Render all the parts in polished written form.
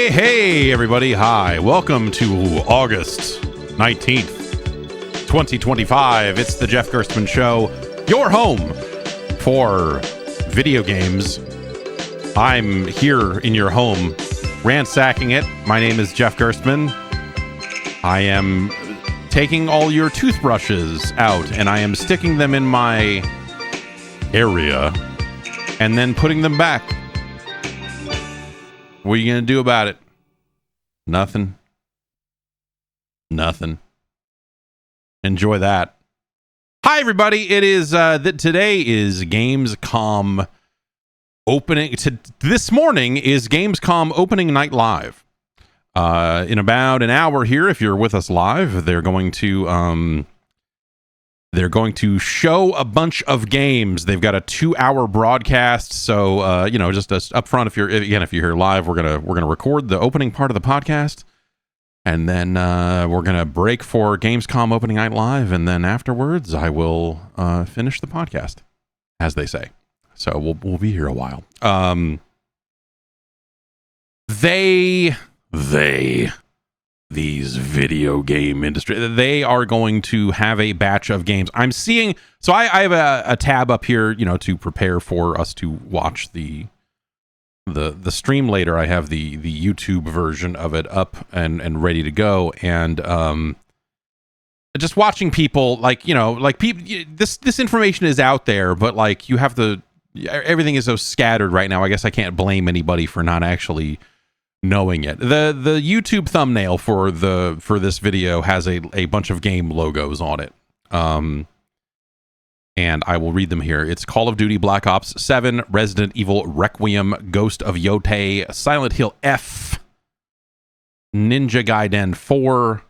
Hey, everybody. Hi. Welcome to August 19th, 2025. It's the Jeff Gerstmann Show, your home for video games. I'm here in your home, ransacking it. My name is Jeff Gerstmann. I am taking all your toothbrushes out, and I am sticking them in my area, and then putting them back. What are you going to do about it? Nothing. Enjoy that. Hi, everybody. It is today is Gamescom opening. This morning is Gamescom opening night live. In about an hour here, if you're with us live, they're going to show a bunch of games. They've got a 2-hour broadcast, so just up front, if you're here live, we're gonna record the opening part of the podcast, and then we're gonna break for Gamescom opening night live, and then afterwards, I will finish the podcast, as they say. So we'll be here a while. These video game industry, they are going to have a batch of games. I'm seeing, so I have a tab up here, to prepare for us to watch the stream later. I have the YouTube version of it up and ready to go, and just watching people people. This information is out there, but you have to. Everything is so scattered right now. I guess I can't blame anybody for not actually knowing it. The YouTube thumbnail for this video has a bunch of game logos on it, and I will read them here. It's Call of Duty Black Ops 7, Resident Evil Requiem, Ghost of Yotei, Silent Hill F, Ninja Gaiden 4.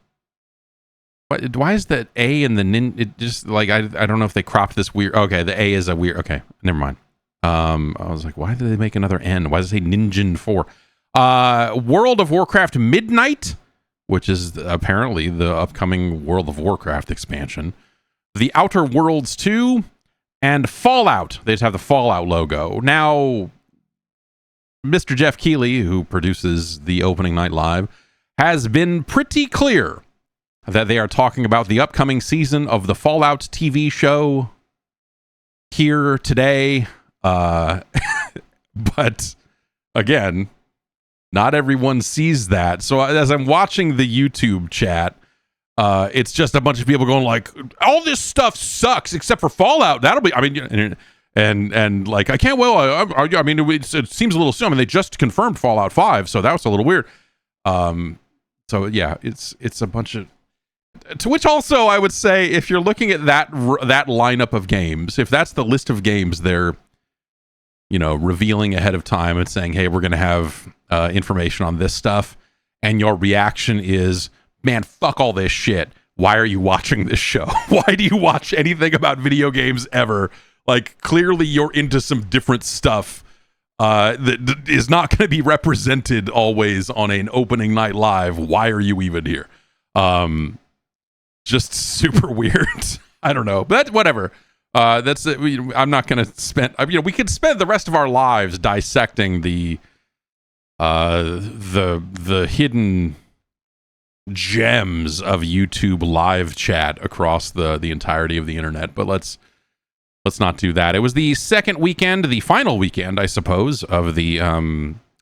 Why is that A and the nin? It just I don't know if they cropped this weird. Okay, the A is a weird. Okay, never mind. I was like, why did they make another N? Why does it say Ninja 4? World of Warcraft Midnight, which is apparently the upcoming World of Warcraft expansion, The Outer Worlds 2, and Fallout. They just have the Fallout logo. Now, Mr. Jeff Keighley, who produces the opening night live, has been pretty clear that they are talking about the upcoming season of the Fallout TV show here today. But again, not everyone sees that. So as I'm watching the YouTube chat, it's just a bunch of people going all this stuff sucks except for Fallout. That'll be, I can't, it seems a little soon. They just confirmed Fallout 5, so that was a little weird. So yeah, it's a bunch of, to which also I would say, if you're looking at that lineup of games, if that's the list of games they're, revealing ahead of time and saying, hey, we're going to have information on this stuff, and your reaction is, man, fuck all this shit. Why are you watching this show? Why do you watch anything about video games ever? Clearly you're into some different stuff that is not going to be represented always on an opening night live. Why are you even here? Just super weird. I don't know, but whatever. That's it. I'm not going to spend. We could spend the rest of our lives dissecting the hidden gems of YouTube live chat across the entirety of the internet. But let's not do that. It was the second weekend, the final weekend, I suppose, of the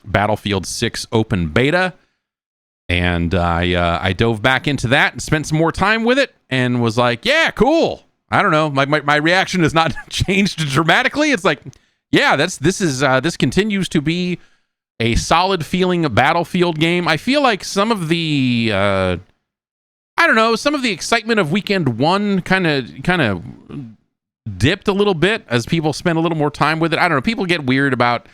Battlefield 6 open beta, and I dove back into that and spent some more time with it, and was like, yeah, cool. I don't know. My reaction has not changed dramatically. It's like, yeah, this continues to be a solid feeling Battlefield game. I feel like some of the some of the excitement of weekend one kind of dipped a little bit as people spend a little more time with it. I don't know. People get weird about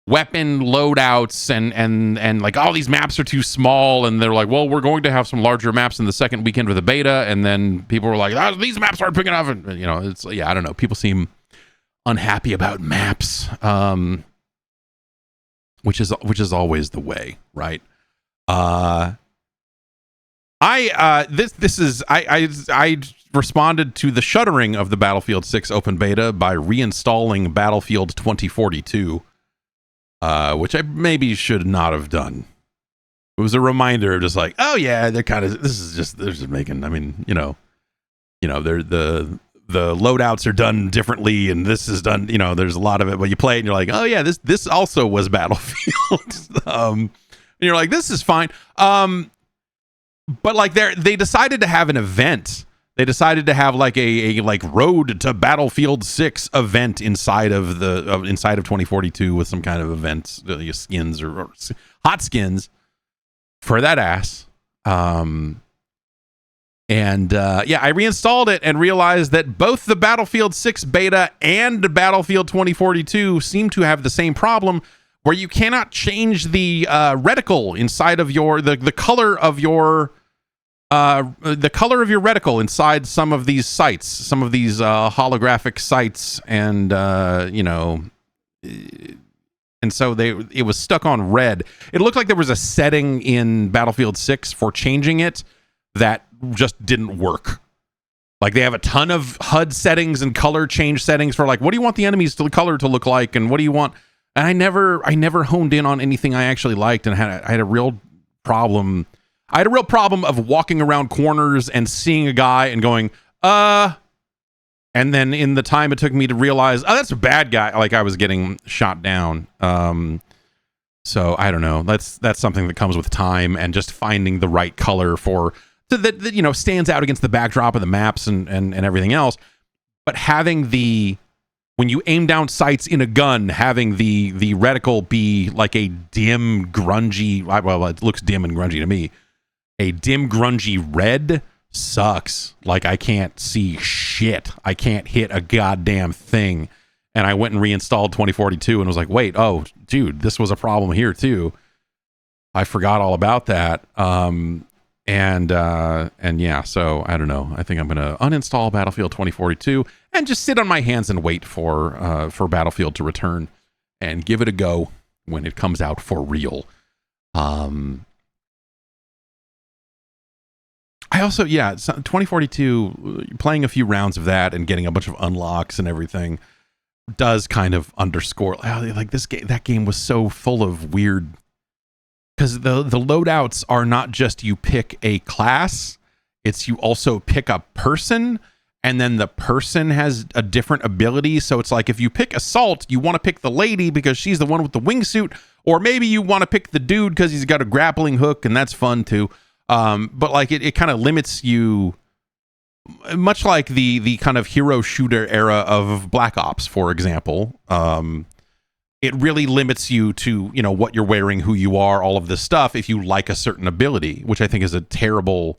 weapon loadouts and like all these maps are too small, and they're like, well, we're going to have some larger maps in the second weekend of the beta, and then people were like, these maps aren't big enough, and it's I don't know, people seem unhappy about maps, which is always the way, right? I responded to the shuttering of the Battlefield 6 open beta by reinstalling Battlefield 2042, which I maybe should not have done. It was a reminder of just like, oh yeah, they're just making, I mean, they're the loadouts are done differently, and this is done, there's a lot of it, but you play it and you're like, oh yeah, this also was Battlefield. And you're like, this is fine. But like they decided to have an event. They decided to have like a like Road to Battlefield 6 event inside of 2042 with some kind of event, skins or hot skins for that ass. I reinstalled it and realized that both the Battlefield 6 beta and Battlefield 2042 seem to have the same problem, where you cannot change the reticle inside of the color of your reticle inside some of these sites, some of these holographic sites, and and so it was stuck on red. It looked like there was a setting in Battlefield 6 for changing it that just didn't work. Like they have a ton of HUD settings and color change settings for like, what do you want the enemies to the color to look like, and what do you want? And I never honed in on anything I actually liked, and I had a real problem. I had a real problem of walking around corners and seeing a guy and going, and then in the time it took me to realize, oh, that's a bad guy. Like I was getting shot down. So I don't know. That's something that comes with time and just finding the right color that stands out against the backdrop of the maps and everything else. But having when you aim down sights in a gun, having the reticle be like a dim, grungy, well, it looks dim and grungy to me, a dim, grungy red sucks. Like I can't see shit. I can't hit a goddamn thing. And I went and reinstalled 2042 and was like, wait, oh, dude, this was a problem here too. I forgot all about that. And yeah, so I don't know. I think I'm going to uninstall Battlefield 2042 and just sit on my hands and wait for Battlefield to return and give it a go when it comes out for real. I also, 2042, playing a few rounds of that and getting a bunch of unlocks and everything does kind of underscore like that game was so full of weird, because the loadouts are not just you pick a class, it's you also pick a person, and then the person has a different ability. So it's like if you pick Assault, you want to pick the lady because she's the one with the wingsuit, or maybe you want to pick the dude because he's got a grappling hook, and that's fun too. But like it kind of limits you, much like the kind of hero shooter era of Black Ops, for example. It really limits you to, what you're wearing, who you are, all of this stuff, if you like a certain ability, which I think is a terrible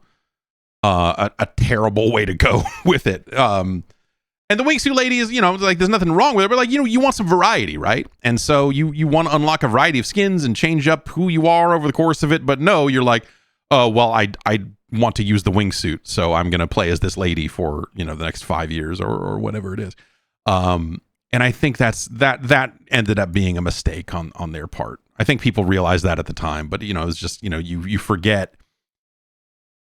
way to go with it. And the wingsuit lady is, like there's nothing wrong with it, but like, you want some variety, right? And so you want to unlock a variety of skins and change up who you are over the course of it. But no, you're like, oh, well, I want to use the wingsuit, so I'm going to play as this lady for, the next 5 years or whatever it is. And I think that ended up being a mistake on their part. I think people realized that at the time, but it's just, you forget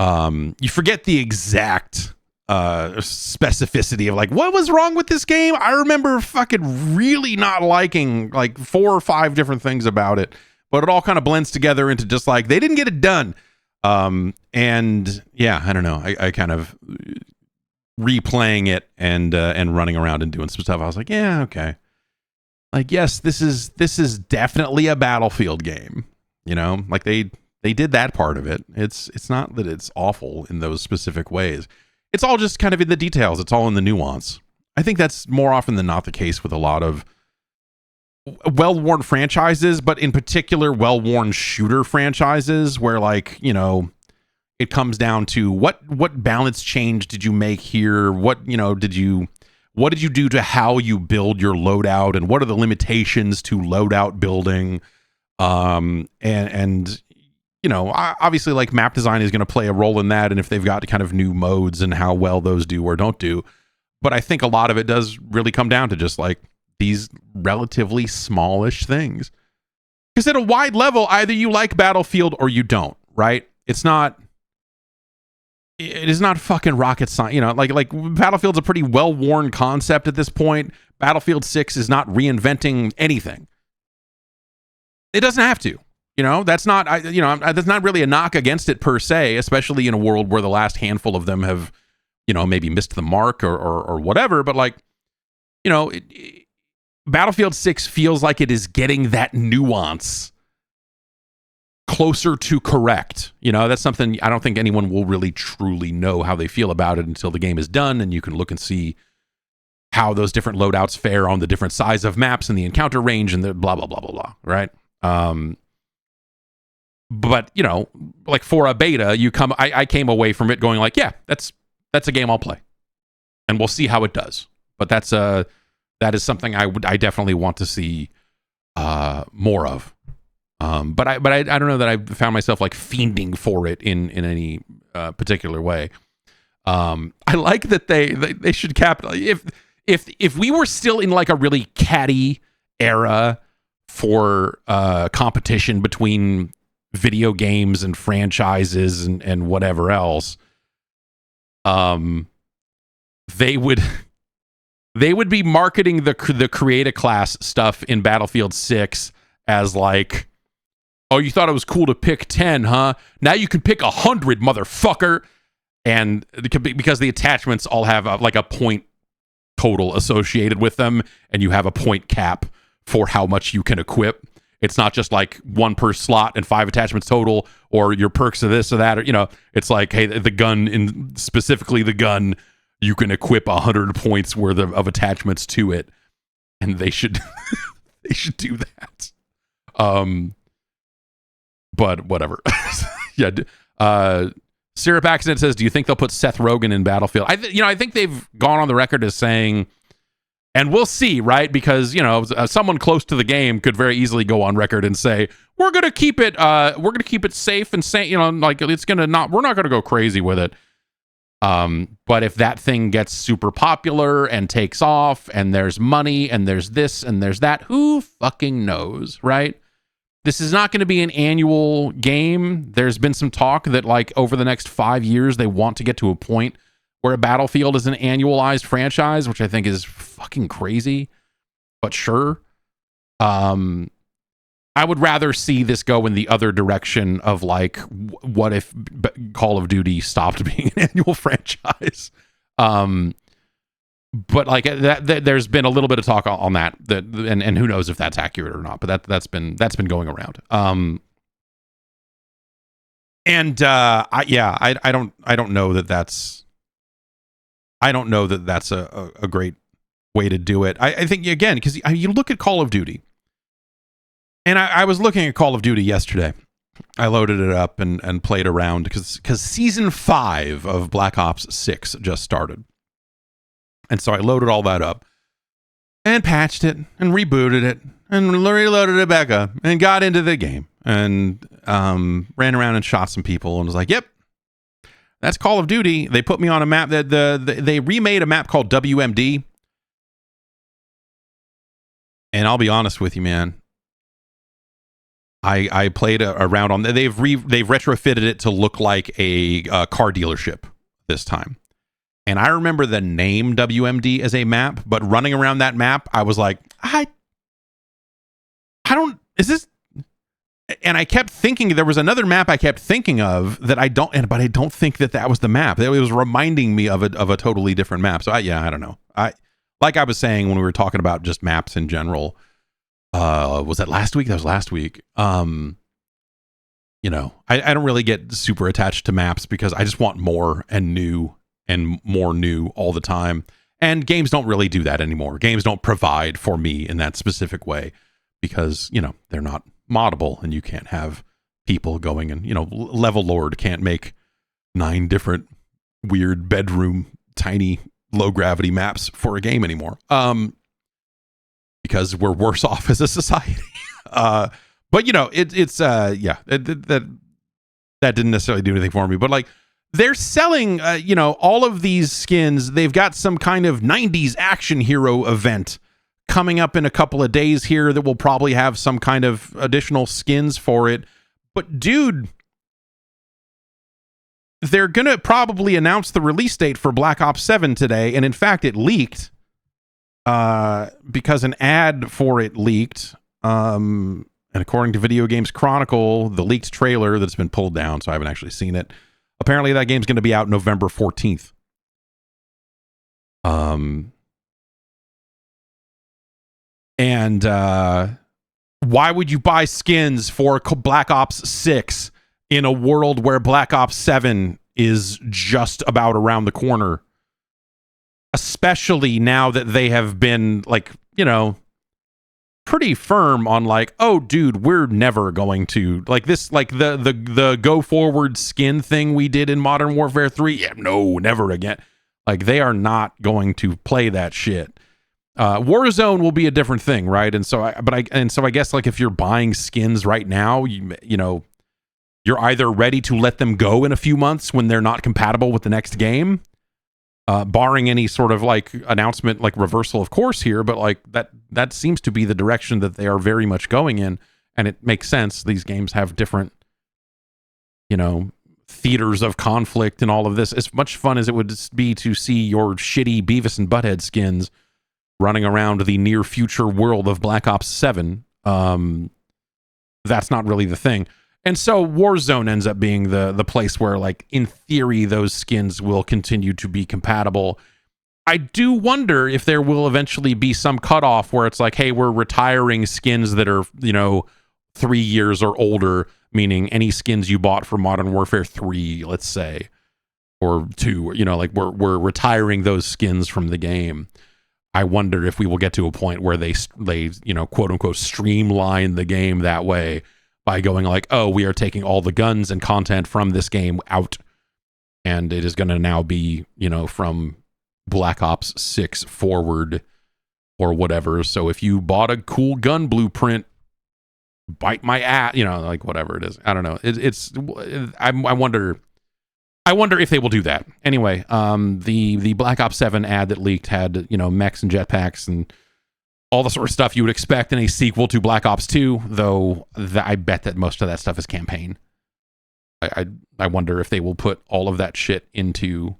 the exact specificity of like, what was wrong with this game? I remember fucking really not liking like 4 or 5 different things about it, but it all kind of blends together into just like, they didn't get it done. And yeah, I don't know. I kind of replaying it and running around and doing some stuff. I was like, yeah, okay. Like, yes, this is definitely a Battlefield game. Like they did that part of it. It's not that it's awful in those specific ways. It's all just kind of in the details. It's all in the nuance. I think that's more often than not the case with a lot of well-worn franchises, but in particular well-worn shooter franchises where like, it comes down to what balance change did you make here? What what did you do to how you build your loadout, and what are the limitations to loadout building? And you know, obviously, like, map design is going to play a role in that, and if they've got kind of new modes and how well those do or don't do. But I think a lot of it does really come down to just like these relatively smallish things. Because at a wide level, either you like Battlefield or you don't, right? It is not fucking rocket science. You know, like Battlefield's a pretty well-worn concept at this point. Battlefield 6 is not reinventing anything. It doesn't have to. You know, that's not really a knock against it per se, especially in a world where the last handful of them have, you know, maybe missed the mark or whatever. But like, you know, Battlefield 6 feels like it is getting that nuance closer to correct. You know, that's something I don't think anyone will really truly know how they feel about it until the game is done and you can look and see how those different loadouts fare on the different size of maps and the encounter range and the blah, blah, blah, blah, blah, right? But, you know, like for a beta, I came away from it going like, yeah, that's a game I'll play. And we'll see how it does. But that is something I definitely want to see more of. But I don't know that I found myself like fiending for it in any particular way. I like that they should if we were still in like a really catty era for competition between video games and franchises and whatever else, they would be marketing the create a class stuff in Battlefield 6 as like, oh, you thought it was cool to pick 10, huh? Now you can pick 100, motherfucker. And because the attachments all have like a point total associated with them, and you have a point cap for how much you can equip. It's not just like 1 per slot and 5 attachments total, or your perks of this or that, or, you know, it's like, hey, the gun, specifically the gun, you can equip 100 points worth of attachments to it, and they should they should do that. But whatever. Yeah. Syrup Accident says, do you think they'll put Seth Rogen in Battlefield? I think they've gone on the record as saying, and we'll see, right? Because, you know, someone close to the game could very easily go on record and say, we're going to keep it safe and sane, you know, like we're not going to go crazy with it. But if that thing gets super popular and takes off and there's money and there's this and there's that, who fucking knows, right? This is not going to be an annual game. There's been some talk that like over the next 5 years, they want to get to a point where a Battlefield is an annualized franchise, which I think is fucking crazy, but sure. I would rather see this go in the other direction of like, what if Call of Duty stopped being an annual franchise? But like that, there's been a little bit of talk on that, and who knows if that's accurate or not. But that's been going around. I don't know that that's. I don't know that that's a great way to do it. I think, again, because you look at Call of Duty, and I was looking at Call of Duty yesterday. I loaded it up and played around because season 5 of Black Ops 6 just started. And so I loaded all that up and patched it and rebooted it and reloaded it back up and got into the game and ran around and shot some people and was like, yep, that's Call of Duty. They put me on a map that they remade a map called WMD. And I'll be honest with you, man. I played around on they've retrofitted it to look like a car dealership this time. And I remember the name WMD as a map, but running around that map, I was like, I don't, is this? And I kept thinking there was another map I kept thinking of that but I don't think that was the map. It was reminding me of a totally different map. So I don't know. Like I was saying when we were talking about just maps in general, was that last week? That was last week. You know, I don't really get super attached to maps because I just want more and new and more new all the time. And games don't really do that anymore. Games don't provide for me in that specific way because, you know, they're not moddable and you can't have people going and, you know, Level Lord can't make 9 different weird bedroom tiny low gravity maps for a game anymore. Because we're worse off as a society. But you know, that didn't necessarily do anything for me. But like, they're selling, all of these skins. They've got some kind of 90s action hero event coming up in a couple of days here that will probably have some kind of additional skins for it. But dude, they're going to probably announce the release date for Black Ops 7 today. And in fact, it leaked because an ad for it leaked. And according to Video Games Chronicle, the leaked trailer that's been pulled down, so I haven't actually seen it. Apparently that game's going to be out November 14th. And why would you buy skins for Black Ops 6 in a world where Black Ops 7 is just about around the corner? Especially now that they have been, like, pretty firm on, like, oh, dude, we're never going to, like, this, like, the go forward skin thing we did in Modern Warfare 3. Yeah, no, never again. Like, they are not going to play that shit. Warzone will be a different thing, right? And so I guess, like, if you're buying skins right now, you're either ready to let them go in a few months when they're not compatible with the next game, barring any sort of like announcement, like reversal of course here, but like that seems to be the direction that they are very much going in, and it makes sense. These games have different, theaters of conflict and all of this. As much fun as it would be to see your shitty Beavis and Butthead skins running around the near future world of Black Ops 7, that's not really the thing. And so Warzone ends up being the place where, like, in theory, those skins will continue to be compatible. I do wonder if there will eventually be some cutoff where it's like, hey, we're retiring skins that are, 3 years or older, meaning any skins you bought for Modern Warfare 3, let's say, or 2, like we're retiring those skins from the game. I wonder if we will get to a point where they quote unquote streamline the game that way, by going like, oh, we are taking all the guns and content from this game out, and it is going to now be, from Black Ops 6 forward or whatever. So if you bought a cool gun blueprint, bite my ass, like whatever it is. I don't know. I wonder if they will do that. Anyway, the Black Ops 7 ad that leaked had, mechs and jetpacks and all the sort of stuff you would expect in a sequel to Black Ops 2, though I bet that most of that stuff is campaign. I wonder if they will put all of that shit into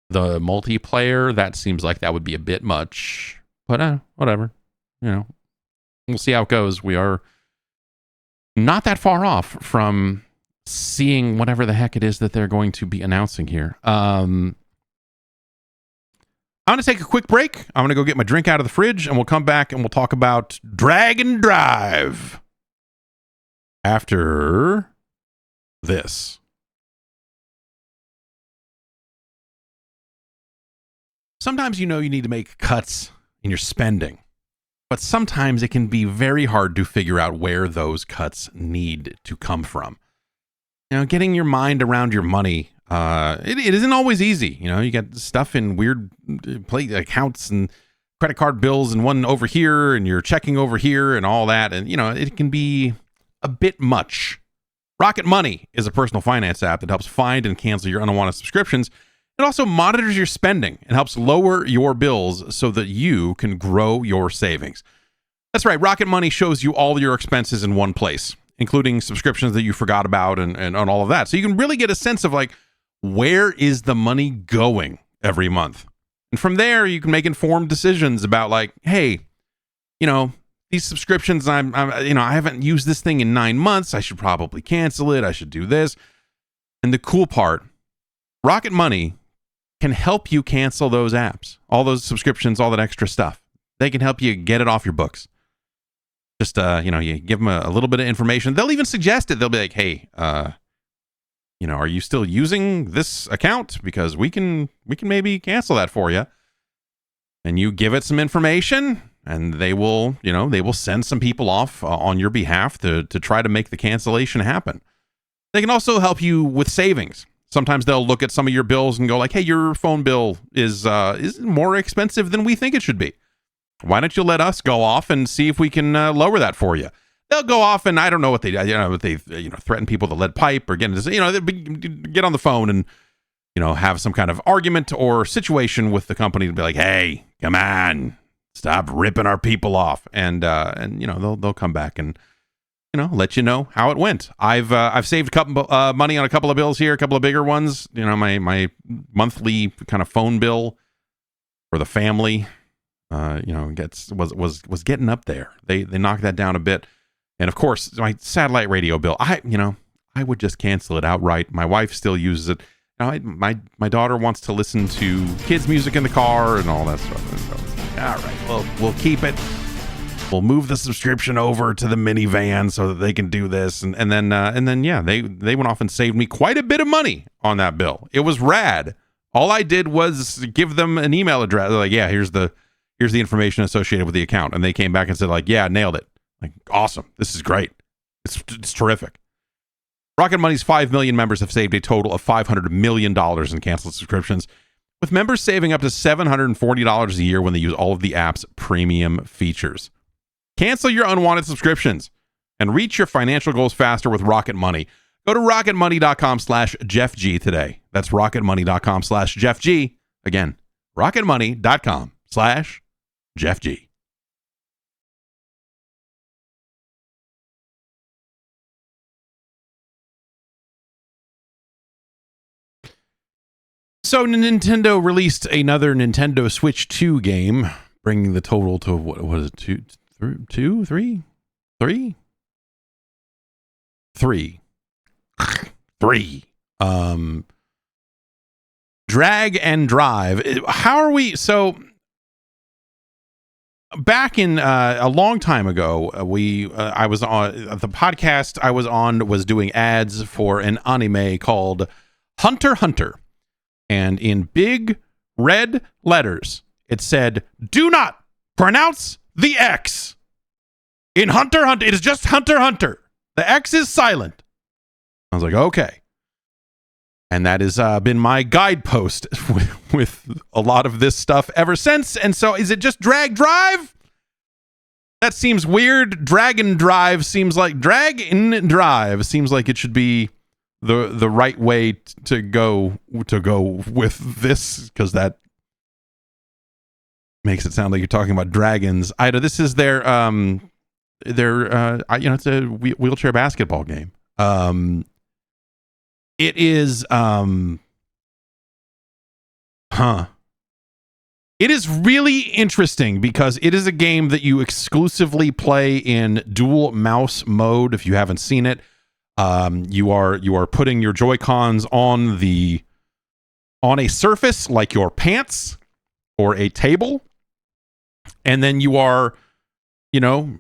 the multiplayer. That seems like that would be a bit much, but whatever. We'll see how it goes. We are not that far off from seeing whatever the heck it is that they're going to be announcing here. I'm going to take a quick break. I'm going to go get my drink out of the fridge, and we'll come back and we'll talk about Drag and Drive after this. Sometimes you need to make cuts in your spending, but sometimes it can be very hard to figure out where those cuts need to come from. Getting your mind around your money, it isn't always easy. You got stuff in weird accounts and credit card bills and one over here, and you're checking over here and all that. And, it can be a bit much. Rocket Money is a personal finance app that helps find and cancel your unwanted subscriptions. It also monitors your spending and helps lower your bills so that you can grow your savings. That's right. Rocket Money shows you all your expenses in one place, including subscriptions that you forgot about and all of that. So you can really get a sense of, like, where is the money going every month? And from there, you can make informed decisions about, like, hey, these subscriptions, I haven't used this thing in 9 months. I should probably cancel it. I should do this. And the cool part, Rocket Money can help you cancel those apps, all those subscriptions, all that extra stuff. They can help you get it off your books. Just, you give them a little bit of information. They'll even suggest it. They'll be like, hey, are you still using this account? Because we can maybe cancel that for you. And you give it some information, and they will send some people off on your behalf to try to make the cancellation happen. They can also help you with savings. Sometimes they'll look at some of your bills and go like, hey, your phone bill is more expensive than we think it should be. Why don't you let us go off and see if we can lower that for you? They'll go off and I don't know what they threaten people with a lead pipe or get on the phone and have some kind of argument or situation with the company to be like, hey, come on, stop ripping our people off, and they'll come back and let you know how it went. I've saved money on a couple of bills here, a couple of bigger ones. My monthly kind of phone bill for the family, was getting up there. They knocked that down a bit, and of course my satellite radio bill. I would just cancel it outright. My wife still uses it. My daughter wants to listen to kids' music in the car and all that stuff. And so it's like, all right, we'll keep it. We'll move the subscription over to the minivan so that they can do this, and then they went off and saved me quite a bit of money on that bill. It was rad. All I did was give them an email address. They're like, yeah, here's the information associated with the account, and they came back and said like, yeah, nailed it. Like, awesome, this is great. It's terrific. Rocket Money's 5 million members have saved a total of $500 million in canceled subscriptions, with members saving up to $740 a year when they use all of the app's premium features. Cancel your unwanted subscriptions and reach your financial goals faster with Rocket Money. Go to rocketmoney.com/JeffG today. That's rocketmoney.com/JeffG. Again, rocketmoney.com/JeffG. So Nintendo released another Nintendo Switch 2 game, bringing the total to what was it, three? Drag and Drive. How are we? So back in a long time ago, I was on the podcast I was on was doing ads for an anime called Hunter x Hunter. And in big red letters, it said, do not pronounce the X. In Hunter x Hunter, it is just Hunter x Hunter. The X is silent. I was like, okay. And that has been my guidepost with a lot of this stuff ever since. And so is it just Drag Drive? That seems weird. Drag and Drive seems like it should be the right way to go with this, because that makes it sound like you're talking about dragons. Ida, this is their it's a wheelchair basketball game. It is it is really interesting because it is a game that you exclusively play in dual mouse mode. If you haven't seen it, you are putting your Joy-Cons on a surface like your pants or a table, and then you are, you're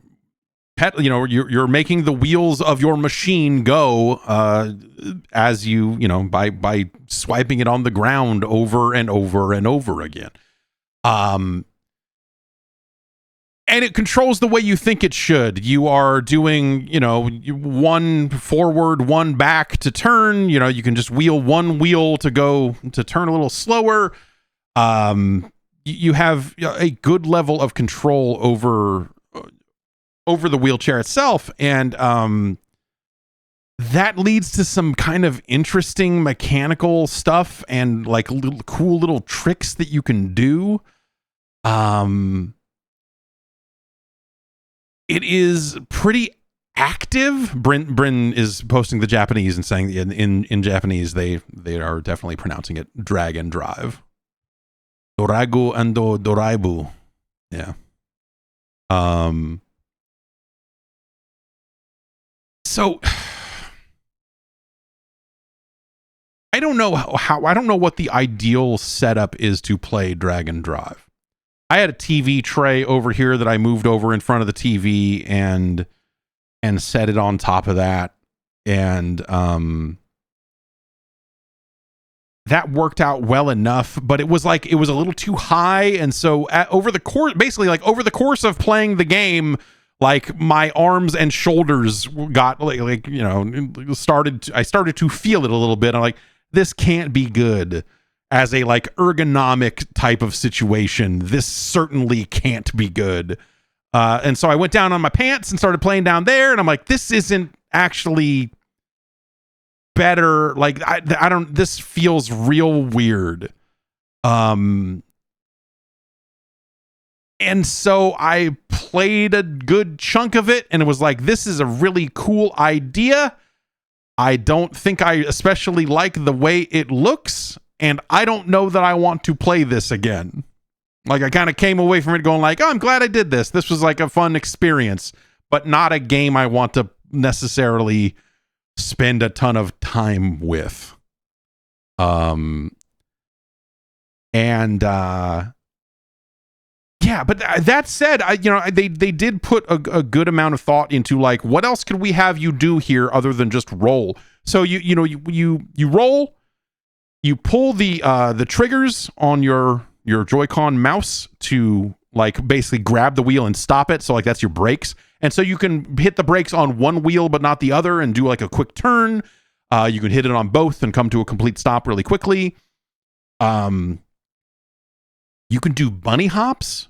making the wheels of your machine go as by swiping it on the ground over and over and over again. And it controls the way you think it should. You are doing, one forward, one back to turn. You can just wheel one wheel to turn a little slower. You have a good level of control over the wheelchair itself. And that leads to some kind of interesting mechanical stuff and like cool little tricks that you can do. It is pretty active. Bryn is posting the Japanese and saying in Japanese they are definitely pronouncing it drag and drive. Doragu and doraibu. Yeah. So I don't know I don't know what the ideal setup is to play drag and drive. I had a TV tray over here that I moved over in front of the TV and set it on top of that. And that worked out well enough, but it was a little too high. And so over the course of playing the game, like my arms and shoulders got I started to feel it a little bit. I'm like, this can't be good as a like ergonomic type of situation. This certainly can't be good. And so I went down on my pants and started playing down there, and I'm like, this isn't actually better. Like I don't, this feels real weird. And so I played a good chunk of it, and it was like, this is a really cool idea. I don't think I especially like the way it looks, and I don't know that I want to play this again. Like, I kind of came away from it going like, oh, I'm glad I did this. This was like a fun experience, but not a game I want to necessarily spend a ton of time with. Yeah, but that said, they did put a good amount of thought into like, what else could we have you do here other than just roll? So you roll, you pull the triggers on your Joy-Con mouse to like basically grab the wheel and stop it. So like that's your brakes, and so you can hit the brakes on one wheel but not the other and do like a quick turn. You can hit it on both and come to a complete stop really quickly. You can do bunny hops,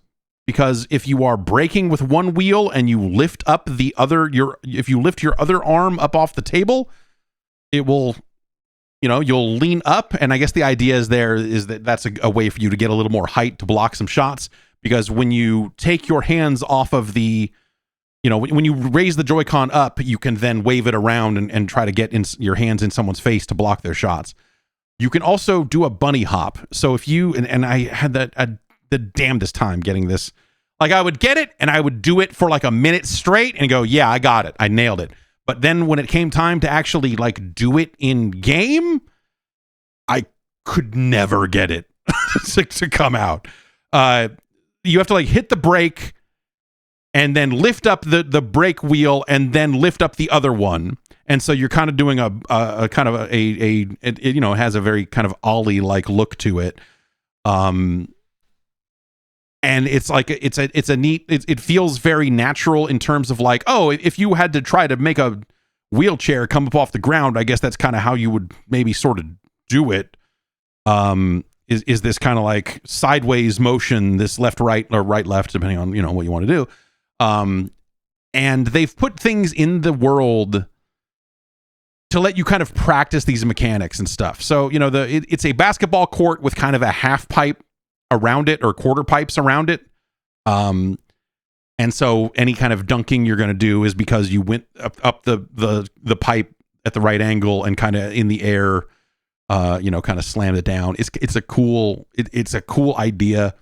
because if you are braking with one wheel and you lift up the other, if you lift your other arm up off the table, it will, you'll lean up. And I guess the idea is that's a way for you to get a little more height to block some shots, because when you take your hands off of the, when you raise the Joy-Con up, you can then wave it around and try to get your hands in someone's face to block their shots. You can also do a bunny hop. So if you, and I had the damnedest time getting this. Like, I would get it and I would do it for like a minute straight and go, yeah, I got it. I nailed it. But then when it came time to actually like do it in game, I could never get it to come out. You have to like hit the brake and then lift up the brake wheel and then lift up the other one. And so you're kind of doing a kind of it has a very kind of ollie like look to it. And it's like it's a neat, it feels very natural in terms of like, oh, if you had to try to make a wheelchair come up off the ground, I guess that's kind of how you would maybe sort of do it. Is this kind of like sideways motion, this left right or right left, depending on what you want to do. And they've put things in the world to let you kind of practice these mechanics and stuff. So it's a basketball court with kind of a half pipe around it, or quarter pipes around it. And so any kind of dunking you're going to do is because you went up the pipe at the right angle and kind of in the air, kind of slammed it down. It's a cool idea.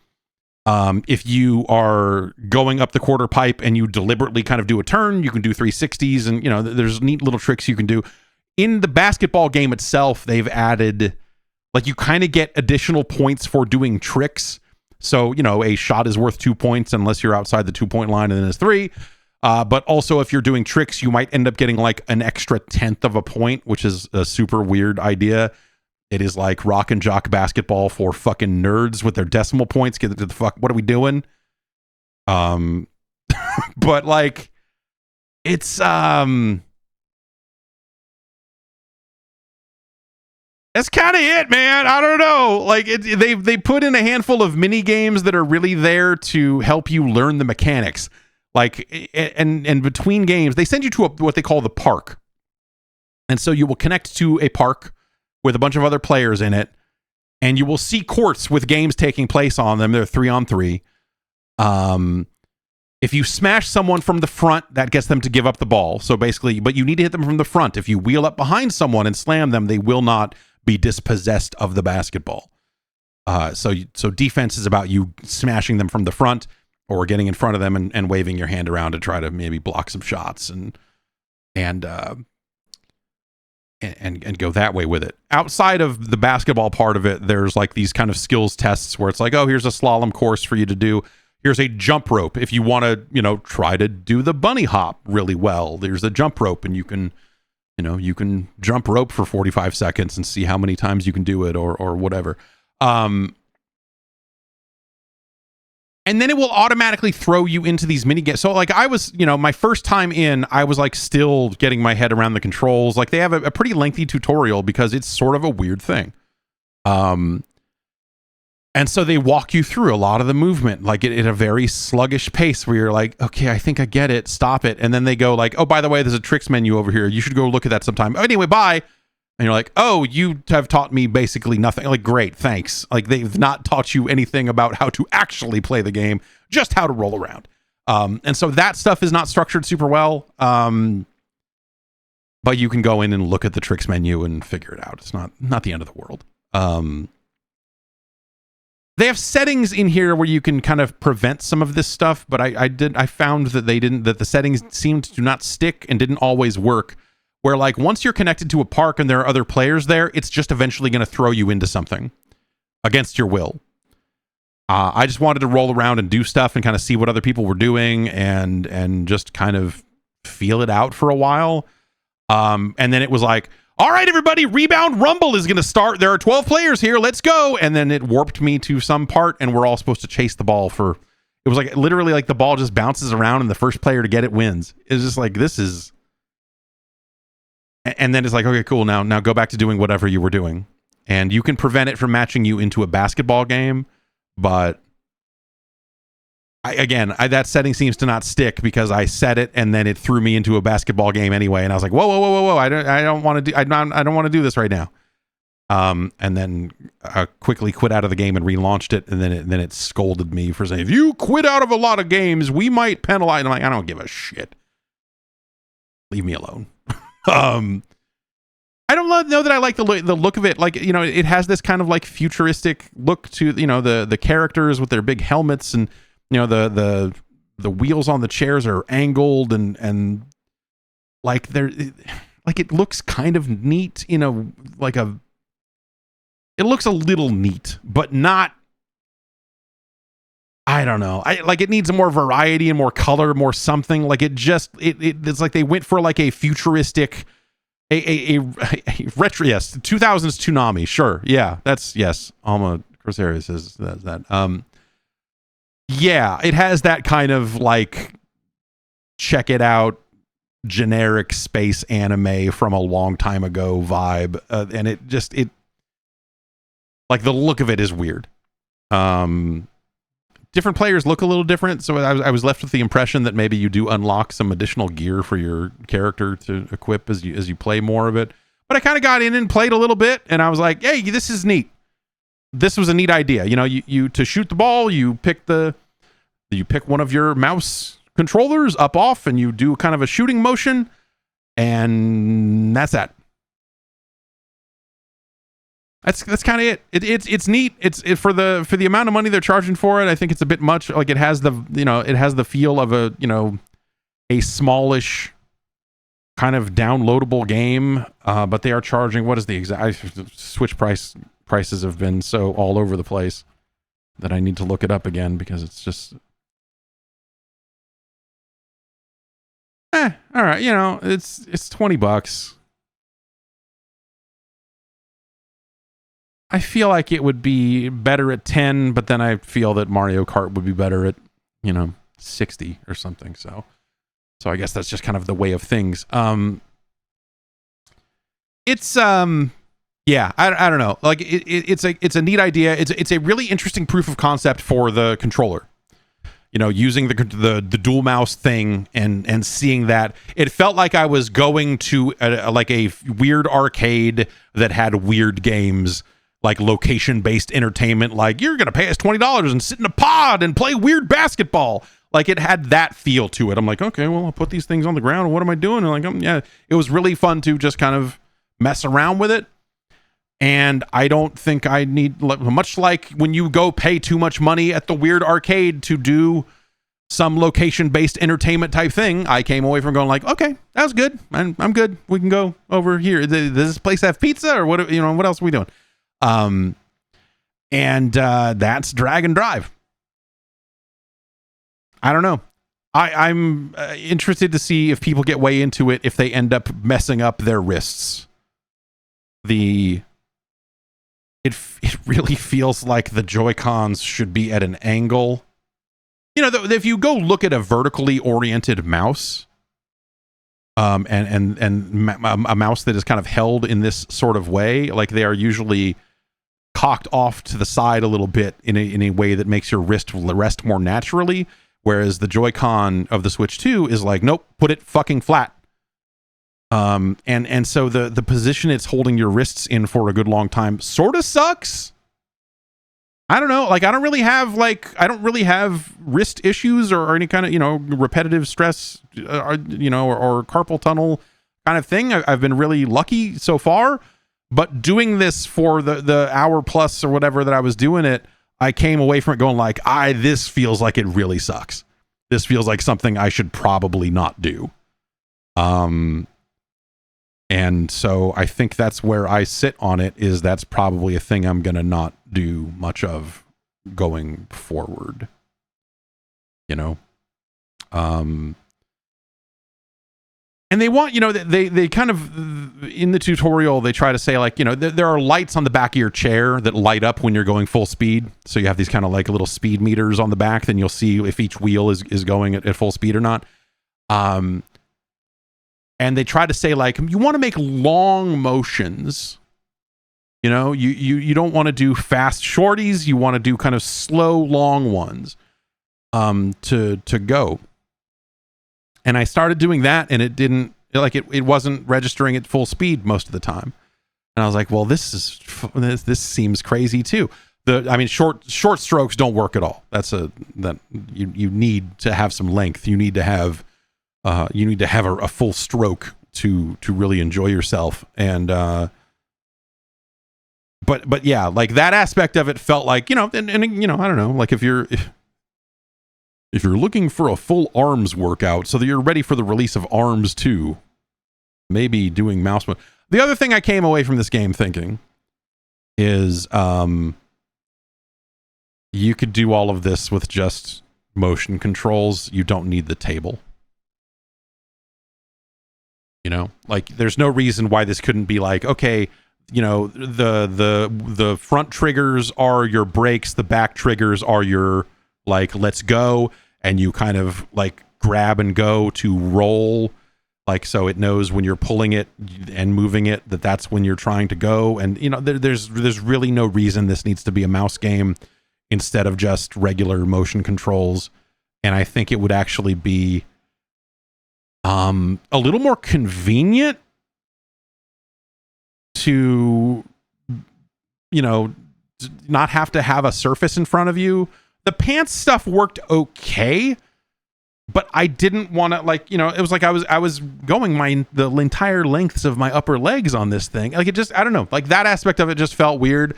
If you are going up the quarter pipe and you deliberately kind of do a turn, you can do 360s, and there's neat little tricks you can do. In the basketball game itself, they've added, like, you kind of get additional points for doing tricks. So, a shot is worth 2 points unless you're outside the 2-point line, and then it's 3. But also, if you're doing tricks, you might end up getting like an extra 1/10 of a point, which is a super weird idea. It is like rock and jock basketball for fucking nerds with their decimal points. Get to the fuck. What are we doing? But like, it's that's kind of it, man. I don't know. Like, they put in a handful of mini games that are really there to help you learn the mechanics. Like, and between games, they send you to what they call the park, and so you will connect to a park with a bunch of other players in it, and you will see courts with games taking place on them. They're 3-on-3. If you smash someone from the front, that gets them to give up the ball. So basically, but you need to hit them from the front. If you wheel up behind someone and slam them, they will not be dispossessed of the basketball. So defense is about you smashing them from the front or getting in front of them and waving your hand around to try to maybe block some shots and go that way with it. Outside of the basketball part of it, there's like these kind of skills tests where it's like, oh, here's a slalom course for you to do. Here's a jump rope. If you want to, try to do the bunny hop really well, there's a jump rope, and you can jump rope for 45 seconds and see how many times you can do it or whatever. And and then it will automatically throw you into these mini games. So like I was, my first time in, I was like still getting my head around the controls. Like they have a pretty lengthy tutorial because it's sort of a weird thing. And so they walk you through a lot of the movement, like at a very sluggish pace where you're like, okay, I think I get it. Stop it. And then they go like, oh, by the way, there's a tricks menu over here. You should go look at that sometime. Anyway, bye. And you're like, oh, you have taught me basically nothing. Like, great, thanks. Like they've not taught you anything about how to actually play the game, just how to roll around. And so that stuff is not structured super well. But you can go in and look at the tricks menu and figure it out. It's not the end of the world. They have settings in here where you can kind of prevent some of this stuff, but I found that that the settings seemed to not stick and didn't always work. Where like once you're connected to a park and there are other players there, it's just eventually going to throw you into something against your will. I just wanted to roll around and do stuff and kind of see what other people were doing and just kind of feel it out for a while. And then it was like, all right, everybody, Rebound Rumble is going to start. There are 12 players here. Let's go. And then it warped me to some part, and we're all supposed to chase the ball it was like literally like the ball just bounces around and the first player to get it wins. It's just like, this is, and then it's like, okay, cool. Now go back to doing whatever you were doing. And you can prevent it from matching you into a basketball game. But that setting seems to not stick because I set it and then it threw me into a basketball game anyway. And I was like, whoa. I don't want to do this right now. And then I quickly quit out of the game and relaunched it. And then it scolded me for saying, if you quit out of a lot of games, we might penalize. And I'm like, I don't give a shit. Leave me alone. I don't know that I like the look of it. Like, it has this kind of like futuristic look to, the characters with their big helmets, and the wheels on the chairs are angled and like it looks kind of neat, it looks a little neat, but not, I don't know. It needs more variety and more color, more something. Like it's like they went for like a futuristic, a retro, yes, 2000s Toonami. Sure. Yeah. That's, yes. Alma Corsaria says that. Yeah, it has that kind of like, check it out, generic space anime from a long time ago vibe. And it like the look of it is weird. Different players look a little different, so I was left with the impression that maybe you do unlock some additional gear for your character to equip as you play more of it. But I kind of got in and played a little bit, and I was like, hey, this is neat. This was a neat idea. You to shoot the ball, you pick one of your mouse controllers up off, and you do kind of a shooting motion, and that's that. That's kind of it. It's neat. It's for the amount of money they're charging for it. I think it's a bit much. Like it has the feel of a smallish kind of downloadable game. But they are charging, what is the exact Switch prices have been so all over the place that I need to look it up again because it's just all right. It's $20. I feel like it would be better at 10, but then I feel that Mario Kart would be better at, 60 or something. So I guess that's just kind of the way of things. It's yeah, I don't know. Like it's a neat idea. It's a really interesting proof of concept for the controller. Using the dual mouse thing and seeing that, it felt like I was going to a weird arcade that had weird games. Like location-based entertainment, like you're gonna pay us $20 and sit in a pod and play weird basketball. Like it had that feel to it. I'm like, okay, well, I'll put these things on the ground. What am I doing? And like, yeah, it was really fun to just kind of mess around with it. And I don't think I need, much like when you go pay too much money at the weird arcade to do some location-based entertainment type thing, I came away from going like, okay, that was good. I'm good. We can go over here. Does this place have pizza or what? What else are we doing? That's Drag and Drive. I don't know. I'm interested to see if people get way into it, if they end up messing up their wrists. It really feels like the Joy-Cons should be at an angle You know, if you go look at a vertically oriented mouse, and a mouse that is kind of held in this sort of way, like they are usually cocked off to the side a little bit in a way that makes your wrist rest more naturally, whereas the Joy-Con of the Switch 2 is like, nope, put it fucking flat. And so the position it's holding your wrists in for a good long time sort of sucks. I don't know, like I don't really have wrist issues or any kind of, you know, repetitive stress or carpal tunnel kind of thing. I've been really lucky so far. But doing this for the hour plus or whatever that I was doing it, I came away from it going like, this feels like it really sucks. This feels like something I should probably not do. And so I think that's where I sit on it, is that's probably a thing I'm going to not do much of going forward. You know? And they want, you know, they kind of, in the tutorial, they try to say like, you know, there are lights on the back of your chair that light up when you're going full speed. So you have these kind of like little speed meters on the back. Then you'll see if each wheel is going at full speed or not. And they try to say like, you want to make long motions. You know, you don't want to do fast shorties. You want to do kind of slow, long ones to go. And I started doing that, and it didn't, like, it wasn't registering at full speed most of the time. And I was like, well, this seems crazy too. Short strokes don't work at all. You need to have some length. You need to have a full stroke to really enjoy yourself. And but yeah, like that aspect of it felt like, you know, and you know, I don't know, like if you're looking for a full arms workout so that you're ready for the release of Arms 2, maybe doing mouse mode. The other thing I came away from this game thinking is you could do all of this with just motion controls. You don't need the table. You know, like there's no reason why this couldn't be like, okay, you know, the front triggers are your brakes, the back triggers are your like let's go, and you kind of like grab and go to roll, like so it knows when you're pulling it and moving it that's when you're trying to go. And you know, there's really no reason this needs to be a mouse game instead of just regular motion controls. And I think it would actually be a little more convenient to, you know, not have to have a surface in front of you. The pants stuff worked okay, but I didn't want to, like, you know, it was like I was going the entire lengths of my upper legs on this thing. Like it just, I don't know, like that aspect of it just felt weird.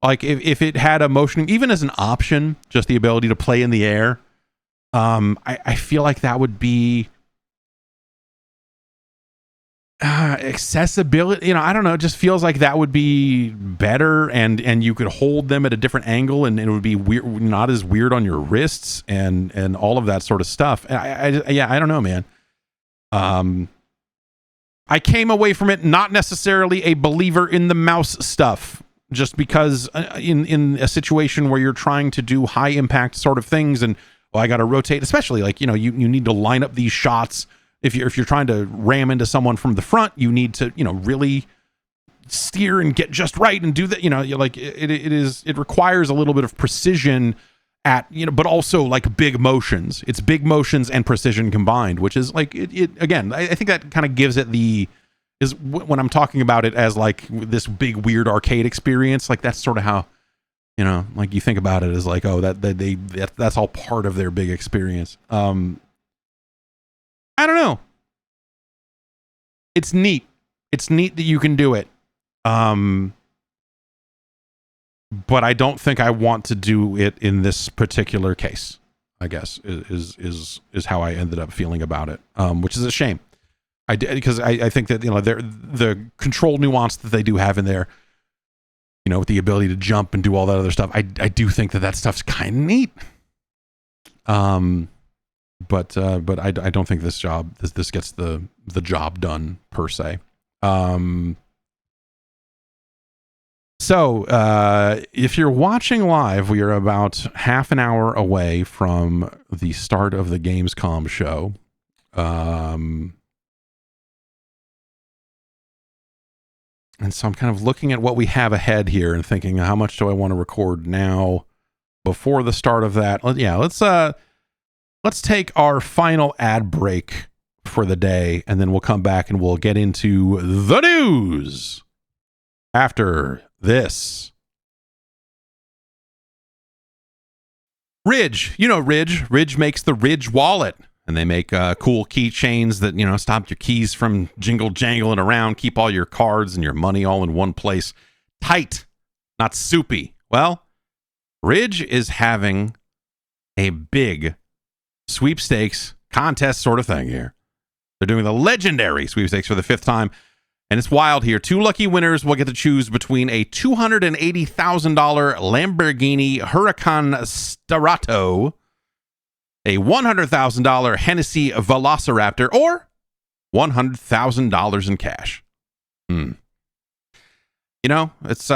Like if it had a motion, even as an option, just the ability to play in the air, I feel like that would be accessibility, you know, I don't know, it just feels like that would be better, and you could hold them at a different angle, and it would be weird, not as weird on your wrists and all of that sort of stuff. I don't know, man. I came away from it not necessarily a believer in the mouse stuff, just because in a situation where you're trying to do high impact sort of things, and well, I got to rotate, especially like, you know, you need to line up these shots. If you're trying to ram into someone from the front, you need to, you know, really steer and get just right and do that. You know, you're like it requires a little bit of precision at, you know, but also like big motions. It's big motions and precision combined, which is like it again. I think that kind of gives it is when I'm talking about it as like this big weird arcade experience. Like that's sort of how, you know, like you think about it as like, oh, that's all part of their big experience. I don't know. It's neat. It's neat that you can do it. But I don't think I want to do it in this particular case, I guess, is how I ended up feeling about it. Which is a shame. Because I think that, you know, the control nuance that they do have in there, you know, with the ability to jump and do all that other stuff, I do think that stuff's kind of neat. But I don't think this gets the job done per se. So, if you're watching live, we are about half an hour away from the start of the Gamescom show. And so I'm kind of looking at what we have ahead here and thinking, how much do I want to record now before the start of that? Let's take our final ad break for the day, and then we'll come back and we'll get into the news after this. Ridge, you know Ridge. Ridge makes the Ridge wallet, and they make cool keychains that, stop your keys from jangling around, keep all your cards and your money all in one place. Tight, not soupy. Well, Ridge is having a big sweepstakes contest sort of thing here. They're doing the legendary sweepstakes for the 5th time. And it's wild here. 2 lucky winners will get to choose between a $280,000 Lamborghini Huracan Starato, a $100,000 Hennessy Velociraptor, or $100,000 in cash. It's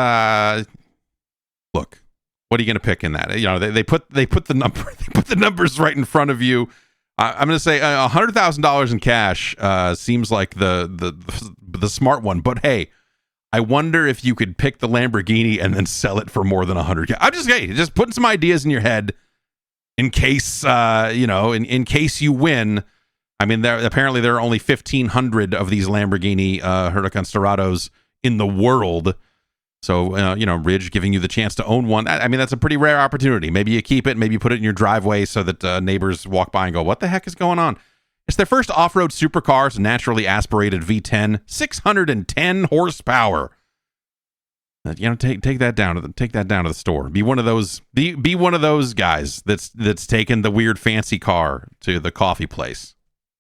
look. What are you going to pick in that? They put the numbers right in front of you. I'm going to say $100,000 in cash seems like the smart one. But hey, I wonder if you could pick the Lamborghini and then sell it for more than $100,000. I'm just putting some ideas in your head in case in case you win. I mean, apparently there are only 1,500 of these Lamborghini Huracan Staratos in the world. So, Ridge giving you the chance to own one. I mean, that's a pretty rare opportunity. Maybe you keep it. Maybe you put it in your driveway so that neighbors walk by and go, what the heck is going on? It's their first off-road supercar. It's a naturally aspirated V10, 610 horsepower. Take that down to the store. Be one of those. Be one of those guys that's taking the weird fancy car to the coffee place,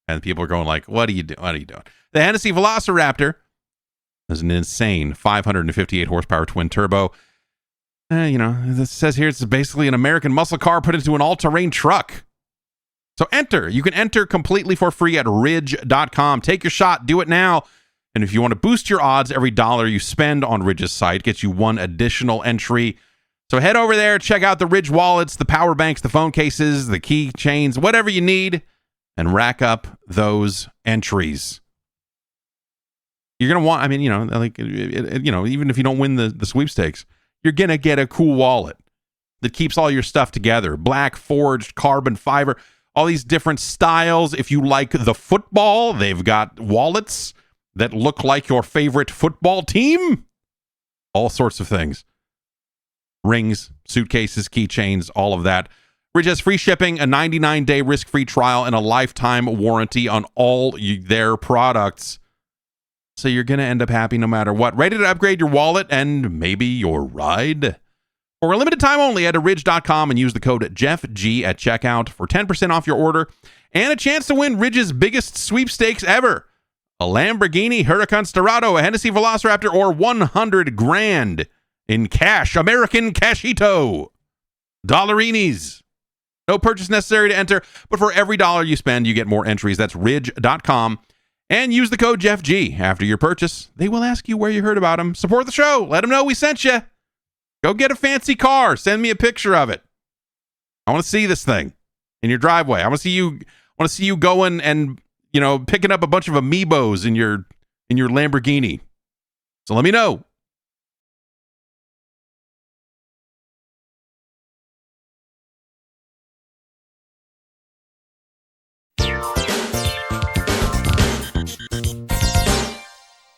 and people are going like, "What are you doing? What are you doing?" The Hennessy Velociraptor is an insane 558 horsepower twin turbo. It says here it's basically an American muscle car put into an all-terrain truck. So you can enter completely for free at ridge.com. Take your shot. Do it now. And if you want to boost your odds, every dollar you spend on Ridge's site gets you one additional entry. So head over there, check out the Ridge wallets, the power banks, the phone cases, the key chains, whatever you need, and rack up those entries. You're going to want, even if you don't win the sweepstakes, you're going to get a cool wallet that keeps all your stuff together. Black, forged, carbon fiber, all these different styles. If you like the football, they've got wallets that look like your favorite football team. All sorts of things. Rings, suitcases, keychains, all of that. Ridge has free shipping, a 99-day risk-free trial, and a lifetime warranty on all their products. So you're going to end up happy no matter what. Ready to upgrade your wallet and maybe your ride? For a limited time only, head to ridge.com and use the code JeffG at checkout for 10% off your order and a chance to win Ridge's biggest sweepstakes ever. A Lamborghini Huracan Starato, a Hennessy Velociraptor, or $100,000 in cash. American Cashito. Dollarinis. No purchase necessary to enter, but for every dollar you spend, you get more entries. That's ridge.com. And use the code JeffG after your purchase. They will ask you where you heard about them. Support the show. Let them know we sent you. Go get a fancy car. Send me a picture of it. I want to see this thing in your driveway. I want to see you going and picking up a bunch of amiibos in your Lamborghini. So let me know.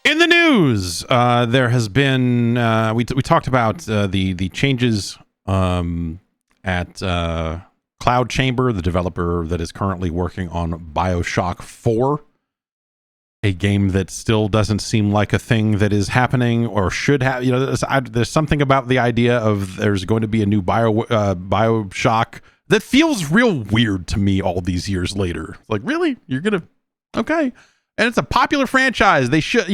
In the news, there has been we talked about the changes at Cloud Chamber, the developer that is currently working on Bioshock 4, a game that still doesn't seem like a thing that is happening or should have. There's something about the idea of there's going to be a new Bioshock that feels real weird to me all these years later. Like, really? You're going to... Okay. And it's a popular franchise. They should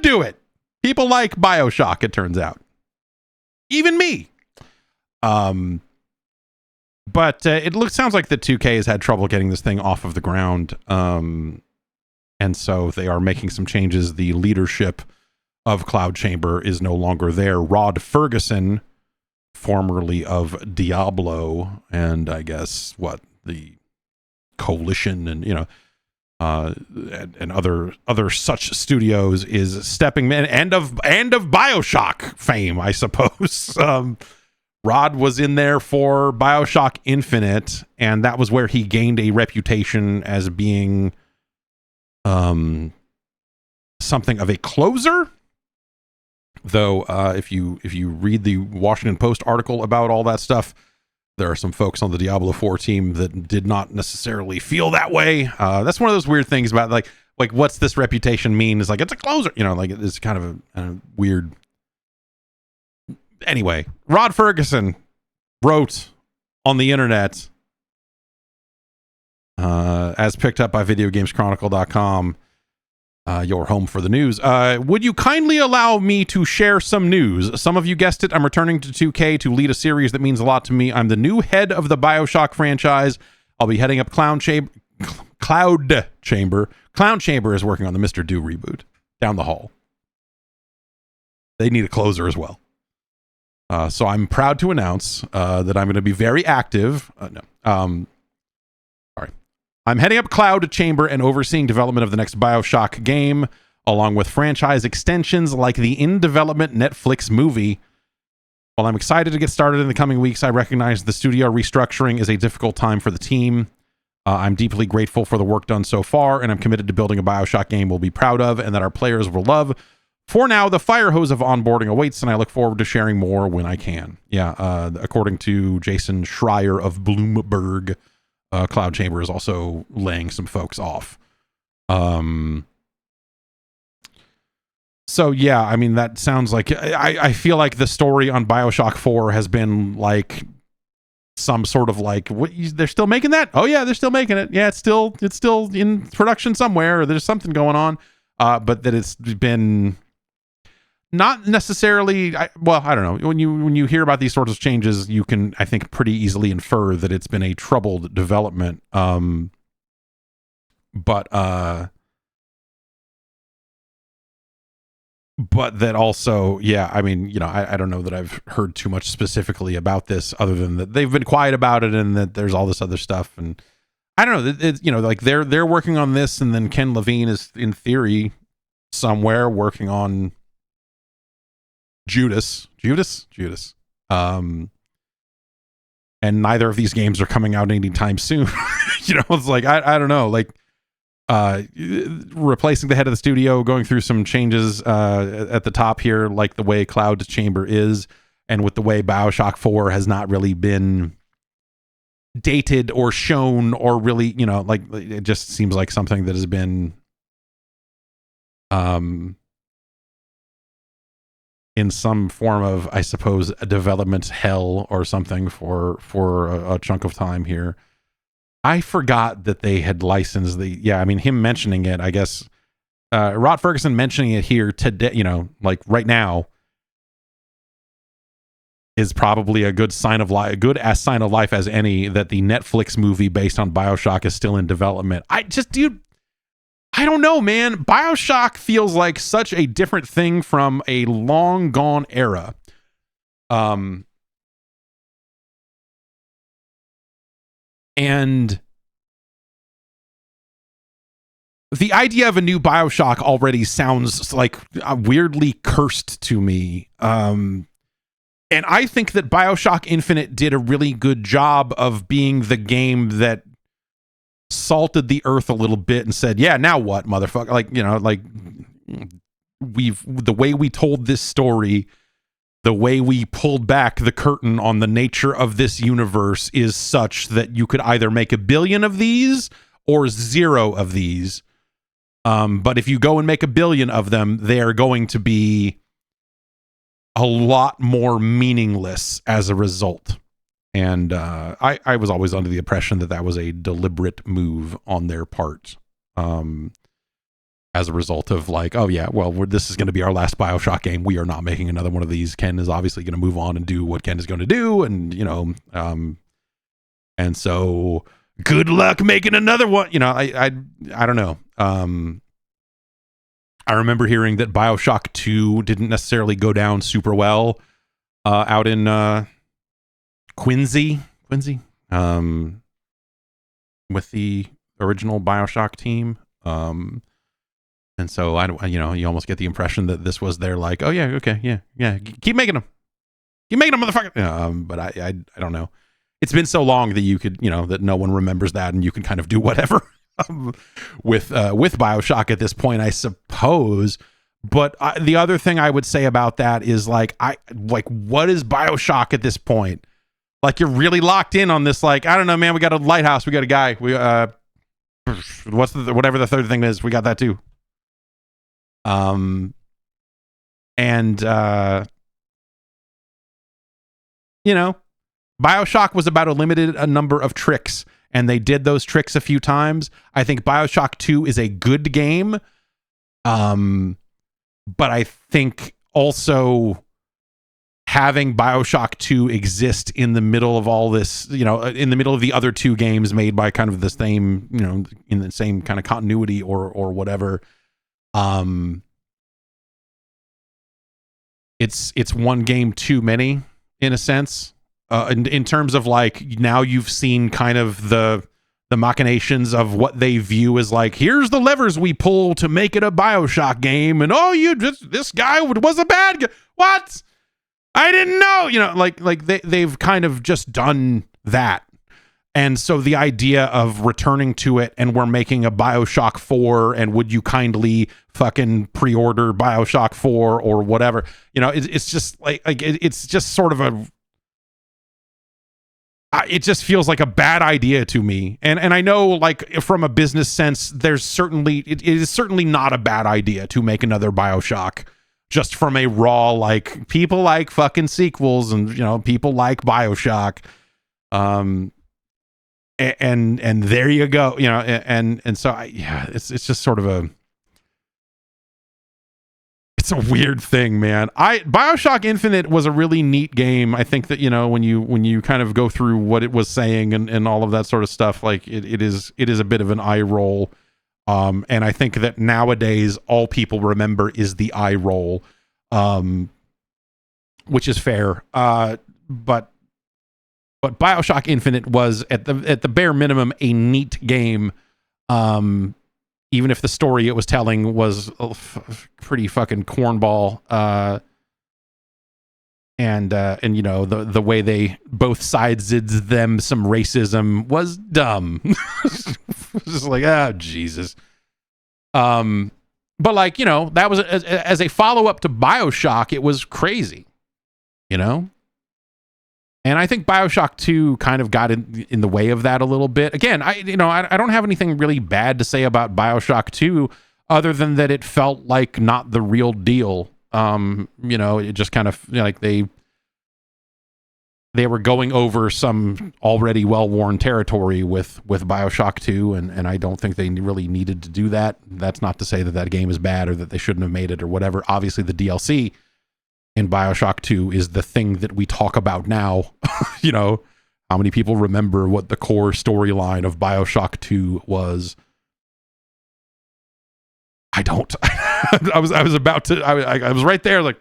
do it. People like Bioshock, it turns out. Even me. But it sounds like the 2K has had trouble getting this thing off of the ground. And so they are making some changes. The leadership of Cloud Chamber is no longer there. Rod Ferguson, formerly of Diablo and I guess the Coalition and and other such studios, is stepping in, and of Bioshock fame, I suppose. Rod was in there for Bioshock Infinite, and that was where he gained a reputation as being something of a closer. Though if you read the Washington Post article about all that stuff, there are some folks on the Diablo 4 team that did not necessarily feel that way. That's one of those weird things about like what's this reputation mean? It's like it's a closer, like it's kind of a weird. Anyway, Rod Ferguson wrote on the internet, as picked up by VideoGamesChronicle.com, your home for the news. Would you kindly allow me to share some news? Some of you guessed it. I'm returning to 2K to lead a series that means a lot to me. I'm the new head of the Bioshock franchise. I'll be heading up Cloud Chamber. Cloud Chamber is working on the Mr. Do reboot down the hall. They need a closer as well. So I'm proud to announce that I'm going to be very active. I'm heading up Cloud Chamber and overseeing development of the next Bioshock game, along with franchise extensions like the in-development Netflix movie. While I'm excited to get started in the coming weeks, I recognize the studio restructuring is a difficult time for the team. I'm deeply grateful for the work done so far, and I'm committed to building a Bioshock game we'll be proud of and that our players will love. For now, the fire hose of onboarding awaits, and I look forward to sharing more when I can. According to Jason Schreier of Bloomberg, Cloud Chamber is also laying some folks off. So yeah, I mean, that sounds like I feel like the story on Bioshock 4 has been like some sort of like, what, they're still making that? Oh yeah, they're still making it. Yeah, it's still in production somewhere, or there's something going on. But that it's been not necessarily, I don't know. When you hear about these sorts of changes, you can, I think, pretty easily infer that it's been a troubled development. But that also, yeah, I mean, I don't know that I've heard too much specifically about this, other than that they've been quiet about it and that there's all this other stuff. And I don't know, it's, like they're working on this, and then Ken Levine is in theory somewhere working on Judas. And neither of these games are coming out anytime soon. It's like, I don't know, like replacing the head of the studio, going through some changes at the top here, like the way Cloud Chamber is, and with the way Bioshock 4 has not really been dated or shown, or really, like it just seems like something that has been in some form of, I suppose, a development hell or something for a chunk of time here. I forgot that they had licensed him mentioning it, I guess, Rod Ferguson mentioning it here today, like right now, is probably a good sign of life, good as sign of life as any, that the Netflix movie based on Bioshock is still in development. I don't know, man. Bioshock feels like such a different thing from a long gone era. And the idea of a new Bioshock already sounds like weirdly cursed to me. And I think that Bioshock Infinite did a really good job of being the game that salted the earth a little bit and said, yeah, now what, motherfucker? The way we told this story, the way we pulled back the curtain on the nature of this universe is such that you could either make 1 billion of these or 0 of these. But if you go and make 1 billion of them, they are going to be a lot more meaningless as a result. And I was always under the impression that was a deliberate move on their part, as a result of like, oh yeah, well, this is going to be our last Bioshock game. We are not making another one of these. Ken is obviously going to move on and do what Ken is going to do, and and so good luck making another one. I don't know. I remember hearing that Bioshock 2 didn't necessarily go down super well out in Quincy, with the original Bioshock team. And so you almost get the impression that this was their like, oh yeah, okay, yeah, keep making them, motherfucker. But I don't know. It's been so long that you could, that no one remembers that, and you can kind of do whatever with Bioshock at this point, I suppose. But the other thing I would say about that is what is Bioshock at this point? Like, you're really locked in on this. Like, I don't know, man. We got a lighthouse. We got a guy. We whatever the third thing is. We got that too. Bioshock was about a limited number of tricks, and they did those tricks a few times. I think Bioshock 2 is a good game. But I think also having Bioshock 2 exist in the middle of all this, in the middle of the other two games made by kind of the same, in the same kind of continuity or whatever, it's one game too many in a sense. In terms of like, now you've seen kind of the machinations of what they view as like, here's the levers we pull to make it a Bioshock game, and this guy was a bad guy. What? I didn't know. They've kind of just done that. And so the idea of returning to it, and we're making a Bioshock 4, and would you kindly fucking pre-order Bioshock 4 or whatever, it's just it's just sort of it just feels like a bad idea to me. And I know, like, from a business sense, it is certainly not a bad idea to make another Bioshock, just from a raw, like, people like fucking sequels, and, people like Bioshock. And there you go, and so it's just sort of it's a weird thing, man. Bioshock Infinite was a really neat game. I think that, when you kind of go through what it was saying and all of that sort of stuff, like it is a bit of an eye roll. And I think that nowadays all people remember is the eye roll, which is fair. But Bioshock Infinite was at the bare minimum a neat game. Even if the story it was telling was pretty fucking cornball, and the way they both sides did them some racism was dumb. Just like, oh Jesus. But like, that was as a follow up to Bioshock, it was crazy, And I think Bioshock 2 kind of got in the way of that a little bit. Again, I don't have anything really bad to say about Bioshock 2, other than that it felt like not the real deal. It just kind of, like they were going over some already well-worn territory with Bioshock 2, and I don't think they really needed to do that. That's not to say that game is bad or that they shouldn't have made it or whatever. Obviously, the DLC in Bioshock 2 is the thing that we talk about now. How many people remember what the core storyline of Bioshock 2 was? I don't. I was about to. I was right there. Like,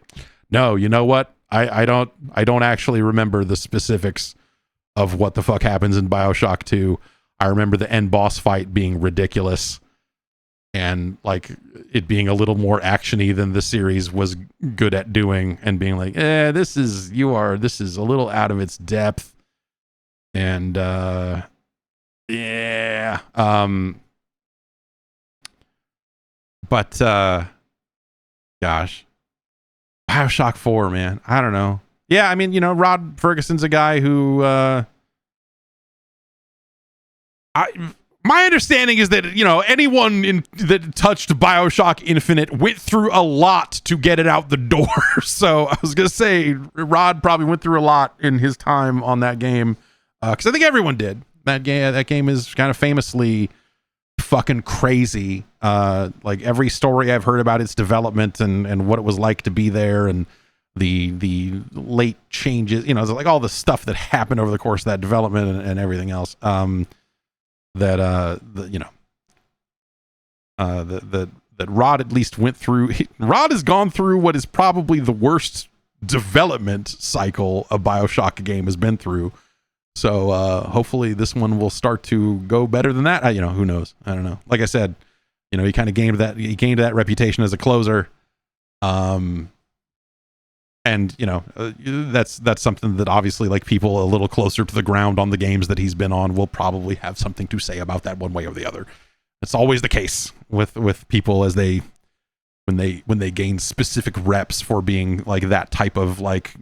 no, you know what? I don't actually remember the specifics of what the fuck happens in Bioshock 2. I remember the end boss fight being ridiculous, and like it being a little more actiony than the series was good at doing, and being like, this is a little out of its depth. And but gosh, Bioshock 4, man, I don't know. Yeah, I mean, Rod Ferguson's a guy who my understanding is that, anyone that touched Bioshock Infinite went through a lot to get it out the door. So I was going to say Rod probably went through a lot in his time on that game. Because I think everyone did. That game is kind of famously fucking crazy. Like every story I've heard about its development and what it was like to be there, and the late changes, like all the stuff that happened over the course of that development and everything else. The that Rod at least went through. Rod has gone through what is probably the worst development cycle a Bioshock game has been through. So hopefully this one will start to go better than that. Who knows? I don't know. Like I said, he kind of gained that reputation as a closer. And that's something that obviously, like, people a little closer to the ground on the games that he's been on will probably have something to say about that one way or the other. It's always the case with people as when they gain specific reps for being like that type of like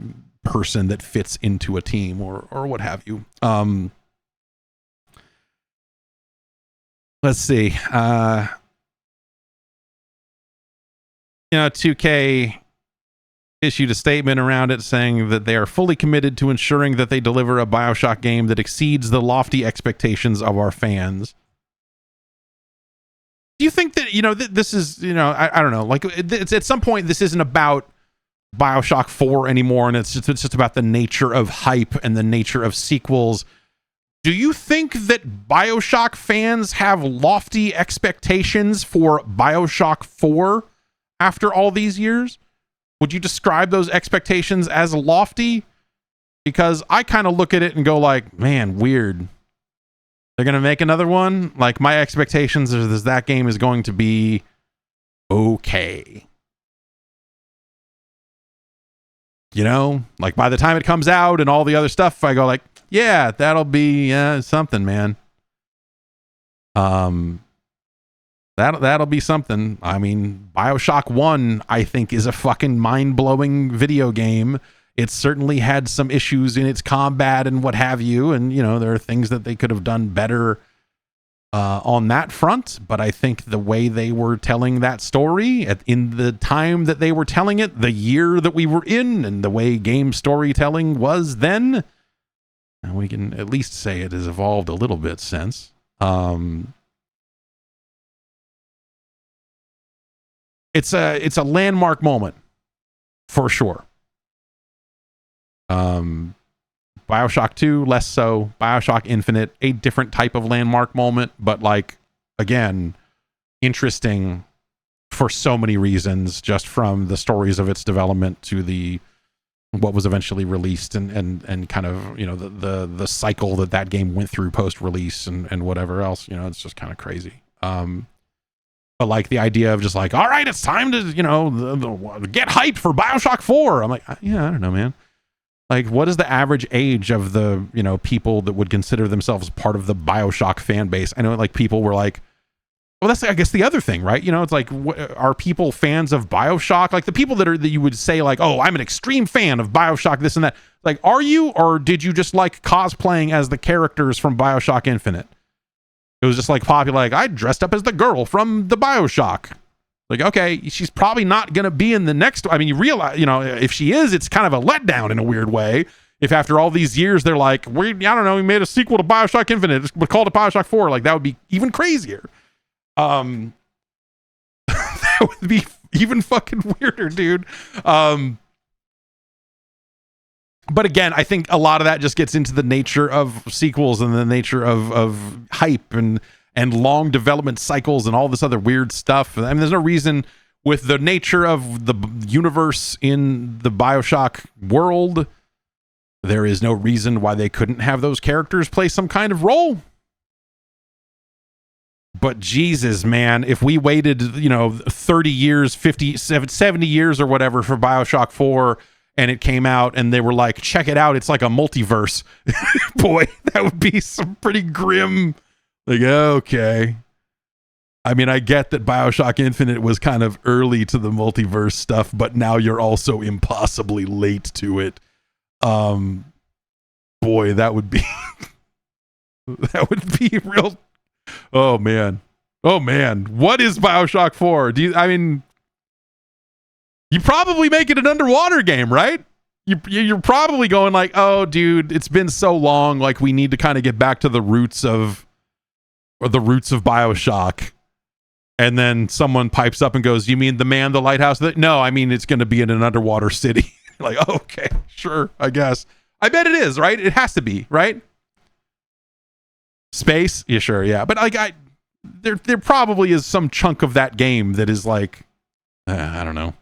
person that fits into a team or what have you. Let's see. 2K issued a statement around it saying that they are fully committed to ensuring that they deliver a Bioshock game that exceeds the lofty expectations of our fans. Do you think that, this is, I don't know, like, it's at some point this isn't about Bioshock 4 anymore, and it's just about the nature of hype and the nature of sequels. Do you think that Bioshock fans have lofty expectations for Bioshock 4 after all these years? Would you describe those expectations as lofty? Because I kind of look at it and go like, man, weird. They're going to make another one? Like, my expectations is that game is going to be okay. Like, by the time it comes out and all the other stuff, I go like, yeah, that'll be something, man. That'll be something. I mean, Bioshock 1, I think, is a fucking mind-blowing video game. It certainly had some issues in its combat and what have you, and, there are things that they could have done better on that front, but I think the way they were telling that story in the time that they were telling it, the year that we were in, and the way game storytelling was then, and we can at least say it has evolved a little bit since. It's a landmark moment for sure. Bioshock 2 less so. Bioshock Infinite, a different type of landmark moment, but like, again, interesting for so many reasons, just from the stories of its development to what was eventually released and kind of, the cycle that game went through post release and whatever else. It's just kind of crazy. But like the idea of just like, all right, it's time to, get hyped for Bioshock 4. I'm like, yeah, I don't know, man. Like, what is the average age of the, people that would consider themselves part of the Bioshock fan base? I know, like, people were like, well, that's, I guess, the other thing, right? It's like, are people fans of Bioshock? Like, the people that you would say, like, oh, I'm an extreme fan of Bioshock, this and that. Like, are you, or did you just like cosplaying as the characters from Bioshock Infinite? It was just like popular, like, I dressed up as the girl from the Bioshock. Like, okay, she's probably not going to be in the next. I mean, you realize, if she is, it's kind of a letdown in a weird way. If after all these years, they're like, I don't know, we made a sequel to Bioshock Infinite, we called it Bioshock 4. Like, that would be even crazier. That would be even fucking weirder, dude. But again, I think a lot of that just gets into the nature of sequels and the nature of hype and long development cycles and all this other weird stuff. I mean, there's no reason with the nature of the universe in the Bioshock world, there is no reason why they couldn't have those characters play some kind of role. But Jesus, man, if we waited, 30 years, 50, 70 years or whatever for Bioshock 4 and it came out and they were like, check it out, it's like a multiverse. Boy, that would be some pretty grim. Like, okay. I mean, I get that Bioshock Infinite was kind of early to the multiverse stuff, but now you're also impossibly late to it. Boy, that would be that would be real. Oh man. What is Bioshock 4? You probably make it an underwater game, right? You're probably going like, oh dude, it's been so long, like we need to kind of get back to the roots of Bioshock. And then someone pipes up and goes, you mean the man, the lighthouse? No, I mean, it's going to be in an underwater city. Like, oh, okay, sure, I guess. I bet it is, right? It has to be, right? Space? Yeah, sure, yeah. But there probably is some chunk of that game that is like, I don't know.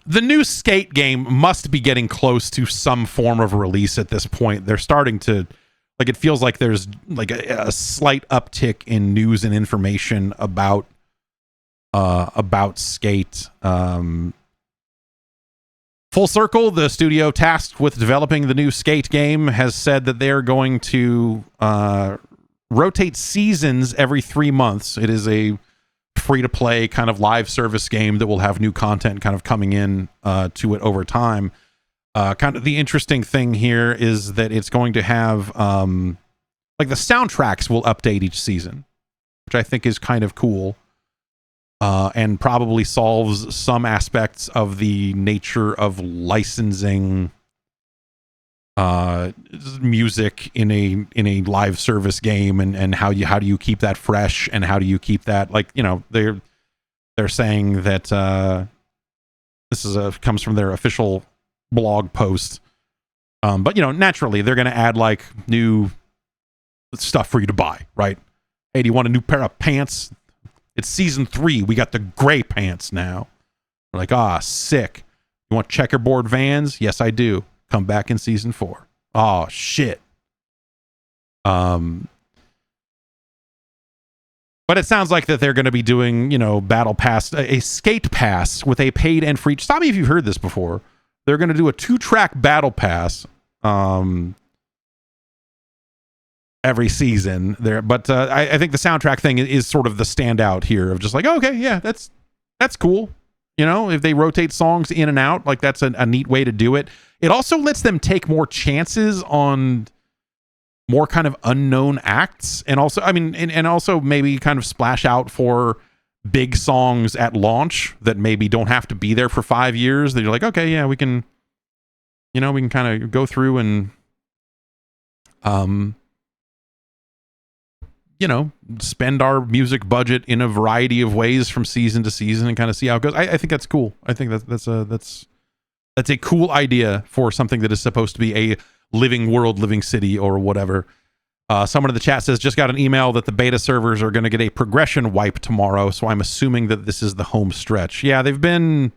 The new Skate game must be getting close to some form of release at this point. They're starting to, like, it feels like there's like a slight uptick in news and information about Skate. Full Circle, the studio tasked with developing the new Skate game, has said that they're going to rotate seasons every 3 months. It is a free-to-play kind of live service game that will have new content kind of coming in to it over time. Kind of the interesting thing here is that it's going to have like the soundtracks will update each season, which I think is kind of cool. And probably solves some aspects of the nature of licensing music in a live service game, and how do you keep that fresh, and how do you keep that, like, you know, they're saying that this is comes from their official blog post, but, you know, naturally they're going to add like new stuff for you to buy, right? Hey, do you want a new pair of pants? It's season 3. We got the gray pants now. We're like, sick. You want checkerboard Vans? Yes, I do. Come back in season 4. Oh, shit. But it sounds like that they're going to be doing, you know, battle pass, a skate pass with a paid and free. Stop me if you've heard this before. They're going to do a 2-track battle pass every season there, but I think the soundtrack thing is sort of the standout here of just like, okay, yeah, that's cool. You know, if they rotate songs in and out, like, that's a neat way to do it. It also lets them take more chances on more kind of unknown acts, and also, I mean, and also maybe kind of splash out for big songs at launch that maybe don't have to be there for 5 years. That you're like, okay, yeah, we can kind of go through and you know, spend our music budget in a variety of ways from season to season and kind of see how it goes. I think that's cool. I think that's a cool idea for something that is supposed to be a living world, living city, or whatever. Someone in the chat says, just got an email that the beta servers are going to get a progression wipe tomorrow, so I'm assuming that this is the home stretch. Yeah, they've been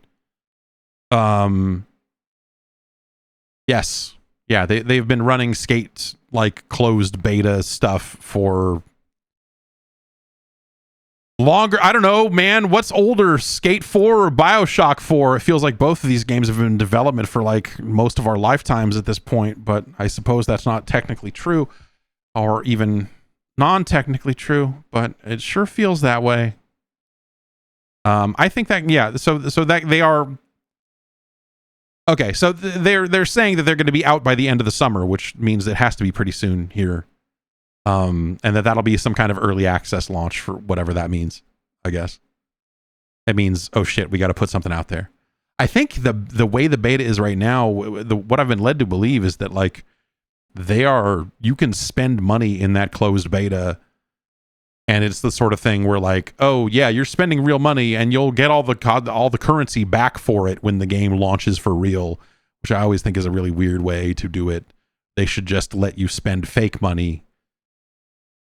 yes. Yeah, they've been running Skate like closed beta stuff for longer. I don't know, man. What's older, Skate 4 or Bioshock 4? It feels like both of these games have been in development for like most of our lifetimes at this point, but I suppose that's not technically true, or even non-technically true, but it sure feels that way. I think that, yeah, so that they are okay, so they're saying that they're going to be out by the end of the summer, which means it has to be pretty soon here. And that'll be some kind of early access launch for whatever that means, I guess. It means, oh shit, we got to put something out there. I think the way the beta is right now, what I've been led to believe is that, like, you can spend money in that closed beta, and it's the sort of thing where, like, oh yeah, you're spending real money and you'll get all the currency back for it when the game launches for real, which I always think is a really weird way to do it. They should just let you spend fake money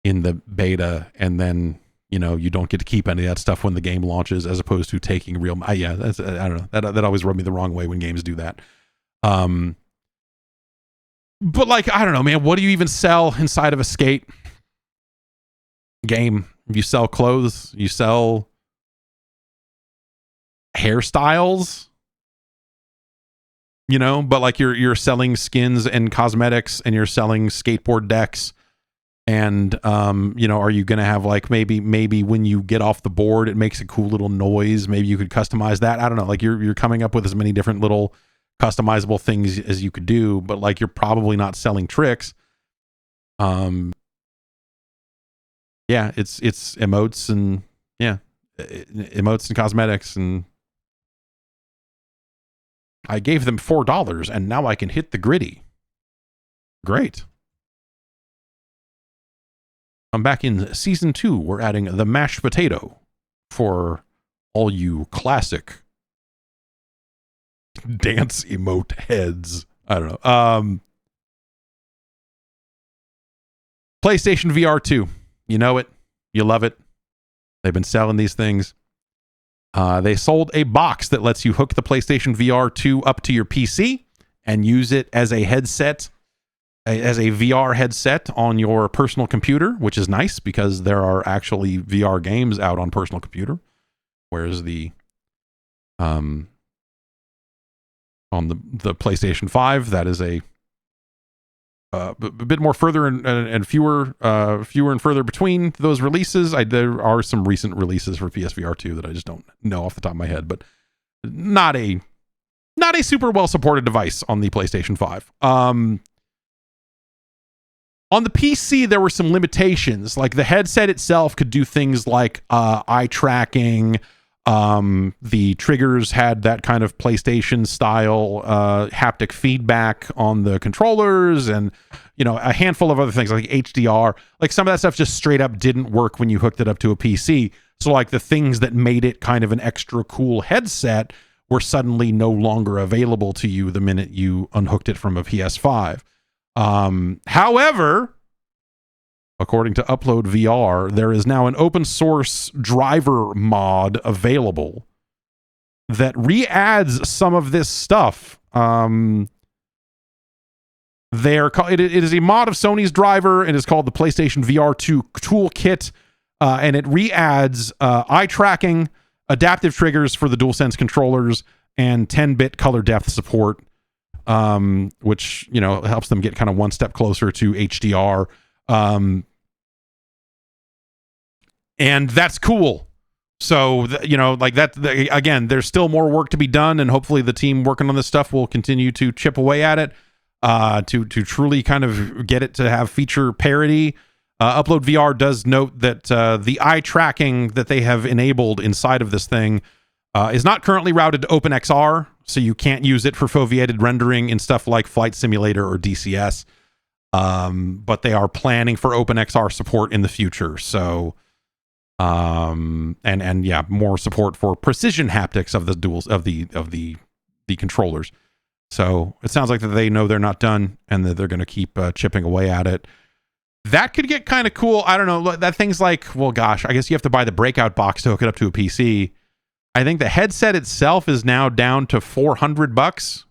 in the beta, and then, you know, you don't get to keep any of that stuff when the game launches, as opposed to taking real yeah, that's, I don't know, that always rubbed me the wrong way when games do that. But, like, I don't know, man, what do you even sell inside of a Skate game? You sell clothes, you sell hairstyles, you know, but like you're selling skins and cosmetics, and you're selling skateboard decks. And, you know, are you going to have, like, maybe when you get off the board, it makes a cool little noise. Maybe you could customize that. I don't know. Like, you're coming up with as many different little customizable things as you could do, but, like, you're probably not selling tricks. Yeah, it's emotes and, yeah, emotes and cosmetics. And I gave them $4 and now I can hit the gritty. Great. I'm back in season 2. We're adding the mashed potato for all you classic dance emote heads. I don't know. PlayStation VR 2. You know it. You love it. They've been selling these things. They sold a box that lets you hook the PlayStation VR 2 up to your PC and use it as a headset, as a VR headset on your personal computer, which is nice because there are actually VR games out on personal computer. Whereas the on the PlayStation 5, that is a bit more further and fewer and further between those releases. There are some recent releases for PSVR 2 that I just don't know off the top of my head, but not a super well supported device on the PlayStation 5. On the PC, there were some limitations. Like the headset itself could do things like eye tracking. The triggers had that kind of PlayStation style haptic feedback on the controllers, and a handful of other things like HDR. Like some of that stuff just straight up didn't work when you hooked it up to a PC. So like the things that made it kind of an extra cool headset were suddenly no longer available to you the minute you unhooked it from a PS5. However, according to Upload VR, there is now an open source driver mod available that re-adds some of this stuff. It is a mod of Sony's driver and is called the PlayStation VR 2 Toolkit, and it re-adds eye tracking, adaptive triggers for the DualSense controllers, and 10-bit color depth support, which helps them get kind of one step closer to HDR. And that's cool. So, again, there's still more work to be done, and hopefully the team working on this stuff will continue to chip away at it to truly kind of get it to have feature parity. Upload VR does note that the eye tracking that they have enabled inside of this thing is not currently routed to OpenXR, so you can't use it for foveated rendering in stuff like Flight Simulator or DCS. But they are planning for OpenXR support in the future. So, more support for precision haptics of the the controllers. So it sounds like that they know they're not done and that they're going to keep chipping away at it. That could get kind of cool. I don't know. That thing's like, well, gosh, I guess you have to buy the breakout box to hook it up to a PC. I think the headset itself is now down to $400,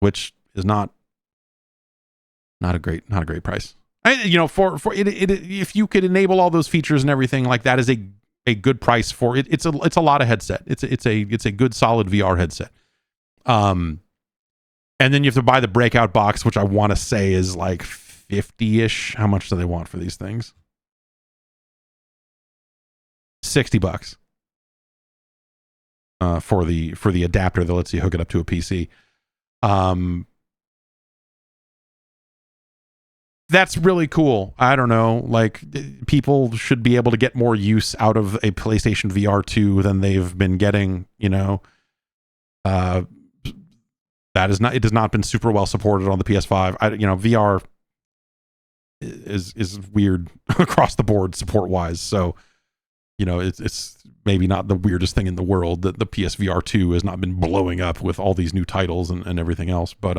which is not a great price. For it, if you could enable all those features and everything, like that is a good price for it. It's a lot of headset. It's a good solid VR headset. And then you have to buy the breakout box, which I want to say is like 50-ish. How much do they want for these things? $60 for the adapter that lets you hook it up to a PC. That's really cool. I don't know. Like, people should be able to get more use out of a PlayStation VR 2 than they've been getting, it has not been super well supported on the PS5. VR is weird across the board support wise. So, it's maybe not the weirdest thing in the world that the PSVR 2 has not been blowing up with all these new titles and everything else. But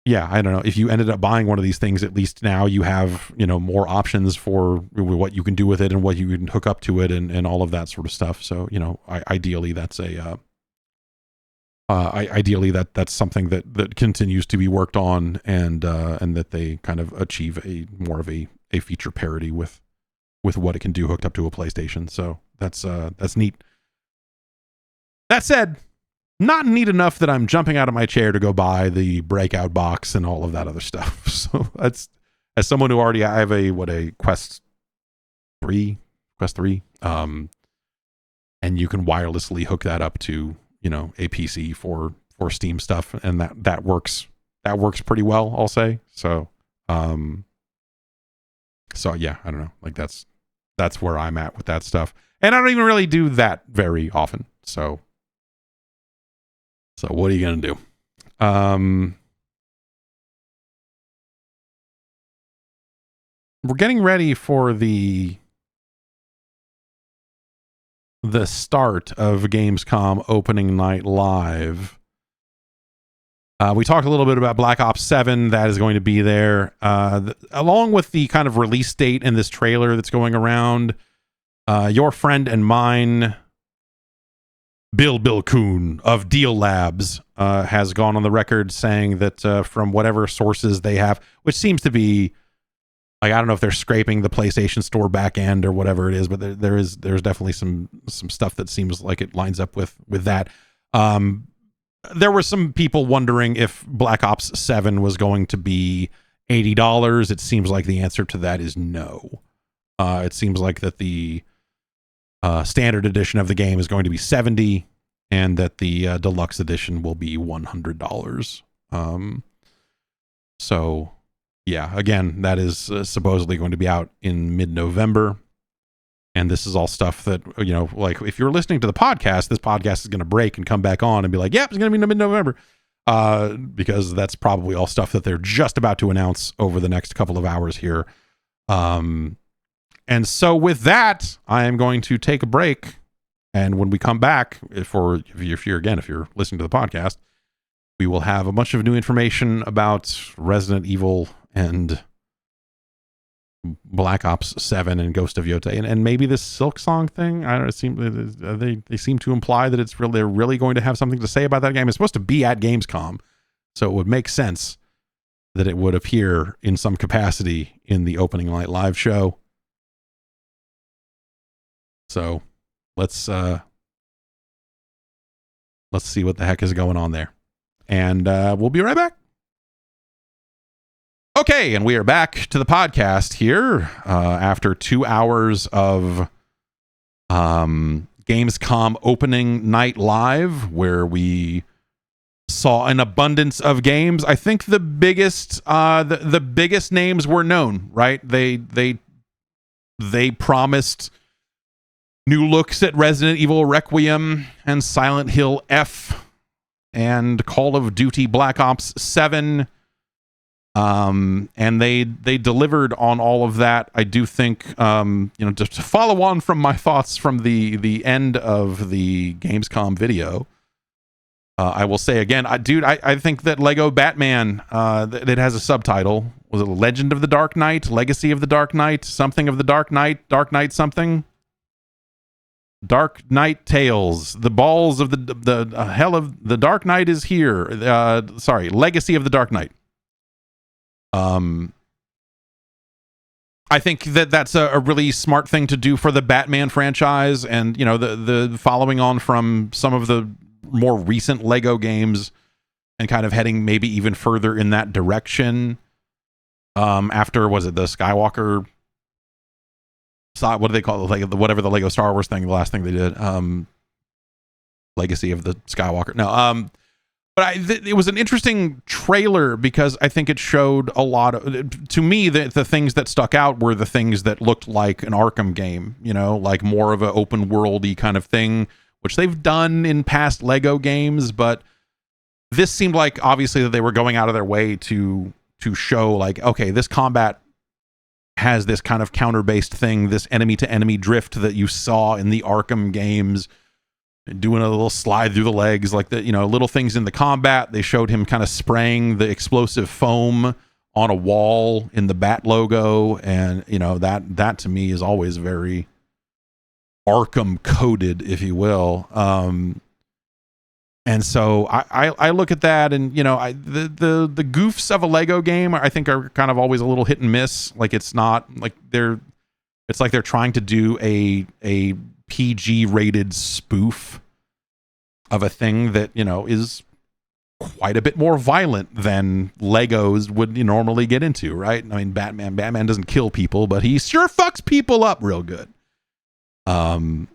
yeah, I don't know. If you ended up buying one of these things, at least now you have, more options for what you can do with it and what you can hook up to it and all of that sort of stuff. So, ideally that's that's something that continues to be worked on and that they kind of achieve more of a feature parity with what it can do hooked up to a PlayStation. So that's neat. That said, not neat enough that I'm jumping out of my chair to go buy the breakout box and all of that other stuff. So that's, as someone who already, I have a Quest 3, and you can wirelessly hook that up to, a PC for Steam stuff. And that works pretty well, I'll say. So yeah, I don't know. Like that's where I'm at with that stuff. And I don't even really do that very often. So what are you going to do? We're getting ready for the start of Gamescom opening night live. We talked a little bit about Black Ops 7. That is going to be there. Along with the kind of release date in this trailer that's going around, your friend and mine, Bill Kuhn of Deal Labs, has gone on the record saying that from whatever sources they have, which seems to be, like, I don't know if they're scraping the PlayStation Store back end or whatever it is, but there's definitely some stuff that seems like it lines up with that. There were some people wondering if Black Ops 7 was going to be $80. It seems like the answer to that is no. It seems like that the standard edition of the game is going to be $70, and that the deluxe edition will be $100. So yeah, again, that is supposedly going to be out in mid-November. And this is all stuff that, you know, like if you're listening to the podcast, this podcast is going to break and come back on and be like, yep, it's going to be in mid-November. Because that's probably all stuff that they're just about to announce over the next couple of hours here. And so with that, I am going to take a break. And when we come back, if you're listening to the podcast, we will have a bunch of new information about Resident Evil and Black Ops 7 and Ghost of Yotei, and maybe this Silk Song thing. I don't know. They seem to imply that they're really going to have something to say about that game. It's supposed to be at Gamescom, so it would make sense that it would appear in some capacity in the opening night live show. So let's see what the heck is going on there, and we'll be right back. Okay, and we are back to the podcast here after 2 hours of Gamescom opening night live, where we saw an abundance of games. I think the biggest names were known, right? They promised new looks at Resident Evil Requiem and Silent Hill F and Call of Duty Black Ops 7. And they delivered on all of that. I do think, just to follow on from my thoughts from the end of the Gamescom video, I will say again, I think that Lego Batman, it has a subtitle. Was it Legend of the Dark Knight, Legacy of the Dark Knight, something of the Dark Knight something? Dark Knight Tales, the balls of the hell of the Dark Knight is here. Legacy of the Dark Knight. I think that's a really smart thing to do for the Batman franchise, and you know, the following on from some of the more recent Lego games and kind of heading maybe even further in that direction. After, was it the Skywalker? What do they call it? Like whatever the Lego Star Wars thing, the last thing they did. Legacy of the Skywalker. No. But it was an interesting trailer because I think it showed a lot of, to me, the things that stuck out were the things that looked like an Arkham game, you know, like more of an open worldy kind of thing, which they've done in past Lego games. But this seemed like obviously that they were going out of their way to show like, okay, this combat has this kind of counter-based thing, this enemy to enemy drift that you saw in the Arkham games. Doing a little slide through the legs, like the, you know, little things in the combat. They showed him kind of spraying the explosive foam on a wall in the Bat logo, and you know, that to me is always very Arkham coded, if you will. And so I look at that, and you know, the goofs of a Lego game I think are kind of always a little hit and miss. Like it's not like it's like they're trying to do a PG rated spoof of a thing that, you know, is quite a bit more violent than Legos would normally get into, right? I mean, Batman doesn't kill people, but he sure fucks people up real good. But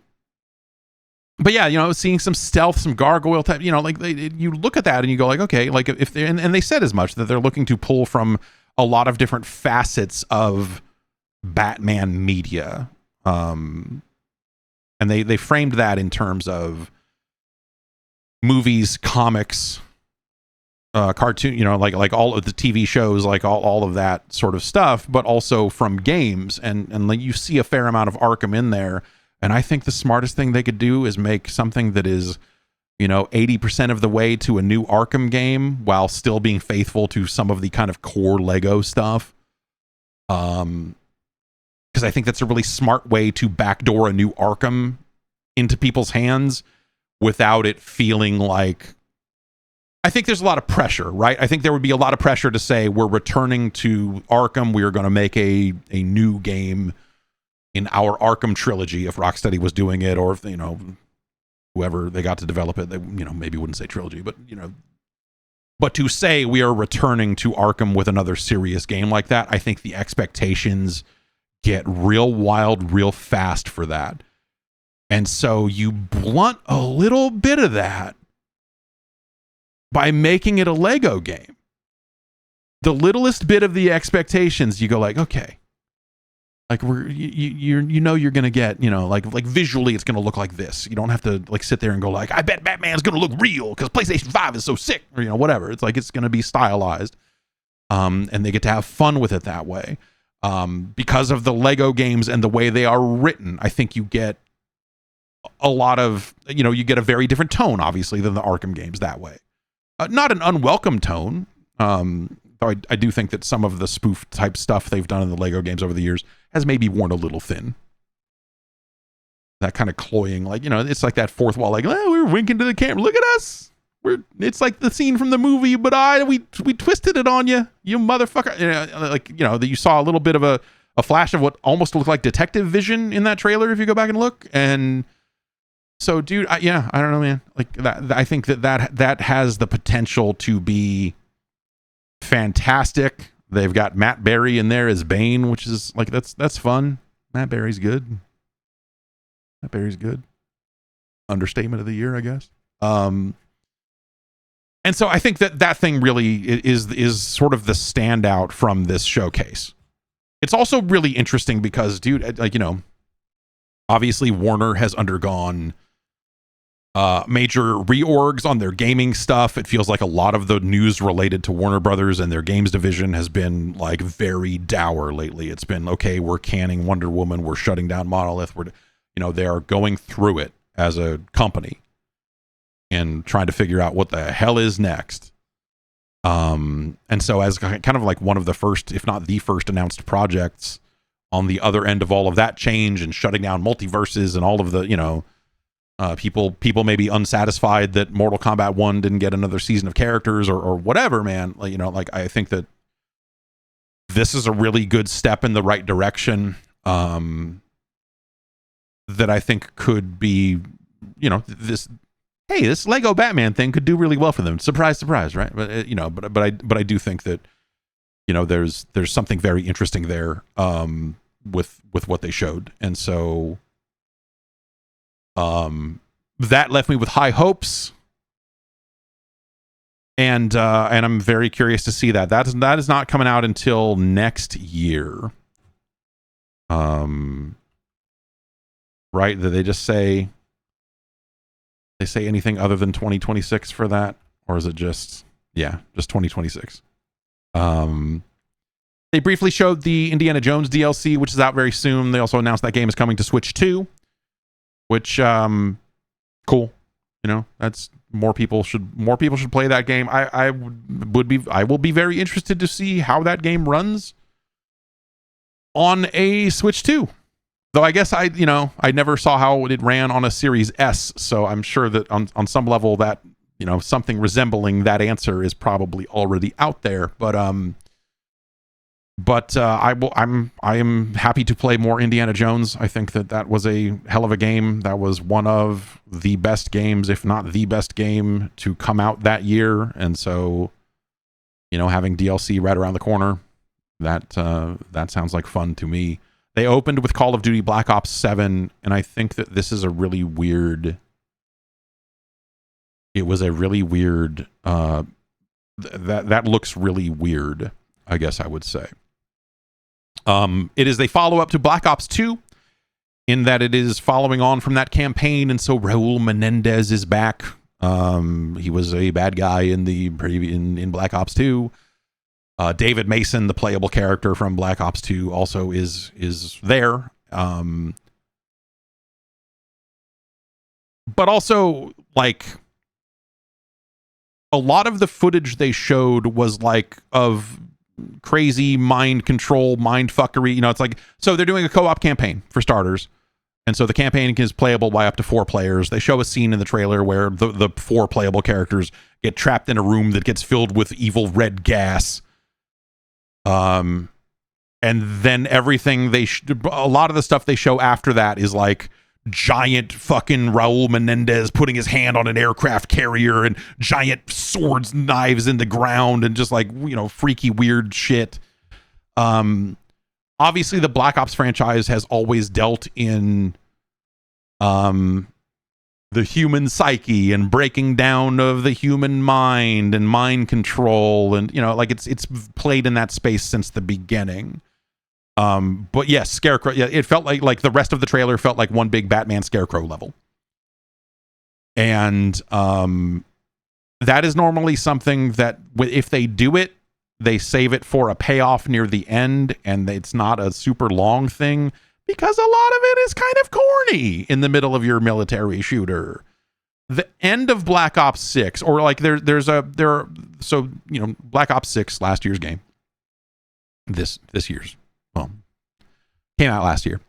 yeah, you know, seeing some stealth, some gargoyle type, you know, like you look at that and you go like, okay, like if they, and they said as much, that they're looking to pull from a lot of different facets of Batman media. And they framed that in terms of movies, comics, cartoon, you know, like all of the TV shows, like all of that sort of stuff, but also from games. And like you see a fair amount of Arkham in there. And I think the smartest thing they could do is make something that is 80% of the way to a new Arkham game while still being faithful to some of the kind of core Lego stuff. Because I think that's a really smart way to backdoor a new Arkham into people's hands without it feeling like... I think there's a lot of pressure, right? I think there would be a lot of pressure to say we're returning to Arkham. We are going to make a new game in our Arkham trilogy if Rocksteady was doing it, or if, whoever they got to develop it, they, maybe wouldn't say trilogy, but, but to say we are returning to Arkham with another serious game like that, I think the expectations get real wild real fast for that. And so you blunt a little bit of that by making it a Lego game. The littlest bit of the expectations, you go like, okay, like you're gonna get, like visually it's gonna look like this. You don't have to like sit there and go like, I bet Batman's gonna look real because PlayStation 5 is so sick, or whatever. It's like it's gonna be stylized, and they get to have fun with it that way. Because of the Lego games and the way they are written, I think you get a lot of, you get a very different tone, obviously, than the Arkham games that way. Not an unwelcome tone. Though I do think that some of the spoof type stuff they've done in the Lego games over the years has maybe worn a little thin. That kind of cloying, like, it's like that fourth wall, like, we're winking to the camera. Look at us. It's like the scene from the movie, but we twisted it on you, you motherfucker. That you saw a little bit of a flash of what almost looked like detective vision in that trailer if you go back and look. And so, dude, I don't know, man. Like that, I think that has the potential to be fantastic. They've got Matt Berry in there as Bane, which is like that's fun. Matt Berry's good. Understatement of the year, I guess. And so I think that thing really is sort of the standout from this showcase. It's also really interesting because, dude, like, obviously Warner has undergone major reorgs on their gaming stuff. It feels like a lot of the news related to Warner Brothers and their games division has been like very dour lately. It's been, okay, we're canning Wonder Woman, we're shutting down Monolith, they are going through it as a company and trying to figure out what the hell is next. And so as kind of like one of the first, if not the first announced projects on the other end of all of that change and shutting down multiverses and all of the, people may be unsatisfied that Mortal Kombat 1 didn't get another season of characters or whatever, man. Like, I think that this is a really good step in the right direction. That I think could be, this Lego Batman thing could do really well for them. Surprise, surprise, right? But but I do think that there's something very interesting there with what they showed, and so that left me with high hopes, and I'm very curious to see that. That is not coming out until next year. Right? Did they just say? They say anything other than 2026 for that, or is it just 2026? They briefly showed the Indiana Jones DLC, which is out very soon. They also announced that game is coming to Switch 2, which cool. That's more people should play that game. I will be very interested to see how that game runs on a Switch 2. Though I guess I never saw how it ran on a Series S, so I'm sure that on some level that, something resembling that answer is probably already out there. But I am happy to play more Indiana Jones. I think that was a hell of a game. That was one of the best games, if not the best game, to come out that year. And so, having DLC right around the corner, that sounds like fun to me. They opened with Call of Duty Black Ops 7, and I think that this is a really weird... It was a really weird... that looks really weird, I guess I would say. It is a follow-up to Black Ops 2, in that it is following on from that campaign, and so Raul Menendez is back. He was a bad guy in Black Ops 2. David Mason, the playable character from Black Ops 2, also is there. But also, like, a lot of the footage they showed was like of crazy mind control, mind fuckery. You know, it's like, so they're doing a co-op campaign for starters. And so the campaign is playable by up to 4 players. They show a scene in the trailer where the 4 playable characters get trapped in a room that gets filled with evil red gas. And then everything a lot of the stuff they show after that is like giant fucking Raul Menendez putting his hand on an aircraft carrier and giant swords, knives in the ground and just like, you know, freaky weird shit. Obviously the Black Ops franchise has always dealt in the human psyche and breaking down of the human mind and mind control, and you know, like it's played in that space since the beginning. But yes, Scarecrow, yeah, it felt like the rest of the trailer felt like one big Batman Scarecrow level. And that is normally something that if they do it, they save it for a payoff near the end, and it's not a super long thing because a lot of it is kind of corny in the middle of your military shooter. The end of Black Ops 6, or like so, you know, Black Ops 6, last year's game. This year's, well, came out last year.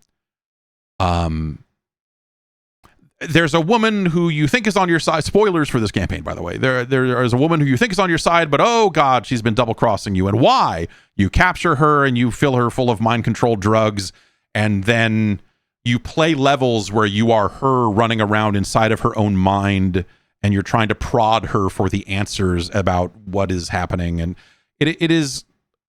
There's a woman who you think is on your side. Spoilers for this campaign, by the way. There is a woman who you think is on your side, but oh god, she's been double crossing you. And why? You capture her and you fill her full of mind control drugs, and then you play levels where you are her running around inside of her own mind, and you're trying to prod her for the answers about what is happening. And it is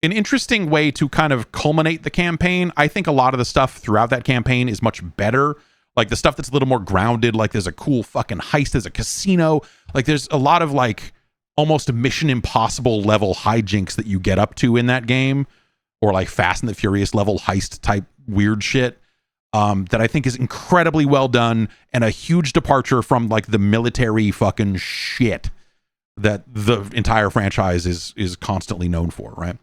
an interesting way to kind of culminate the campaign. I think a lot of the stuff throughout that campaign is much better. Like the stuff that's a little more grounded, like there's a cool fucking heist, there's a casino, like there's a lot of like almost Mission Impossible level hijinks that you get up to in that game, or like Fast and the Furious level heist type weird shit, that I think is incredibly well done and a huge departure from like the military fucking shit that the entire franchise is constantly known for, right?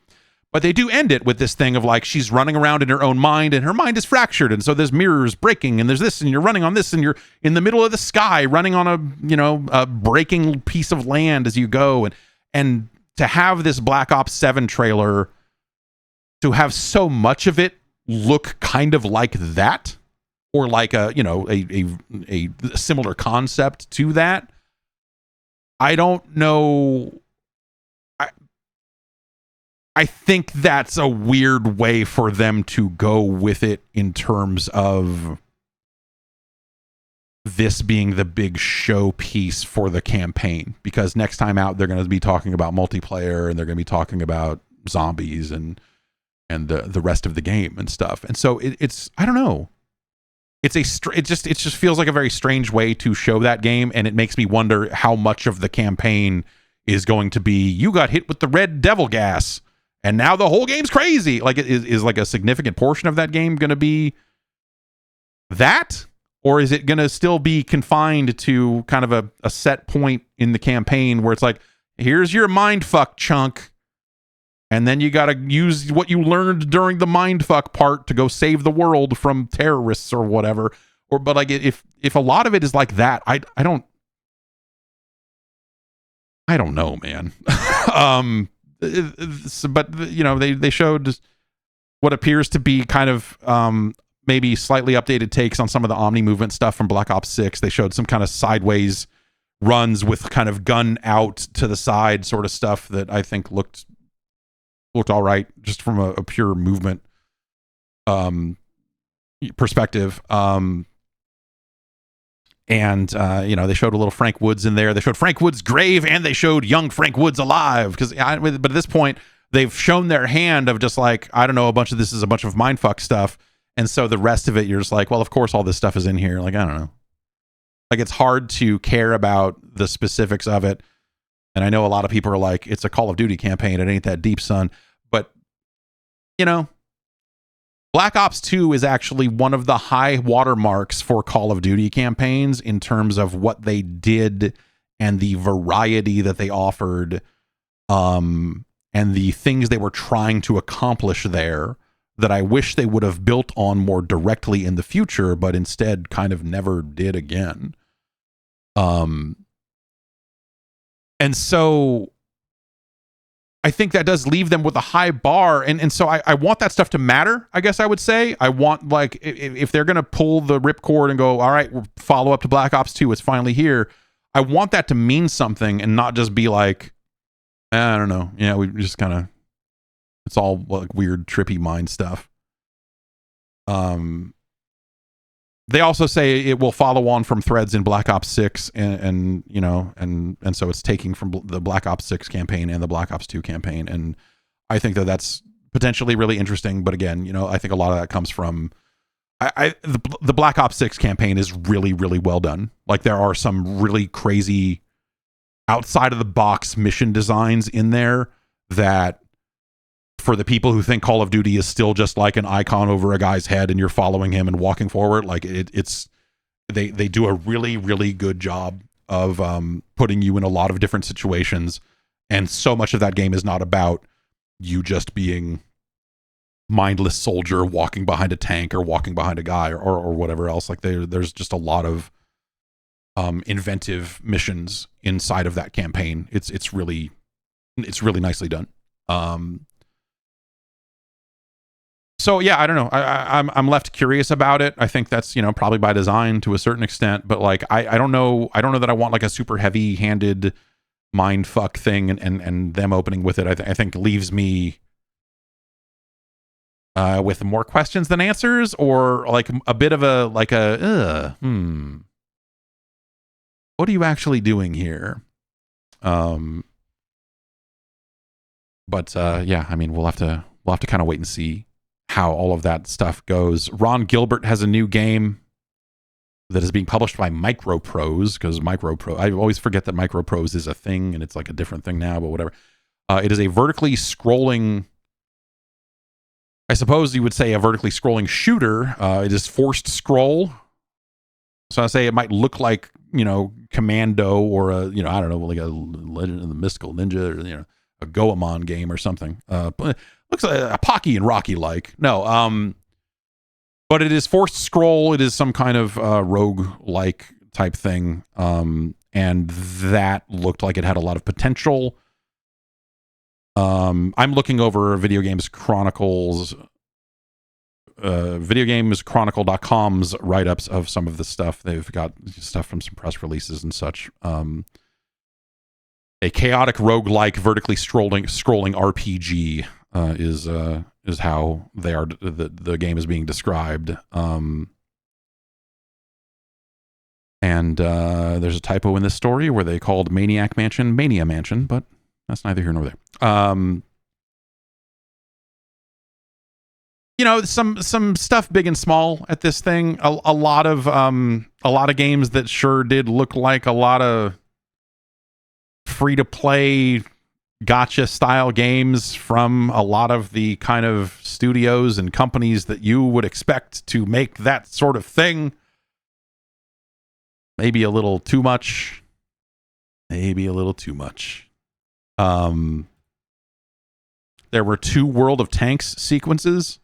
But they do end it with this thing of like she's running around in her own mind and her mind is fractured. And so there's mirrors breaking and there's this and you're running on this and you're in the middle of the sky running on a breaking piece of land as you go. And to have this Black Ops 7 trailer, to have so much of it look kind of like that, or like a similar concept to that, I don't know. I think that's a weird way for them to go with it in terms of this being the big showpiece for the campaign, because next time out they're going to be talking about multiplayer and they're going to be talking about zombies and the rest of the game and stuff. And so it's I don't know. It just feels like a very strange way to show that game, and it makes me wonder how much of the campaign is going to be you got hit with the red devil gas and now the whole game's crazy. Like, is like a significant portion of that game going to be that? Or is it going to still be confined to kind of a set point in the campaign where it's like, here's your mindfuck chunk, and then you got to use what you learned during the mindfuck part to go save the world from terrorists or whatever. But like, if a lot of it is like that, I don't know, man. But you know, they showed what appears to be kind of maybe slightly updated takes on some of the Omni movement stuff from Black Ops 6. They showed some kind of sideways runs with kind of gun out to the side sort of stuff that I think looked all right, just from a pure movement perspective. And they showed a little Frank Woods in there. They showed Frank Woods' grave, and they showed young Frank Woods alive. But at this point, they've shown their hand of just like, I don't know, a bunch of this is a bunch of mindfuck stuff. And so the rest of it, you're just like, well, of course, all this stuff is in here. Like, I don't know. Like, it's hard to care about the specifics of it. And I know a lot of people are like, it's a Call of Duty campaign. It ain't that deep, son. But, you know, Black Ops 2 is actually one of the high watermarks for Call of Duty campaigns in terms of what they did and the variety that they offered, and the things they were trying to accomplish there that I wish they would have built on more directly in the future, but instead kind of never did again. And And so I think that does leave them with a high bar. And so I want that stuff to matter, I guess I would say. I want, like, if they're going to pull the ripcord and go, all right, we'll follow up to Black Ops 2, it's finally here. I want that to mean something and not just be like, I don't know. Yeah, we just kind of, it's all like weird, trippy mind stuff. They also say it will follow on from threads in Black Ops 6 and you know, and so it's taking from the Black Ops 6 campaign and the Black Ops 2 campaign. And I think that that's potentially really interesting. But again, you know, I think a lot of that comes from the Black Ops 6 campaign is really, really well done. Like, there are some really crazy outside of the box mission designs in there that, for the people who think Call of Duty is still just like an icon over a guy's head and you're following him and walking forward, like they do a really, really good job of putting you in a lot of different situations. And so much of that game is not about you just being mindless soldier walking behind a tank or walking behind a guy or whatever else. Like, there's just a lot of inventive missions inside of that campaign. It's really nicely done. So yeah, I don't know. I'm left curious about it. I think that's, you know, probably by design to a certain extent, but like, I don't know that I want like a super heavy handed mind fuck thing and them opening with it. I think leaves me with more questions than answers, or like a bit of a, like a, what are you actually doing here? But yeah, I mean, we'll have to kind of wait and see how all of that stuff goes. Ron Gilbert has a new game that is being published by Microprose, because I always forget that Microprose is a thing, and it's like a different thing now, but whatever. It is a vertically scrolling, I suppose you would say a vertically scrolling shooter. It is forced scroll. So I say it might look like, you know, Commando or a, you know, I don't know, like a Legend of the Mystical Ninja, or, you know, a Goemon game or something. Looks like a Pocky and Rocky like. No, but it is forced scroll. It is some kind of rogue like type thing. And that looked like it had a lot of potential. I'm looking over Video Games Chronicles, videogameschronicle.com's write-ups of some of the stuff. They've got stuff from some press releases and such. A chaotic roguelike vertically scrolling RPG is how the game is being described. And there's a typo in this story where they called Maniac Mansion Mania Mansion, but that's neither here nor there. You know, some stuff big and small at this thing. A lot of games that sure did look like a lot of free to play gotcha style games from a lot of the kind of studios and companies that you would expect to make that sort of thing. Maybe a little too much. There were 2 World of Tanks sequences.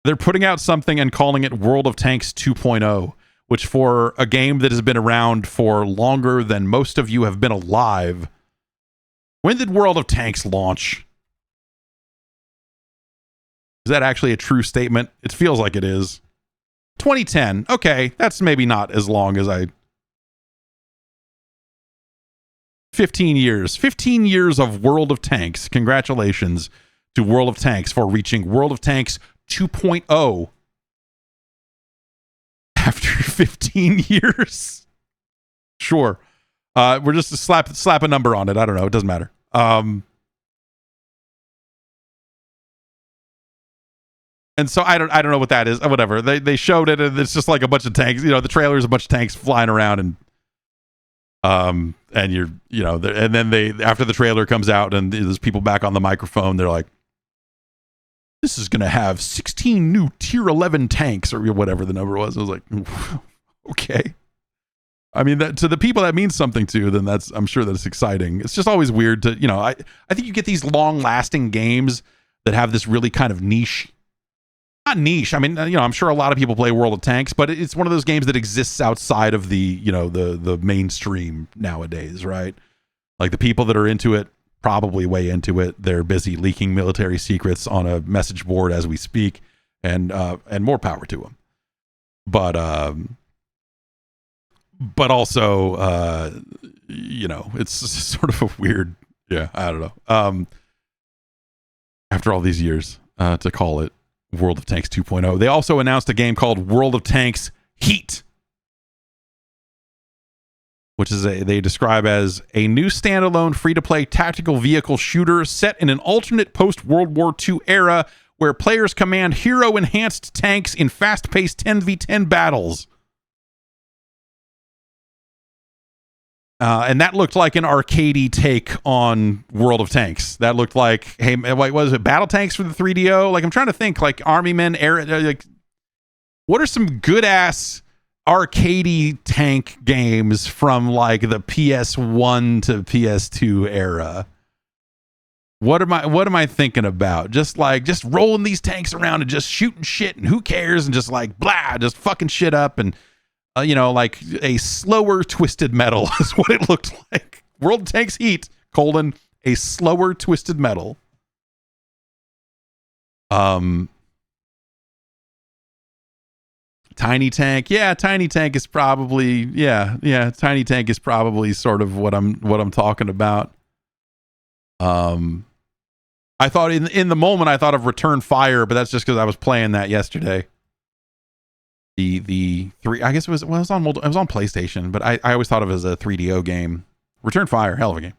They're putting out something and calling it World of Tanks 2.0, which, for a game that has been around for longer than most of you have been alive. When did World of Tanks launch? Is that actually a true statement? It feels like it is. 2010. Okay, that's maybe not as long as 15 years. 15 years of World of Tanks. Congratulations to World of Tanks for reaching World of Tanks 2.0 after 15 years. Sure. We're just slap a number on it. I don't know. It doesn't matter. And so I don't know what that is. Whatever. They showed it, and it's just like a bunch of tanks. You know, the trailer is a bunch of tanks flying around, and you're, you know, and then after the trailer comes out and there's people back on the microphone, they're like, this is going to have 16 new tier 11 tanks, or whatever the number was. I was like, okay. I mean, that, to the people that means something to, then I'm sure that it's exciting. It's just always weird to, you know, I think you get these long lasting games that have this really kind of niche not niche. I mean, I'm sure a lot of people play World of Tanks, but it's one of those games that exists outside of the, the mainstream nowadays, right? Like the people that are into it probably way into it. They're busy leaking military secrets on a message board as we speak, and more power to them. But also, it's sort of a weird, I don't know. After all these years, to call it World of Tanks 2.0. They also announced a game called World of Tanks Heat, which is they describe as a new standalone free-to-play tactical vehicle shooter set in an alternate post-World War II era where players command hero-enhanced tanks in fast-paced 10v10 battles. And that looked like an arcadey take on World of Tanks. That looked like, hey, what was it? Battle tanks for the 3DO? Like, I'm trying to think, like Army Men, like, what are some good ass arcadey tank games from like the PS1 to PS2 era? What am I thinking about? Just rolling these tanks around and just shooting shit and who cares and just like blah, just fucking shit up and. Like a slower Twisted Metal is what it looked like. World of Tanks Heat, a slower Twisted Metal. Tiny Tank. Yeah, Tiny Tank is probably, Tiny Tank is probably sort of what I'm talking about. I thought in the moment I thought of Return Fire, but that's just because I was playing that yesterday. The three, I guess it was on PlayStation, but I always thought of it as a 3DO game. Return Fire, hell of a game.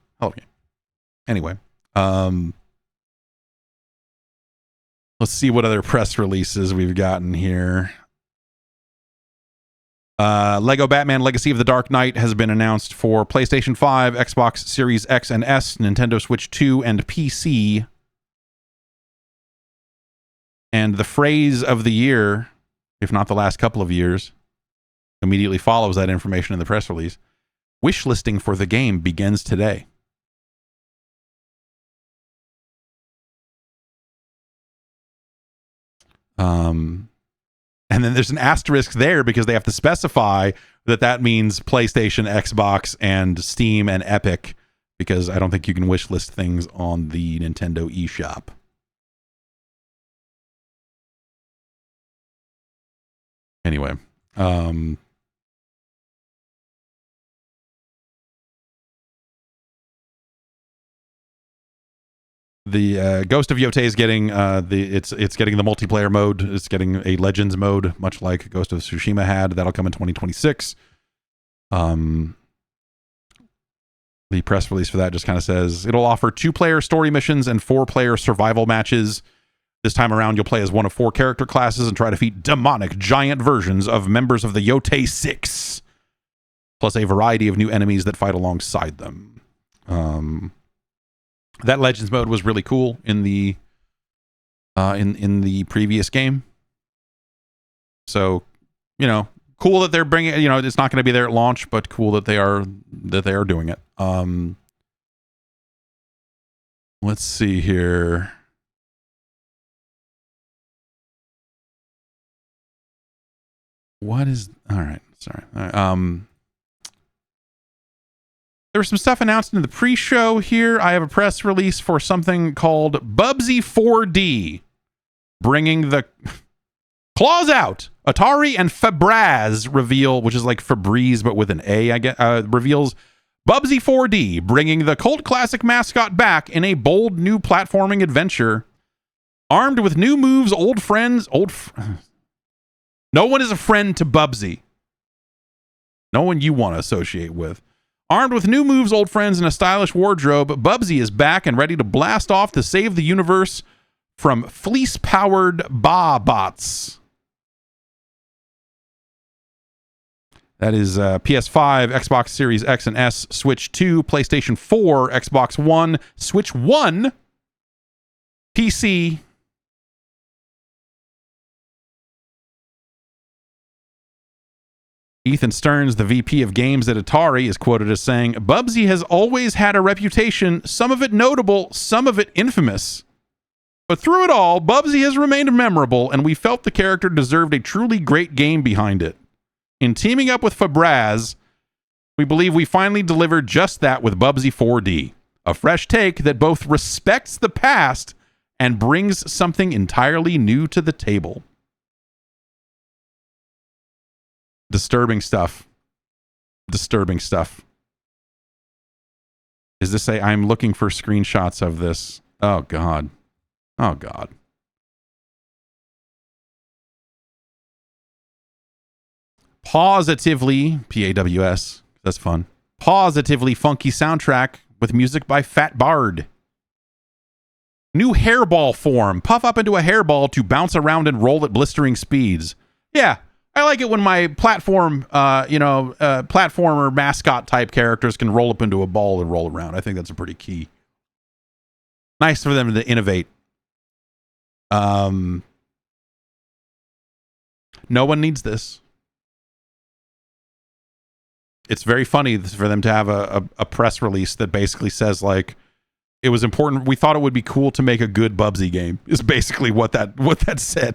Anyway, let's see what other press releases we've gotten here. Lego Batman Legacy of the Dark Knight has been announced for PlayStation 5, Xbox Series X and S, Nintendo Switch 2, and PC. And the phrase of the year, if not the last couple of years, immediately follows that information in the press release. Wish listing for the game begins today. And then there's an asterisk there because they have to specify that means PlayStation, Xbox, and Steam and Epic, because I don't think you can wish list things on the Nintendo eShop. Anyway, the Ghost of Yotei is getting it's getting the multiplayer mode. It's getting a Legends mode, much like Ghost of Tsushima had. That'll come in 2026. The press release for that just kind of says it'll offer 2-player story missions and 4-player survival matches. This time around, you'll play as one of 4 character classes and try to defeat demonic giant versions of members of the Yotei 6, plus a variety of new enemies that fight alongside them. That Legends mode was really cool in the in the previous game. So, cool that they're bringing. It's not going to be there at launch, but cool that they are doing it. Let's see here. What is... All right. Sorry. There was some stuff announced in the pre-show here. I have a press release for something called Bubsy 4D, bringing the... Claws out! Atari and Fabraz reveal, which is like Febreze, but with an A, I guess, reveals Bubsy 4D, bringing the cult classic mascot back in a bold new platforming adventure. Armed with new moves, no one is a friend to Bubsy. No one you want to associate with. Armed with new moves, old friends, and a stylish wardrobe, Bubsy is back and ready to blast off to save the universe from fleece-powered bots. That is PS5, Xbox Series X and S, Switch 2, PlayStation 4, Xbox One, Switch 1, PC. Ethan Stearns, the VP of Games at Atari, is quoted as saying, Bubsy has always had a reputation, some of it notable, some of it infamous. But through it all, Bubsy has remained memorable, and we felt the character deserved a truly great game behind it. In teaming up with Fabraz, we believe we finally delivered just that with Bubsy 4D. A fresh take that both respects the past and brings something entirely new to the table. Disturbing stuff. Disturbing stuff. Is this I'm looking for screenshots of this. Oh, God. Oh, God. Positively, P-A-W-S, that's fun. Positively funky soundtrack with music by Fat Bard. New hairball form. Puff up into a hairball to bounce around and roll at blistering speeds. Yeah, I like it when my platformer mascot type characters can roll up into a ball and roll around. I think that's a pretty key. Nice for them to innovate. No one needs this. It's very funny for them to have a press release that basically says, like, it was important. We thought it would be cool to make a good Bubsy game, is basically what that said.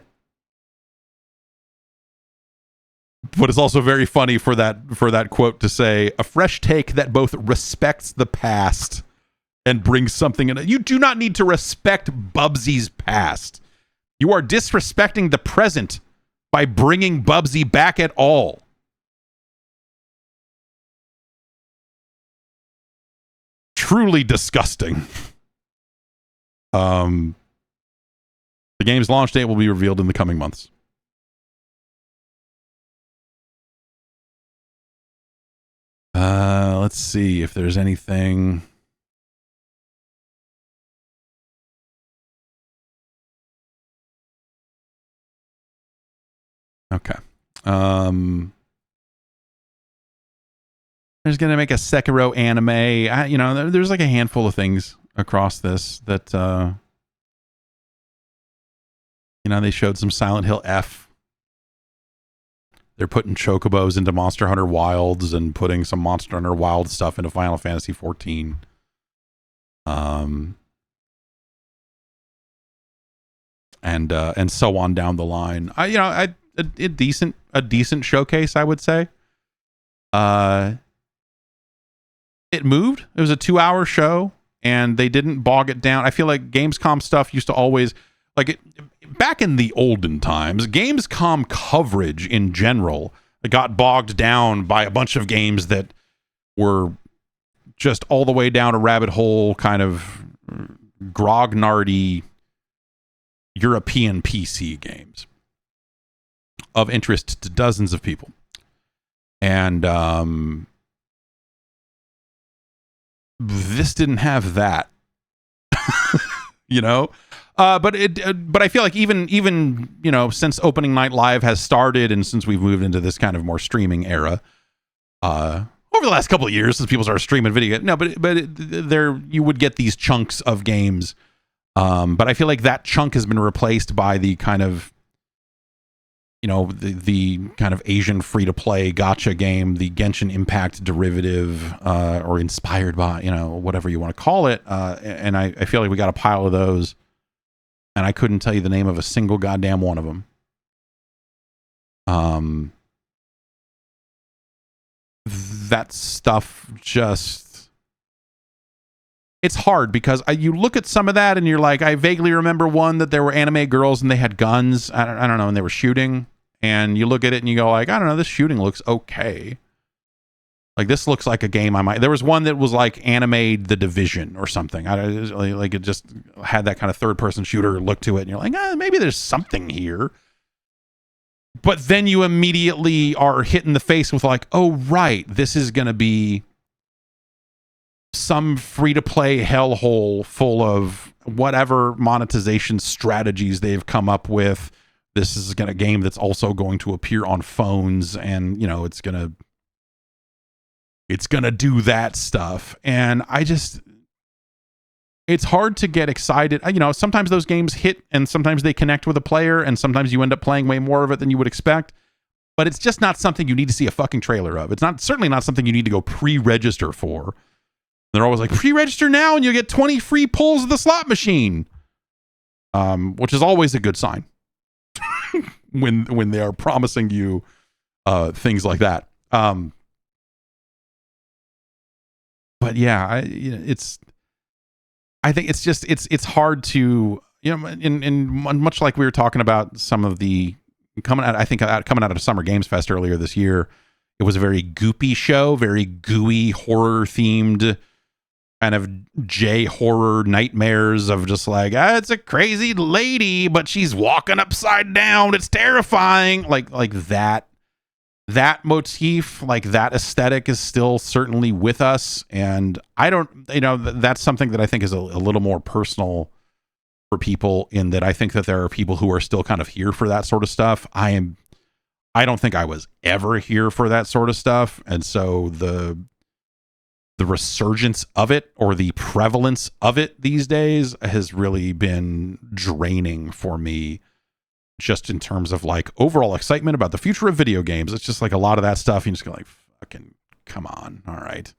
But it's also very funny for that quote to say, a fresh take that both respects the past and brings something in it. You do not need to respect Bubsy's past. You are disrespecting the present by bringing Bubsy back at all. Truly disgusting. The game's launch date will be revealed in the coming months. Let's see if there's anything. Okay. There's going to make a Sekiro anime. There's like a handful of things across this that, they showed some Silent Hill F. They're putting chocobos into Monster Hunter Wilds and putting some Monster Hunter Wild stuff into Final Fantasy 14. And so on down the line. A decent showcase, I would say. It moved. It was a 2-hour show, and they didn't bog it down. I feel like Gamescom stuff used to always, back in the olden times, Gamescom coverage in general got bogged down by a bunch of games that were just all the way down a rabbit hole, kind of grognardy European PC games of interest to dozens of people. And this didn't have that. But I feel like even since opening night live has started, and since we've moved into this kind of more streaming era, over the last couple of years, since people started streaming video, there you would get these chunks of games, but I feel like that chunk has been replaced by the kind of the kind of Asian free-to-play gacha game, the Genshin Impact derivative, or inspired by, whatever you want to call it. And I feel like we got a pile of those, and I couldn't tell you the name of a single goddamn one of them. That stuff just... It's hard because you look at some of that and you're like, I vaguely remember one that there were anime girls and they had guns. I don't know, and they were shooting. And you look at it and you go like, I don't know, this shooting looks okay. Like, this looks like a game I might... There was one that was like anime The Division or something. It just had that kind of third-person shooter look to it. And you're like, maybe there's something here. But then you immediately are hit in the face with like, oh, right, this is going to be some free-to-play hellhole full of whatever monetization strategies they've come up with. This is a game that's also going to appear on phones, and it's gonna do that stuff. And it's hard to get excited. Sometimes those games hit, and sometimes they connect with a player, and sometimes you end up playing way more of it than you would expect. But it's just not something you need to see a fucking trailer of. It's certainly not something you need to go pre-register for. They're always like, pre-register now and you'll get 20 free pulls of the slot machine. which is always a good sign when they are promising you things like that. But yeah, I think it's just it's hard to, you know, in much like we were talking about some of the coming out of Summer Games Fest earlier this year. It was a very goopy show, very gooey horror themed, kind of J horror nightmares of just like, it's a crazy lady, but she's walking upside down. It's terrifying. Like that motif, like that aesthetic is still certainly with us. And I don't, you know, that's something that I think is a little more personal for people, in that I think that there are people who are still kind of here for that sort of stuff. I don't think I was ever here for that sort of stuff. And so the resurgence of it, or the prevalence of it these days, has really been draining for me, just in terms of like overall excitement about the future of video games. It's just like a lot of that stuff. You just go like, fucking come on. All right.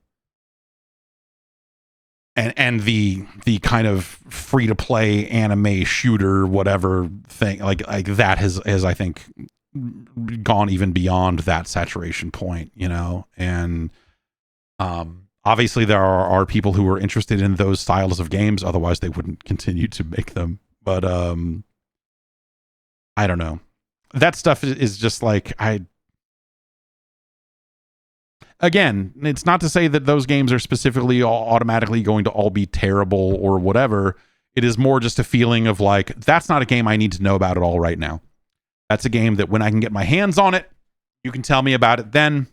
And the kind of free to play anime shooter, whatever thing, like that has I think gone even beyond that saturation point, you know? And, obviously there are people who are interested in those styles of games. Otherwise they wouldn't continue to make them. But, I don't know. That stuff is just like, again, it's not to say that those games are specifically automatically going to all be terrible or whatever. It is more just a feeling of like, that's not a game I need to know about at all right now. That's a game that when I can get my hands on it, you can tell me about it then,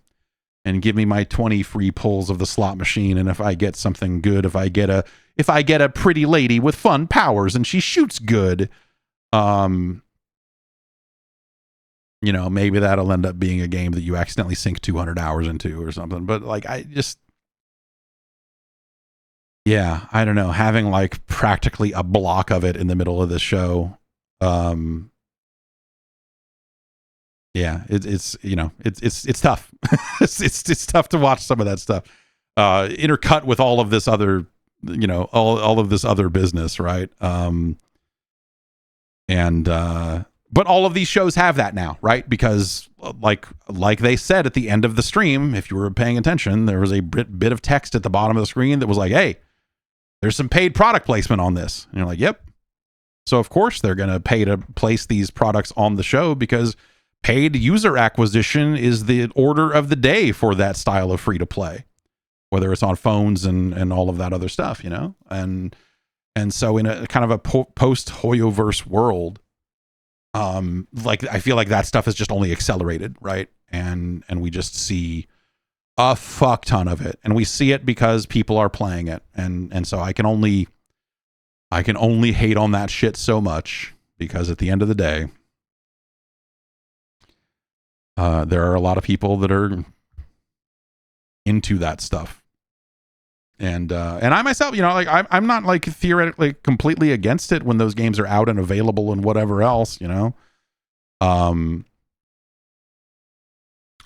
and give me my 20 free pulls of the slot machine. And if I get something good, if I get a pretty lady with fun powers and she shoots good, you know, maybe that'll end up being a game that you accidentally sink 200 hours into or something. But like, I don't know, having like practically a block of it in the middle of the show. It's you know, it's tough. it's tough to watch some of that stuff intercut with all of this other, you know, all of this other business, right? But all of these shows have that now, right? Because like they said at the end of the stream, if you were paying attention, there was a bit of text at the bottom of the screen that was like, hey, there's some paid product placement on this. And you're like, yep. So of course they're going to pay to place these products on the show, because paid user acquisition is the order of the day for that style of free to play, whether it's on phones and all of that other stuff, you know? And so in a kind of a post Hoyoverse world, like I feel like that stuff is just only accelerated, right? And we just see a fuck ton of it, and we see it because people are playing it, and so I can only hate on that shit so much, because at the end of the day, there are a lot of people that are into that stuff, and I myself, you know, like I'm not like theoretically completely against it when those games are out and available and whatever else, you know.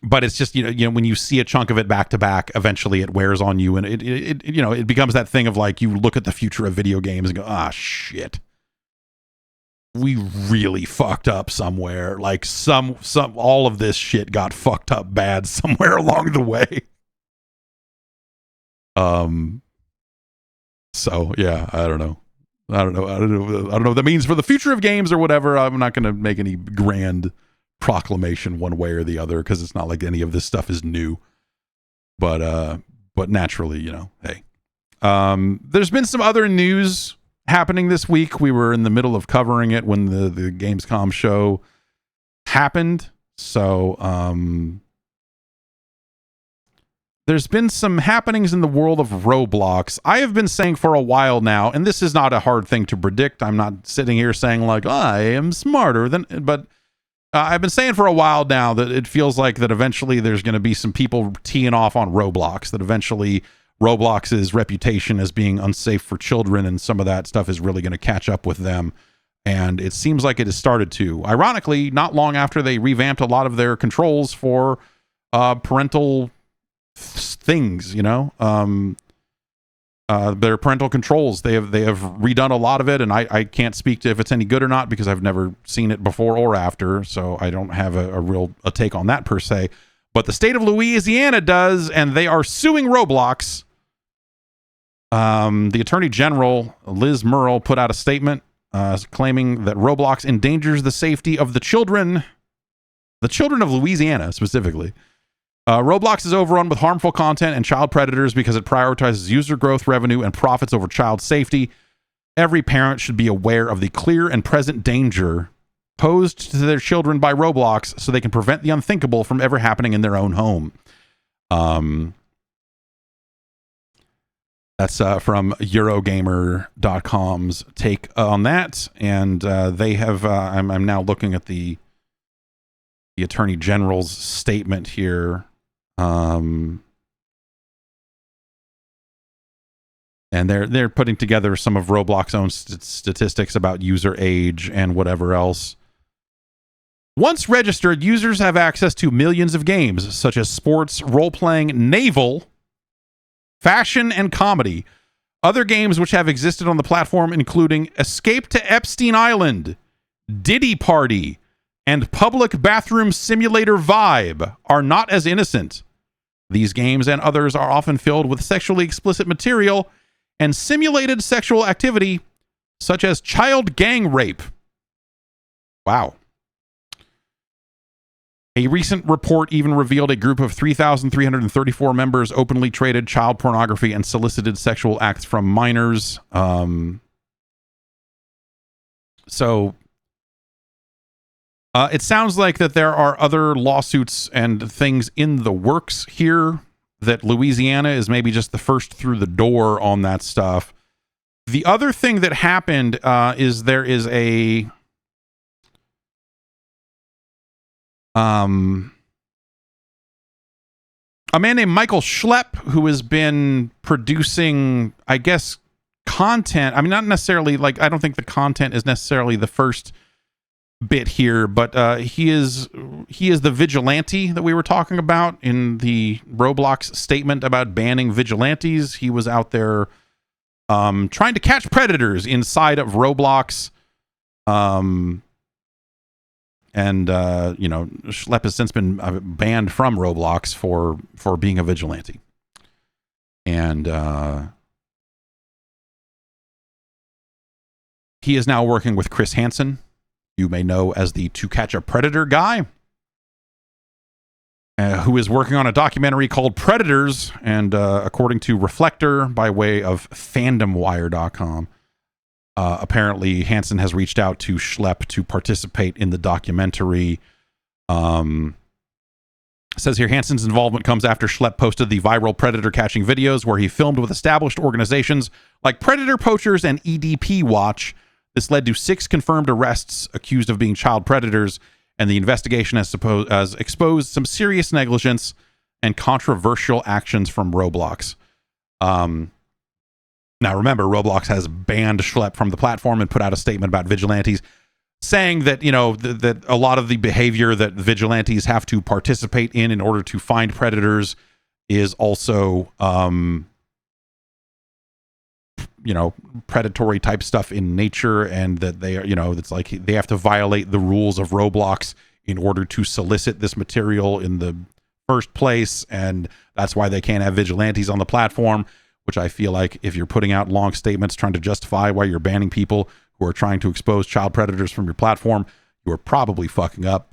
But it's just, you know, when you see a chunk of it back to back, eventually it wears on you, and it you know, it becomes that thing of like, you look at the future of video games and go, shit, we really fucked up somewhere. Like some all of this shit got fucked up bad somewhere along the way. So yeah, I don't know what that means for the future of games or whatever. I'm not going to make any grand proclamation one way or the other, because it's not like any of this stuff is new. But naturally, you know, hey, there's been some other news happening this week. We were in the middle of covering it when the Gamescom show happened. So there's been some happenings in the world of Roblox. I have been saying for a while now, and this is not a hard thing to predict. I'm not sitting here saying like, I am smarter than, but I've been saying for a while now that it feels like that eventually there's going to be some people teeing off on Roblox, that eventually Roblox's reputation as being unsafe for children and some of that stuff is really going to catch up with them. And it seems like it has started to. Ironically, not long after they revamped a lot of their controls for parental things, you know, their parental controls. They have redone a lot of it, and I can't speak to if it's any good or not because I've never seen it before or after, so I don't have a real take on that per se. But the state of Louisiana does, and they are suing Roblox. The Attorney General, Liz Murrill, put out a statement claiming that Roblox endangers the safety of the children of Louisiana specifically. Roblox is overrun with harmful content and child predators because it prioritizes user growth, revenue, and profits over child safety. Every parent should be aware of the clear and present danger posed to their children by Roblox so they can prevent the unthinkable from ever happening in their own home. That's from Eurogamer.com's take on that. And they have, I'm now looking at the Attorney General's statement here. And they're putting together some of Roblox's own statistics about user age and whatever else. Once registered, users have access to millions of games, such as sports, role-playing, naval, fashion, and comedy. Other games which have existed on the platform, including Escape to Epstein Island, Diddy Party, and Public Bathroom Simulator Vibe, are not as innocent. These games and others are often filled with sexually explicit material and simulated sexual activity, such as child gang rape. Wow. A recent report even revealed a group of 3,334 members openly traded child pornography and solicited sexual acts from minors. It sounds like that there are other lawsuits and things in the works here, that Louisiana is maybe just the first through the door on that stuff. The other thing that happened is there is a man named Michael Schlepp who has been producing, I guess, content. I mean, not necessarily, like, I don't think the content is necessarily the first bit here, but he is the vigilante that we were talking about in the Roblox statement about banning vigilantes. He was out there trying to catch predators inside of Roblox. Schlepp has since been banned from Roblox for being a vigilante. And he is now working with Chris Hansen, you may know as the To Catch a Predator guy, who is working on a documentary called Predators. And according to Reflector, by way of fandomwire.com, apparently Hansen has reached out to Schlepp to participate in the documentary. It says here, Hansen's involvement comes after Schlepp posted the viral predator catching videos where he filmed with established organizations like Predator Poachers and EDP Watch. This led to 6 confirmed arrests accused of being child predators, and the investigation has exposed some serious negligence and controversial actions from Roblox. Now, remember, Roblox has banned Schlepp from the platform and put out a statement about vigilantes, saying that, you know, that a lot of the behavior that vigilantes have to participate in order to find predators is also, predatory type stuff in nature, and that they are, it's like they have to violate the rules of Roblox in order to solicit this material in the first place, and that's why they can't have vigilantes on the platform. Which I feel like if you're putting out long statements trying to justify why you're banning people who are trying to expose child predators from your platform, you are probably fucking up.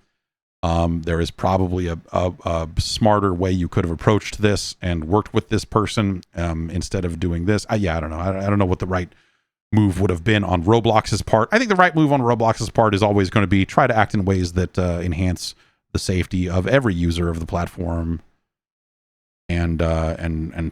There is probably a smarter way you could have approached this and worked with this person instead of doing this. I don't know. I don't know what the right move would have been on Roblox's part. I think the right move on Roblox's part is always going to be try to act in ways that enhance the safety of every user of the platform. And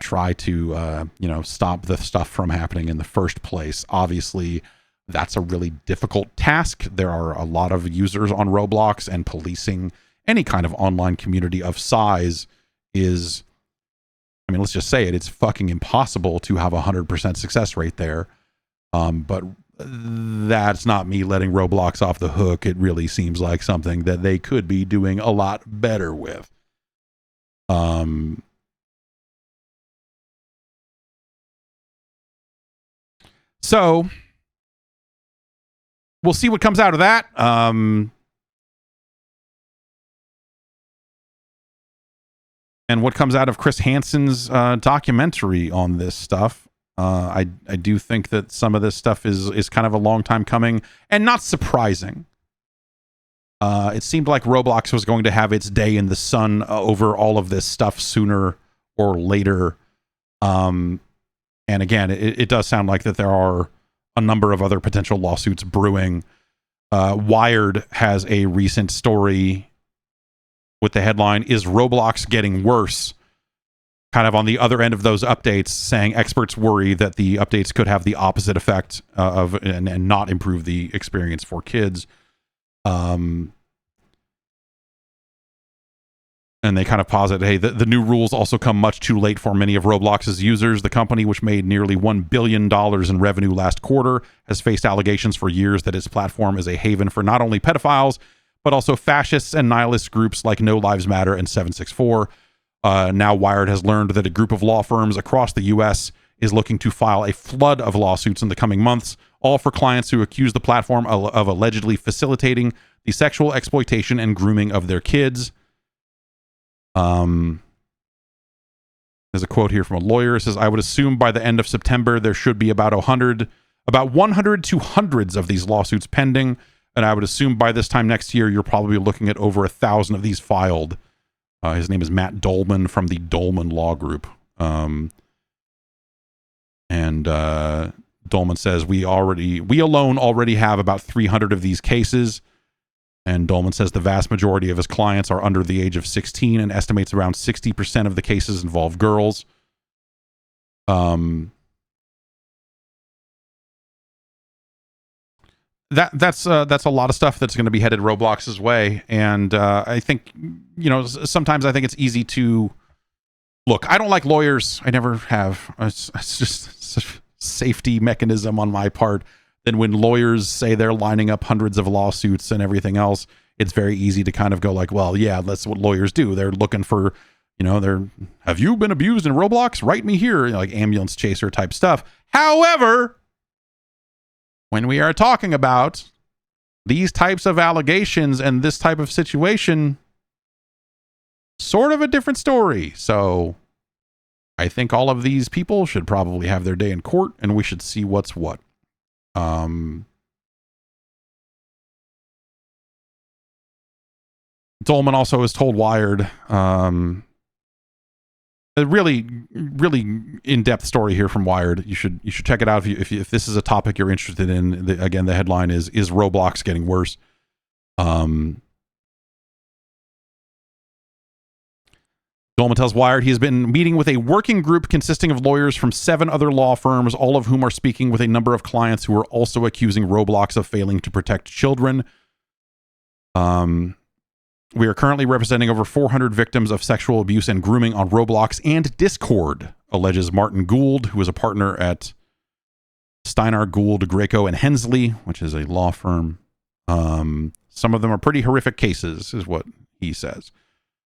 try to stop the stuff from happening in the first place. Obviously, that's a really difficult task. There are a lot of users on Roblox, and policing any kind of online community of size is, let's just say it, it's fucking impossible to have 100% success rate there. But that's not me letting Roblox off the hook. It really seems like something that they could be doing a lot better with. So we'll see what comes out of that. And what comes out of Chris Hansen's documentary on this stuff. I do think that some of this stuff is kind of a long time coming and not surprising. It seemed like Roblox was going to have its day in the sun over all of this stuff sooner or later. And again, it does sound like that there are a number of other potential lawsuits brewing. Wired has a recent story with the headline, "Is Roblox Getting Worse?" Kind of on the other end of those updates, saying experts worry that the updates could have the opposite effect and not improve the experience for kids. And they kind of posit, hey, the new rules also come much too late for many of Roblox's users. The company, which made nearly $1 billion in revenue last quarter, has faced allegations for years that its platform is a haven for not only pedophiles, but also fascists and nihilist groups like No Lives Matter and 764. Now Wired has learned that a group of law firms across the U.S. is looking to file a flood of lawsuits in the coming months, all for clients who accuse the platform of allegedly facilitating the sexual exploitation and grooming of their kids. There's a quote here from a lawyer. It says, "I would assume by the end of September there should be about 100 to hundreds of these lawsuits pending, and I would assume by this time next year you're probably looking at over 1,000 of these filed." His name is Matt Dolman from the Dolman Law Group. And Dolman says, we alone already have about 300 of these cases. And Dolman says the vast majority of his clients are under the age of 16 and estimates around 60% of the cases involve girls. That's a lot of stuff that's going to be headed Roblox's way. And I think, sometimes I think it's easy to look. I don't like lawyers. I never have. It's just a safety mechanism on my part. Then when lawyers say they're lining up hundreds of lawsuits and everything else, it's very easy to kind of go like, well, yeah, that's what lawyers do. They're looking for, have you been abused in Roblox? Write me here, like ambulance chaser type stuff. However, when we are talking about these types of allegations and this type of situation, sort of a different story. So I think all of these people should probably have their day in court and we should see what's what. Dolman also has told Wired a really, really in-depth story here from Wired. You should check it out if this is a topic you're interested in. Again, the headline is Roblox Getting Worse? Dolman tells Wired he has been meeting with a working group consisting of lawyers from 7 other law firms, all of whom are speaking with a number of clients who are also accusing Roblox of failing to protect children. We are currently representing over 400 victims of sexual abuse and grooming on Roblox and Discord, alleges Martin Gould, who is a partner at Steinar, Gould, Greco, and Hensley, which is a law firm. Some of them are pretty horrific cases, is what he says.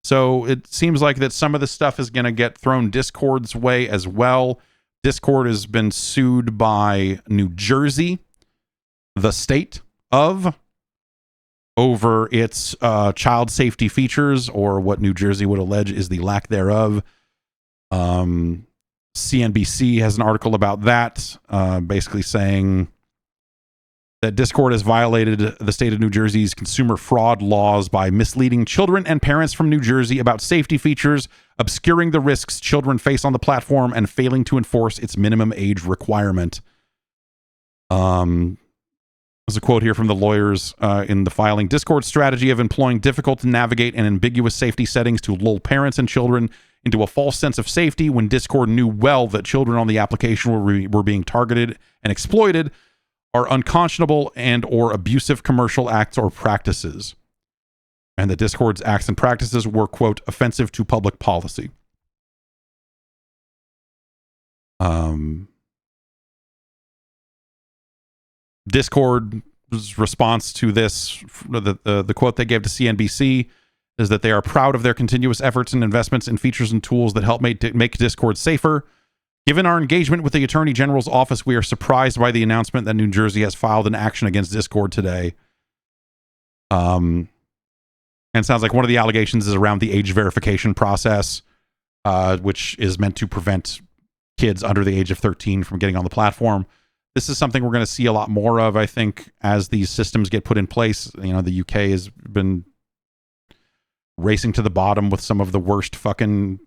So it seems like that some of the stuff is going to get thrown Discord's way as well. Discord has been sued by New Jersey, the state of, over its child safety features, or what New Jersey would allege is the lack thereof. CNBC has an article about that, basically saying that Discord has violated the state of New Jersey's consumer fraud laws by misleading children and parents from New Jersey about safety features, obscuring the risks children face on the platform, and failing to enforce its minimum age requirement. There's a quote here from the lawyers in the filing. Discord's strategy of employing difficult to navigate and ambiguous safety settings to lull parents and children into a false sense of safety when Discord knew well that children on the application were being targeted and exploited are unconscionable and or abusive commercial acts or practices. And that Discord's acts and practices were, quote, offensive to public policy. Discord's response to this, the quote they gave to CNBC, is that they are proud of their continuous efforts and investments in features and tools that help make Discord safer. Given our engagement with the Attorney General's office, we are surprised by the announcement that New Jersey has filed an action against Discord today. And it sounds like one of the allegations is around the age verification process, which is meant to prevent kids under the age of 13 from getting on the platform. This is something we're going to see a lot more of, I think, as these systems get put in place. You know, the UK has been racing to the bottom with some of the worst fucking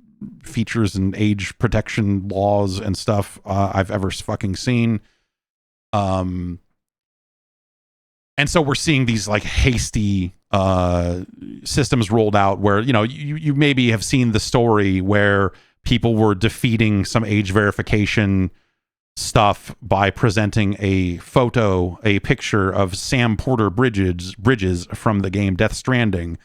features and age protection laws and stuff I've ever fucking seen. And so we're seeing these like hasty systems rolled out where, you know, you maybe have seen the story where people were defeating some age verification stuff by presenting a picture of Sam Porter Bridges from the game Death Stranding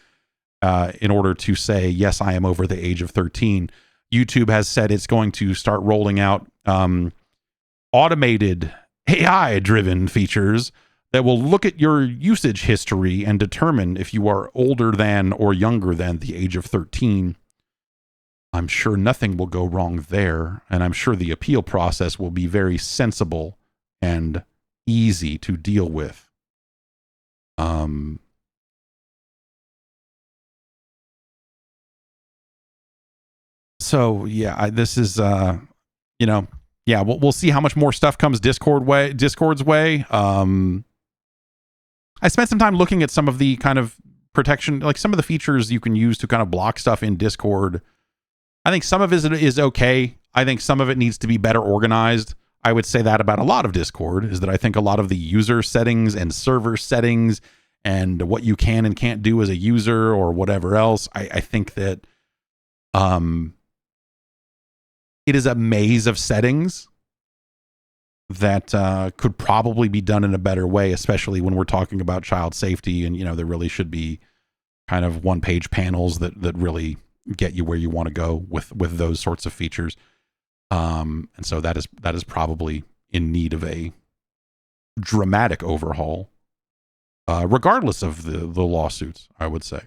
in order to say, yes, I am over the age of 13. YouTube has said it's going to start rolling out automated AI-driven features that will look at your usage history and determine if you are older than or younger than the age of 13. I'm sure nothing will go wrong there, and I'm sure the appeal process will be very sensible and easy to deal with. So yeah, this is you know, yeah, we'll see how much more stuff comes Discord's way. I spent some time looking at some of the kind of protection, like some of the features you can use to kind of block stuff in Discord. I think some of it is okay. I think some of it needs to be better organized. I would say that about a lot of Discord, is that I think a lot of the user settings and server settings and what you can and can't do as a user or whatever else, I think that it is a maze of settings that could probably be done in a better way, especially when we're talking about child safety. And, you know, there really should be kind of one-page panels that really get you where you want to go with those sorts of features. And so that is probably in need of a dramatic overhaul, regardless of the lawsuits, I would say.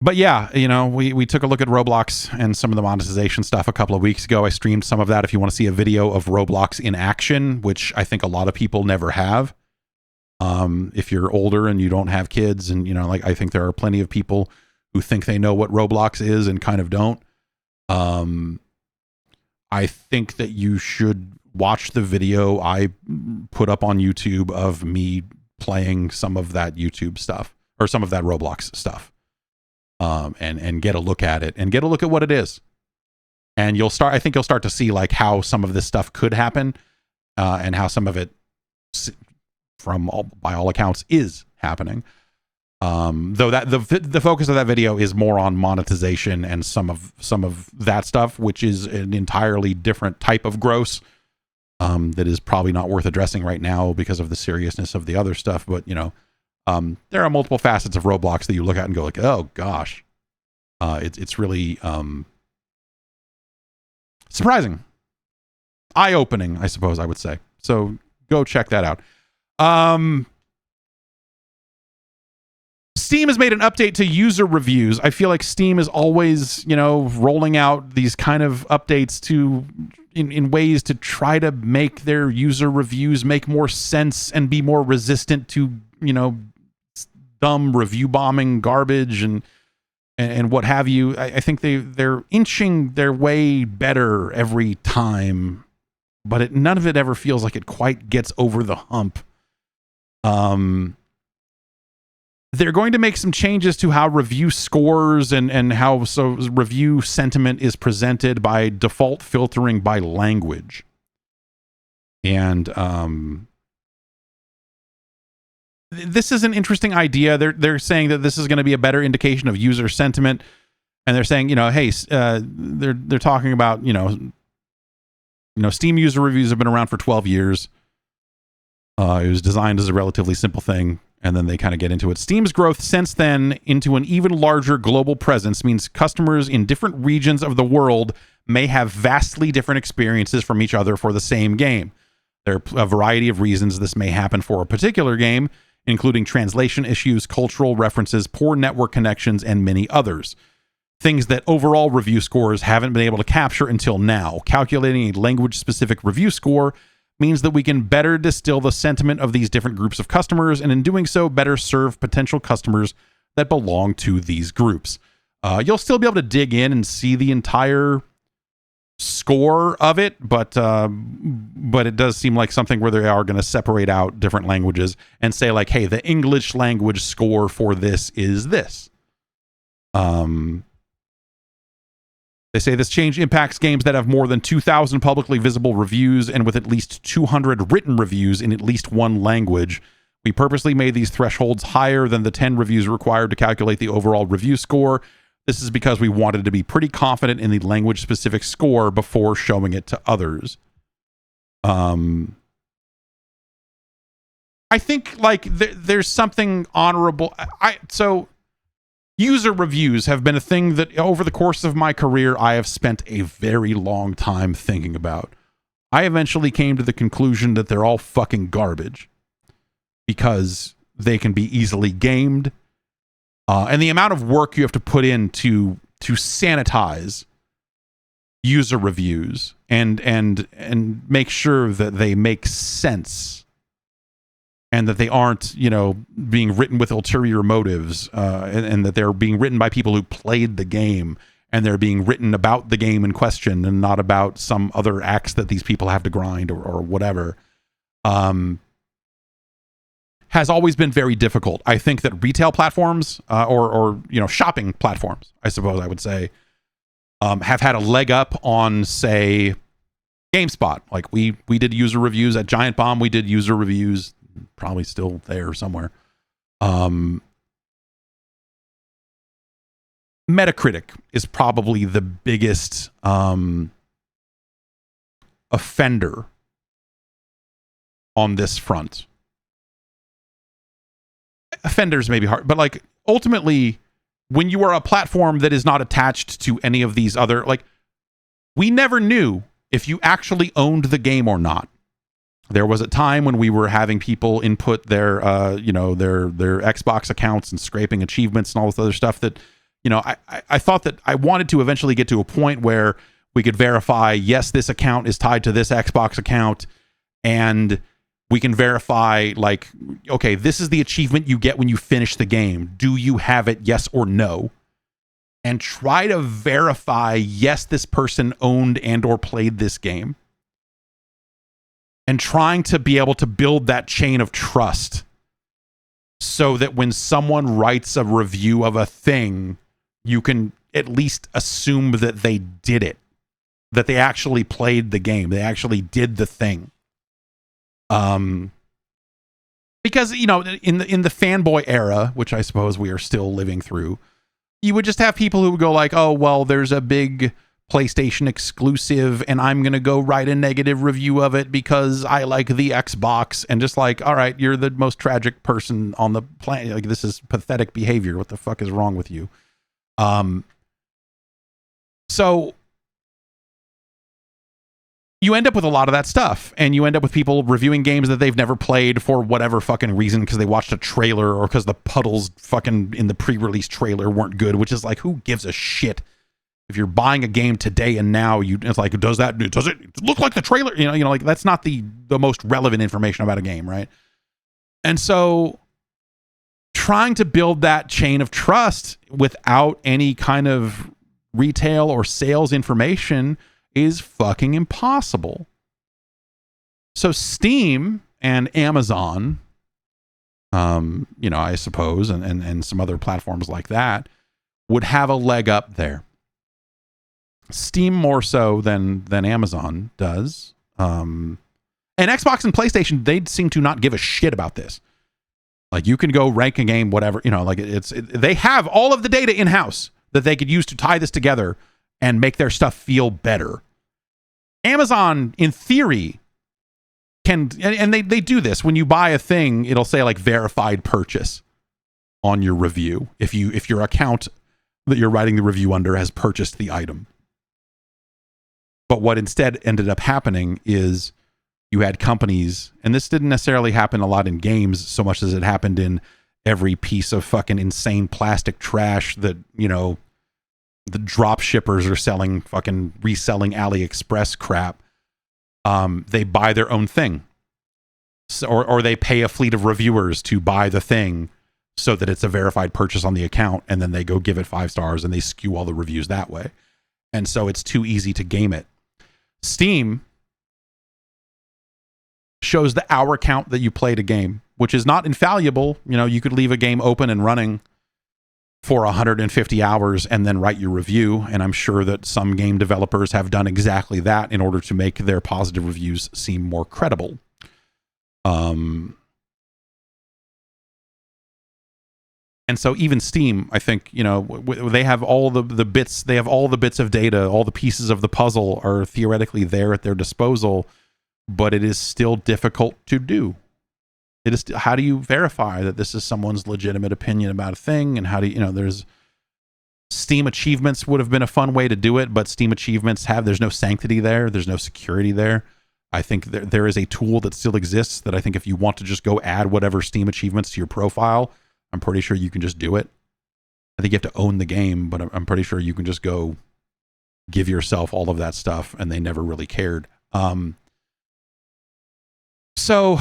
But yeah, you know, we took a look at Roblox and some of the monetization stuff a couple of weeks ago. I streamed some of that. If you want to see a video of Roblox in action, which I think a lot of people never have. If you're older and you don't have kids, and, you know, like, I think there are plenty of people who think they know what Roblox is and kind of don't. I think that you should watch the video I put up on YouTube of me playing some of that YouTube stuff, or some of that Roblox stuff. And get a look at it, and get a look at what it is. And I think you'll start to see like how some of this stuff could happen, and how some of it, by all accounts, is happening. Though that the focus of that video is more on monetization and some of that stuff, which is an entirely different type of gross, that is probably not worth addressing right now because of the seriousness of the other stuff. But, you know, there are multiple facets of Roblox that you look at and go like, oh gosh, it's really surprising, eye-opening, I suppose I would say. So go check that out. Steam has made an update to user reviews. I feel like Steam is always, you know, rolling out these kind of updates in ways to try to make their user reviews make more sense and be more resistant to, you know, dumb review bombing garbage and what have you. I think they're inching their way better every time, but none of it ever feels like it quite gets over the hump. They're going to make some changes to how review scores and how review sentiment is presented by default filtering by language. And this is an interesting idea. They're saying that this is going to be a better indication of user sentiment, and they're saying, you know, hey, they're talking about, you know, Steam user reviews have been around for 12 years. It was designed as a relatively simple thing, and then they kind of get into it. Steam's growth since then into an even larger global presence means customers in different regions of the world may have vastly different experiences from each other for the same game. There are a variety of reasons this may happen for a particular game, including translation issues, cultural references, poor network connections, and many others. Things that overall review scores haven't been able to capture until now. Calculating a language-specific review score means that we can better distill the sentiment of these different groups of customers, and in doing so, better serve potential customers that belong to these groups. You'll still be able to dig in and see the entire score of it, but it does seem like something where they are going to separate out different languages and say like, hey, the English language score for this is this. They say this change impacts games that have more than 2,000 publicly visible reviews and with at least 200 written reviews in at least one language. We purposely made these thresholds higher than the 10 reviews required to calculate the overall review score. This is because we wanted to be pretty confident in the language-specific score before showing it to others. I think like there's something honorable. So user reviews have been a thing that over the course of my career I have spent a very long time thinking about. I eventually came to the conclusion that they're all fucking garbage because they can be easily gamed. And the amount of work you have to put in to sanitize user reviews and make sure that they make sense and that they aren't, being written with ulterior motives, and that they're being written by people who played the game and they're being written about the game in question and not about some other acts that these people have to grind or whatever. Has always been very difficult. I think that retail platforms or shopping platforms, I suppose I would say, have had a leg up on, say, GameSpot. Like we did user reviews at Giant Bomb. We did user reviews, probably still there somewhere. Metacritic is probably the biggest offender on this front. Offenders may be hard, but like ultimately when you are a platform that is not attached to any of these other, like, we never knew if you actually owned the game or not. There was a time when we were having people input their their Xbox accounts and scraping achievements and all this other stuff that, I thought that I wanted to eventually get to a point where we could verify, yes, this account is tied to this Xbox account, and we can verify, like, okay, this is the achievement you get when you finish the game. Do you have it, yes or no? And try to verify, yes, this person owned and or played this game. And trying to be able to build that chain of trust so that when someone writes a review of a thing, you can at least assume that they did it, that they actually played the game, they actually did the thing. Because, in the fanboy era, which I suppose we are still living through, you would just have people who would go like, oh, well, there's a big PlayStation exclusive and I'm going to go write a negative review of it because I like the Xbox, and just like, all right, you're the most tragic person on the planet. Like, this is pathetic behavior. What the fuck is wrong with you? So you end up with a lot of that stuff, and you end up with people reviewing games that they've never played for whatever fucking reason, because they watched a trailer or because the puddles fucking in the pre-release trailer weren't good, which is like, who gives a shit? If you're buying a game today and now, it's like, does it look like the trailer? Like, that's not the most relevant information about a game, right? And so trying to build that chain of trust without any kind of retail or sales information is fucking impossible. So Steam and Amazon, I suppose, and some other platforms like that would have a leg up there. Steam more so than Amazon does. And Xbox and PlayStation, they seem to not give a shit about this. Like, you can go rank a game, whatever, they have all of the data in-house that they could use to tie this together and make their stuff feel better. Amazon, in theory, can, and they do this. When you buy a thing, it'll say like verified purchase on your review if your account that you're writing the review under has purchased the item. But what instead ended up happening is you had companies, and this didn't necessarily happen a lot in games so much as it happened in every piece of fucking insane plastic trash that, you know, the drop shippers are selling, fucking reselling AliExpress crap. They buy their own thing. So, or they pay a fleet of reviewers to buy the thing so that it's a verified purchase on the account, and then they go give it 5 stars and they skew all the reviews that way. And so it's too easy to game it. Steam shows the hour count that you played a game, which is not infallible. You know, you could leave a game open and running for 150 hours and then write your review. And I'm sure that some game developers have done exactly that in order to make their positive reviews seem more credible. And so even Steam, I think, you know, they have all the bits, they have all the bits of data, all the pieces of the puzzle are theoretically there at their disposal, but it is still difficult to do. It is, how do you verify that this is someone's legitimate opinion about a thing? And how do you, you know, there's Steam achievements would have been a fun way to do it, but Steam achievements there's no sanctity there. There's no security there. I think there is a tool that still exists that I think if you want to just go add whatever Steam achievements to your profile, I'm pretty sure you can just do it. I think you have to own the game, but I'm pretty sure you can just go give yourself all of that stuff, and they never really cared. So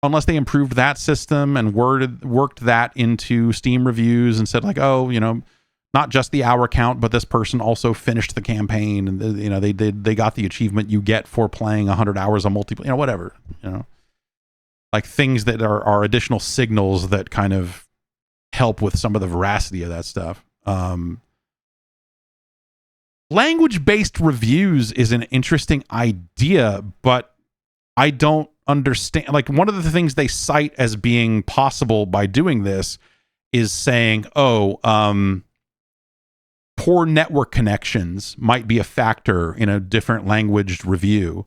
unless they improved that system and worked that into Steam reviews and said like, oh, you know, not just the hour count, but this person also finished the campaign, and you know, they got the achievement you get for playing 100 hours of multiplayer, you know, whatever, you know, like things that are additional signals that kind of help with some of the veracity of that stuff. Language-based reviews is an interesting idea, but I don't understand. Like, one of the things they cite as being possible by doing this is saying, poor network connections might be a factor in a different language review.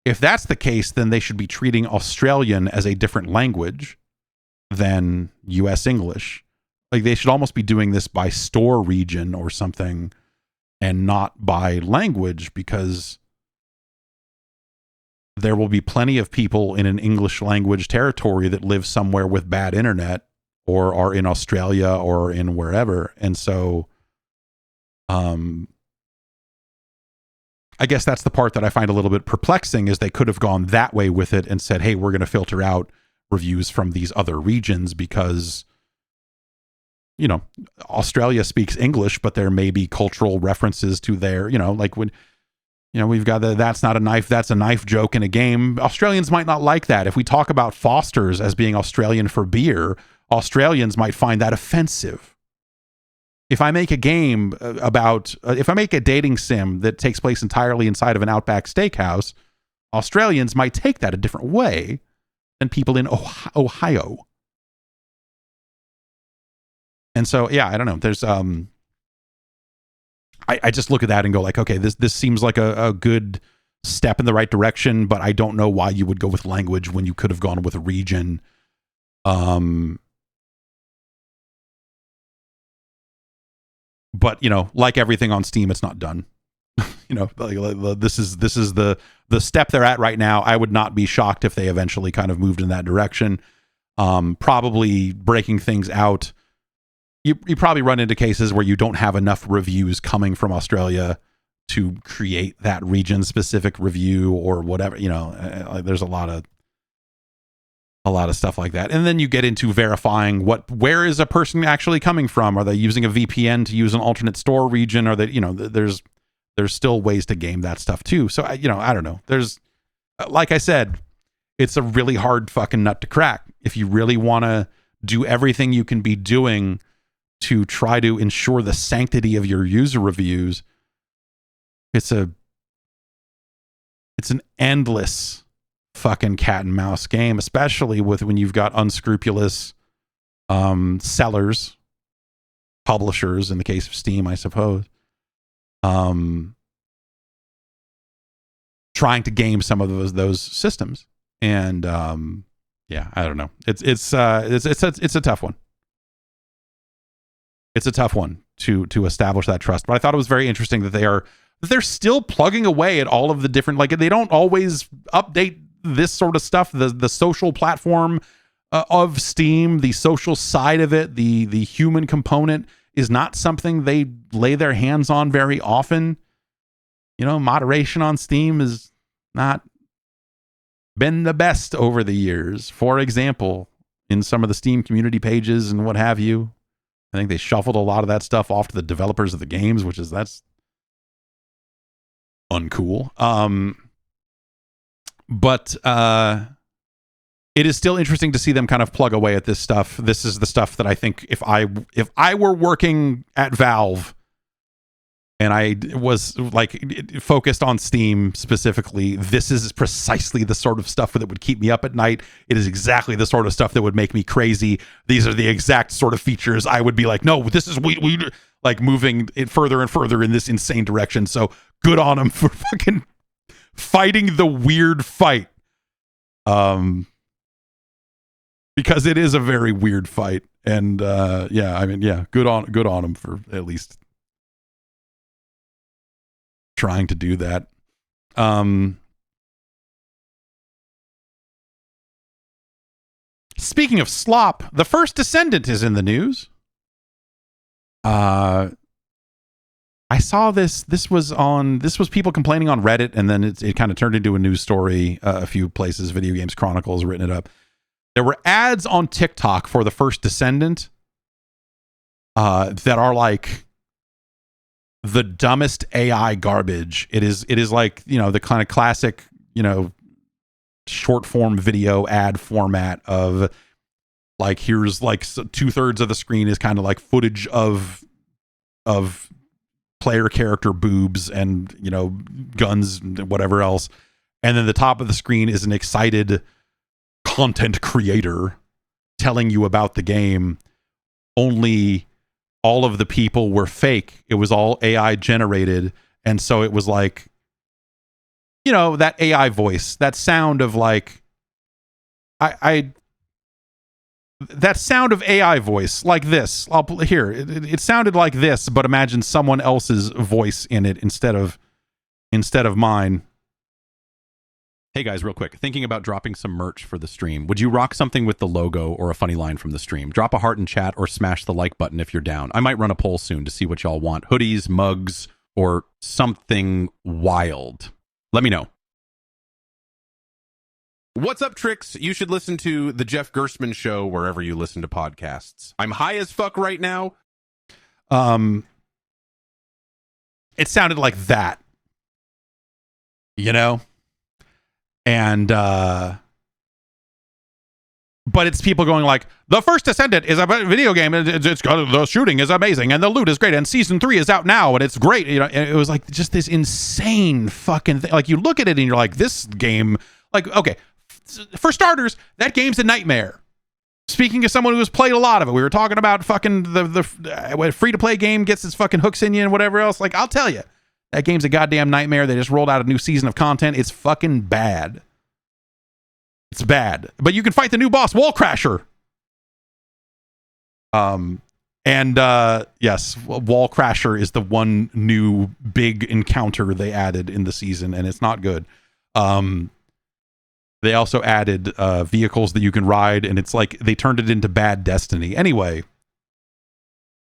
If that's the case, then they should be treating Australian as a different language than US English. Like, they should almost be doing this by store region or something and not by language, because there will be plenty of people in an English language territory that live somewhere with bad internet or are in Australia or in wherever. And so I guess that's the part that I find a little bit perplexing, is they could have gone that way with it and said, hey, we're going to filter out reviews from these other regions because, you know, Australia speaks English, but there may be cultural references to their, you know, like when, you know, we've got the that's not a knife, that's a knife joke in a game. Australians might not like that. If we talk about Foster's as being Australian for beer, Australians might find that offensive. If I make a game if I make a dating sim that takes place entirely inside of an Outback Steakhouse, Australians might take that a different way than people in Ohio. And so, yeah, I don't know. There's, I just look at that and go like, okay, this seems like a good step in the right direction, but I don't know why you would go with language when you could have gone with a region. But, you know, like everything on Steam, it's not done. You know, like, this is the step they're at right now. I would not be shocked if they eventually kind of moved in that direction. Probably breaking things out. You probably run into cases where you don't have enough reviews coming from Australia to create that region specific review or whatever, you know. There's a lot of stuff like that. And then you get into verifying where is a person actually coming from? Are they using a VPN to use an alternate store region? Are they, you know, there's still ways to game that stuff too. So, you know, I don't know. There's, like I said, it's a really hard fucking nut to crack. If you really want to do everything you can be doing to try to ensure the sanctity of your user reviews, it's an endless fucking cat and mouse game, especially when you've got unscrupulous sellers, publishers, in the case of Steam, I suppose, trying to game some of those systems. And yeah, I don't know. It's a tough one. It's a tough one to establish that trust. But I thought it was very interesting that they're still plugging away at all of the different, like, they don't always update this sort of stuff. The social platform of Steam, the social side of it, the human component is not something they lay their hands on very often. You know, moderation on Steam has not been the best over the years. For example, in some of the Steam community pages and what have you, I think they shuffled a lot of that stuff off to the developers of the games, that's uncool. But it is still interesting to see them kind of plug away at this stuff. This is the stuff that I think if I were working at Valve and I was like focused on Steam specifically, this is precisely the sort of stuff that would keep me up at night. It is exactly the sort of stuff that would make me crazy. These are the exact sort of features I would be like, no, this is we like moving it further and further in this insane direction. So good on them for fucking fighting the weird fight. Because it is a very weird fight. And good on them for at least trying to do that. Speaking of slop, the first Descendant is in the news. I saw this. This was people complaining on Reddit, and then it kind of turned into a news story. A few places, Video Games Chronicle has written it up. There were ads on TikTok for the first Descendant that are like the dumbest AI garbage. It is like, you know, the kind of classic, you know, short form video ad format of like, here's like 2/3 of the screen is kind of like footage of player character boobs and, you know, guns and whatever else. And then the top of the screen is an excited content creator telling you about the game. Only all of the people were fake. It was all AI generated. And so it was like, you know, that AI voice, that sound of like, that sound of AI voice like this. It sounded like this, but imagine someone else's voice in it instead of mine. Hey guys, real quick, thinking about dropping some merch for the stream. Would you rock something with the logo or a funny line from the stream? Drop a heart in chat or smash the like button if you're down. I might run a poll soon to see what y'all want. Hoodies, mugs, or something wild. Let me know. What's up, Tricks? You should listen to the Jeff Gerstmann Show wherever you listen to podcasts. I'm high as fuck right now. It sounded like that. You know? And but it's people going like, the first Descendant is a video game, it's got, the shooting is amazing and the loot is great and season 3 is out now and it's great, you know. And it was like just this insane fucking thing. Like, you look at it and you're like, this game, like, okay, for starters, that game's a nightmare. Speaking of someone who has played a lot of it, we were talking about fucking the free to play game gets its fucking hooks in you and whatever else. Like, I'll tell you, that game's a goddamn nightmare. They just rolled out a new season of content. It's fucking bad. It's bad. But you can fight the new boss, Wall Crasher. Yes, Wall Crasher is the one new big encounter they added in the season, and it's not good. They also added vehicles that you can ride, and it's like they turned it into bad Destiny. Anyway,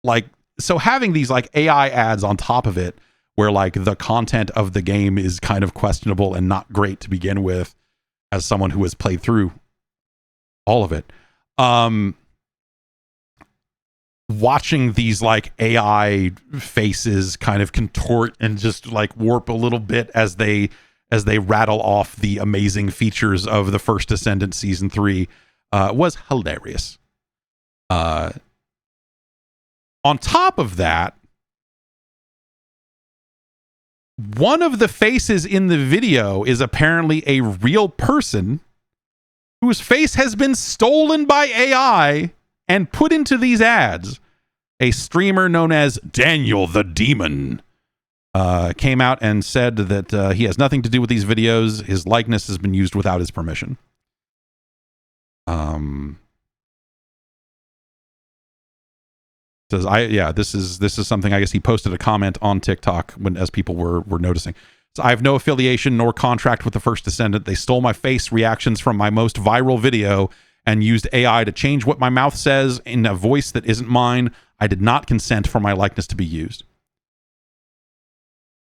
like, so having these like AI ads on top of it, where like the content of the game is kind of questionable and not great to begin with, as someone who has played through all of it, watching these like AI faces kind of contort and just like warp a little bit as they rattle off the amazing features of the first Descendant season 3 was hilarious. On top of that, one of the faces in the video is apparently a real person whose face has been stolen by AI and put into these ads. A streamer known as Daniel the Demon came out and said that he has nothing to do with these videos. His likeness has been used without his permission. Says this is something, I guess he posted a comment on TikTok as people were noticing. So I have no affiliation nor contract with the First Descendant. They stole my face reactions from my most viral video and used AI to change what my mouth says in a voice that isn't mine. I did not consent for my likeness to be used.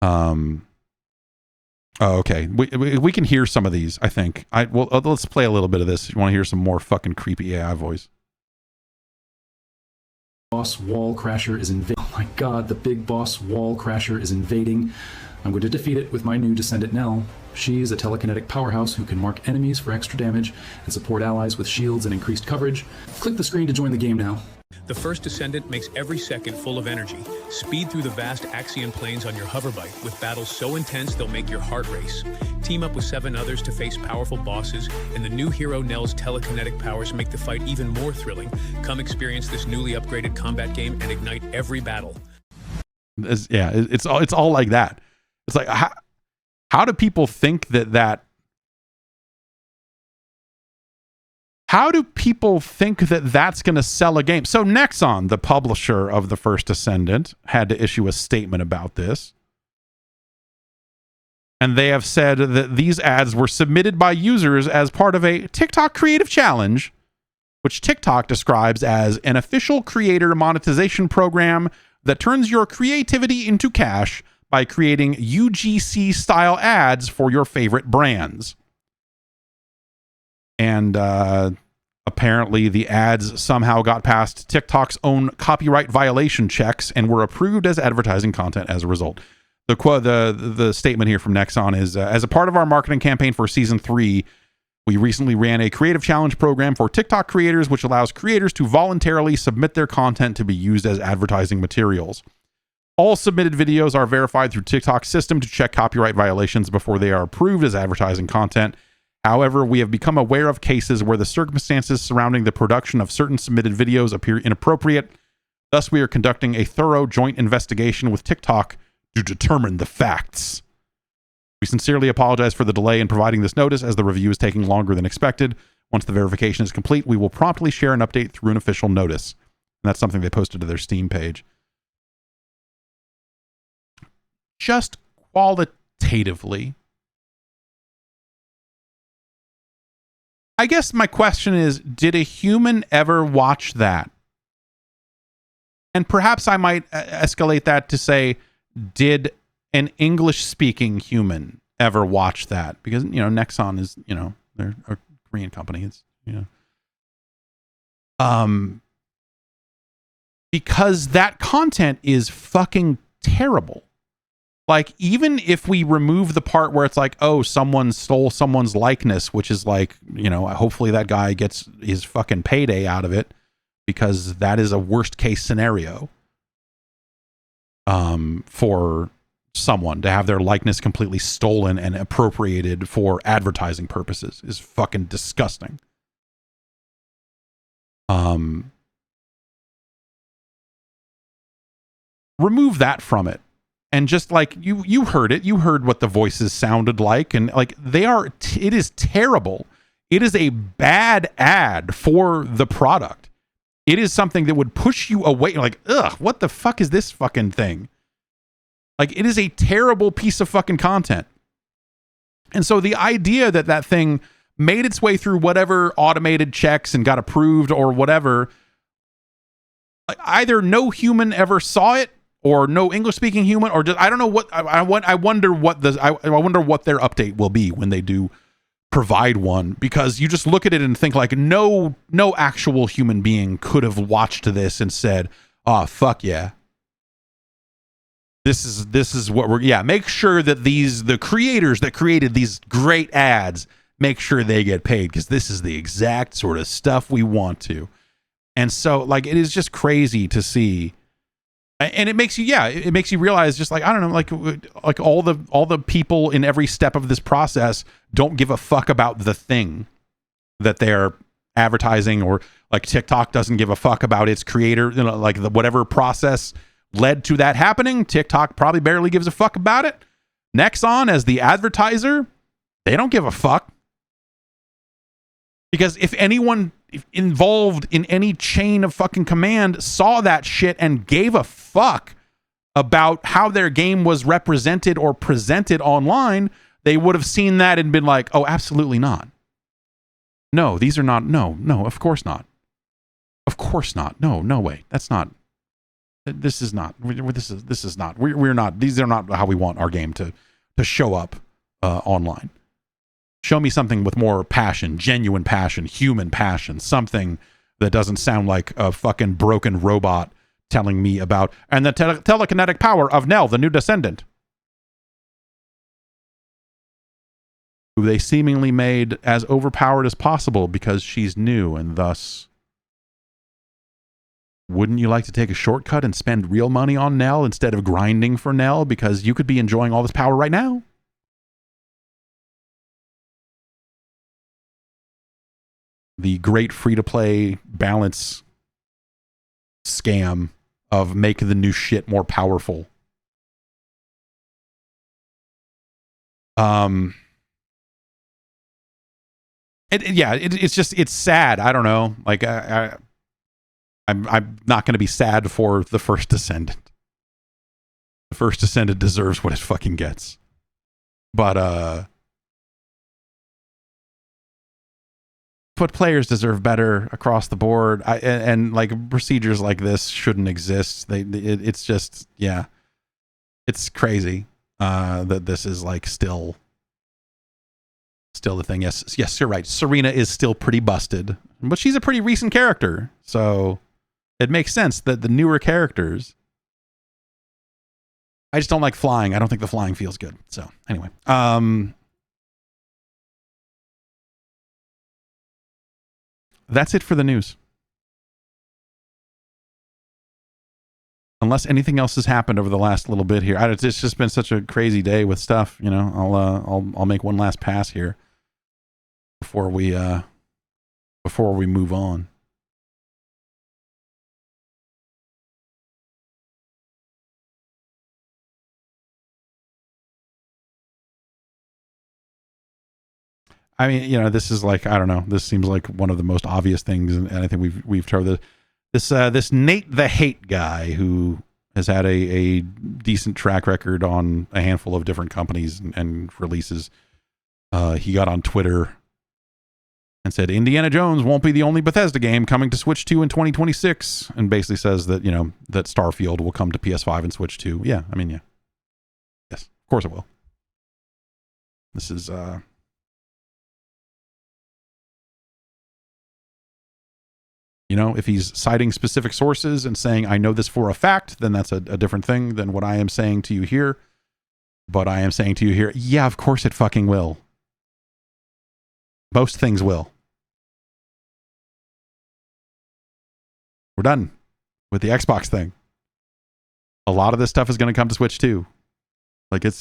Oh, okay. We can hear some of these, I think. Let's play a little bit of this. You want to hear some more fucking creepy AI voice? Boss wall crasher is invading. Oh my god, the big boss wall crasher is invading. I'm going to defeat it with my new Descendant Nell. She's a telekinetic powerhouse who can mark enemies for extra damage and support allies with shields and increased coverage. Click the screen to join the game now. The First Descendant makes every second full of energy. Speed through the vast Axion plains on your hoverbike with battles so intense they'll make your heart race. Team up with 7 others to face powerful bosses, and the new hero Nell's telekinetic powers make the fight even more thrilling. Come experience this newly upgraded combat game and ignite every battle. It's all like that. It's like, how do people think that how do people think that that's going to sell a game? So Nexon, the publisher of the First Descendant, had to issue a statement about this. And they have said that these ads were submitted by users as part of a TikTok creative challenge, which TikTok describes as an official creator monetization program that turns your creativity into cash by creating UGC-style ads for your favorite brands. And apparently the ads somehow got past TikTok's own copyright violation checks and were approved as advertising content as a result. The statement here from Nexon is, as a part of our marketing campaign for Season 3, we recently ran a creative challenge program for TikTok creators, which allows creators to voluntarily submit their content to be used as advertising materials. All submitted videos are verified through TikTok's system to check copyright violations before they are approved as advertising content. However, we have become aware of cases where the circumstances surrounding the production of certain submitted videos appear inappropriate. Thus, we are conducting a thorough joint investigation with TikTok to determine the facts. We sincerely apologize for the delay in providing this notice, as the review is taking longer than expected. Once the verification is complete, we will promptly share an update through an official notice. And that's something they posted to their Steam page. Just qualitatively, I guess my question is, did a human ever watch that? And perhaps I might escalate that to say, did an English-speaking human ever watch that? Because, Nexon is, they're a Korean company. It's, because that content is fucking terrible. Like, even if we remove the part where it's like, oh, someone stole someone's likeness, which is like, hopefully that guy gets his fucking payday out of it, because that is a worst case scenario for someone to have their likeness completely stolen and appropriated for advertising purposes is fucking disgusting. Remove that from it. And just like you heard it, you heard what the voices sounded like, and like it is terrible. It is a bad ad for the product. It is something that would push you away. Like, ugh, what the fuck is this fucking thing? Like, it is a terrible piece of fucking content. And so the idea that that thing made its way through whatever automated checks and got approved or whatever, either no human ever saw it, or no English-speaking human, or just, I don't know what, I wonder what I wonder what their update will be when they do provide one, because you just look at it and think like, no actual human being could have watched this and said, oh, fuck yeah. This is what make sure that the creators that created these great ads, make sure they get paid, because this is the exact sort of stuff we want to. And so, like, it is just crazy to see. And it makes you realize, just like, I don't know, like all the people in every step of this process don't give a fuck about the thing that they're advertising, or like TikTok doesn't give a fuck about its creator, like whatever process led to that happening. TikTok probably barely gives a fuck about it. Nexon, as the advertiser, they don't give a fuck. Because if anyone involved in any chain of fucking command saw that shit and gave a fuck about how their game was represented or presented online, they would have seen that and been like, oh, absolutely not. No, these are not. No, of course not. Of course not. No way. That's not. This is not. This is not. We're not. These are not how we want our game to show up online. Show me something with more passion, genuine passion, human passion, something that doesn't sound like a fucking broken robot telling me about, and the telekinetic power of Nell, the new Descendant, who they seemingly made as overpowered as possible because she's new, and thus, wouldn't you like to take a shortcut and spend real money on Nell instead of grinding for Nell, because you could be enjoying all this power right now? The great free-to-play balance scam of make the new shit more powerful. It's just, it's sad. I don't know. Like, I'm not going to be sad for the first Descendant. The first Descendant deserves what it fucking gets. But players deserve better across the board. And like procedures like this shouldn't exist. It's just, yeah, it's crazy that this is like still the thing. Yes, you're right. Serena is still pretty busted, but she's a pretty recent character, so it makes sense that the newer characters. I just don't like flying. I don't think the flying feels good. So anyway, that's it for the news. Unless anything else has happened over the last little bit here. It's just been such a crazy day with stuff, you know. I'll make one last pass here before we move on. I mean, you know, this is like, I don't know. This seems like one of the most obvious things, and I think we've covered this Nate the Hate guy who has had a decent track record on a handful of different companies and releases. He got on Twitter and said Indiana Jones won't be the only Bethesda game coming to Switch 2 in 2026, and basically says that, you know, that Starfield will come to PS5 and Switch 2. Yeah, I mean, yeah. Yes, of course it will. This is you know, if he's citing specific sources and saying, I know this for a fact, then that's a different thing than what I am saying to you here. But I am saying to you here, yeah, of course it fucking will. Most things will. We're done with the Xbox thing. A lot of this stuff is going to come to Switch too. Like, I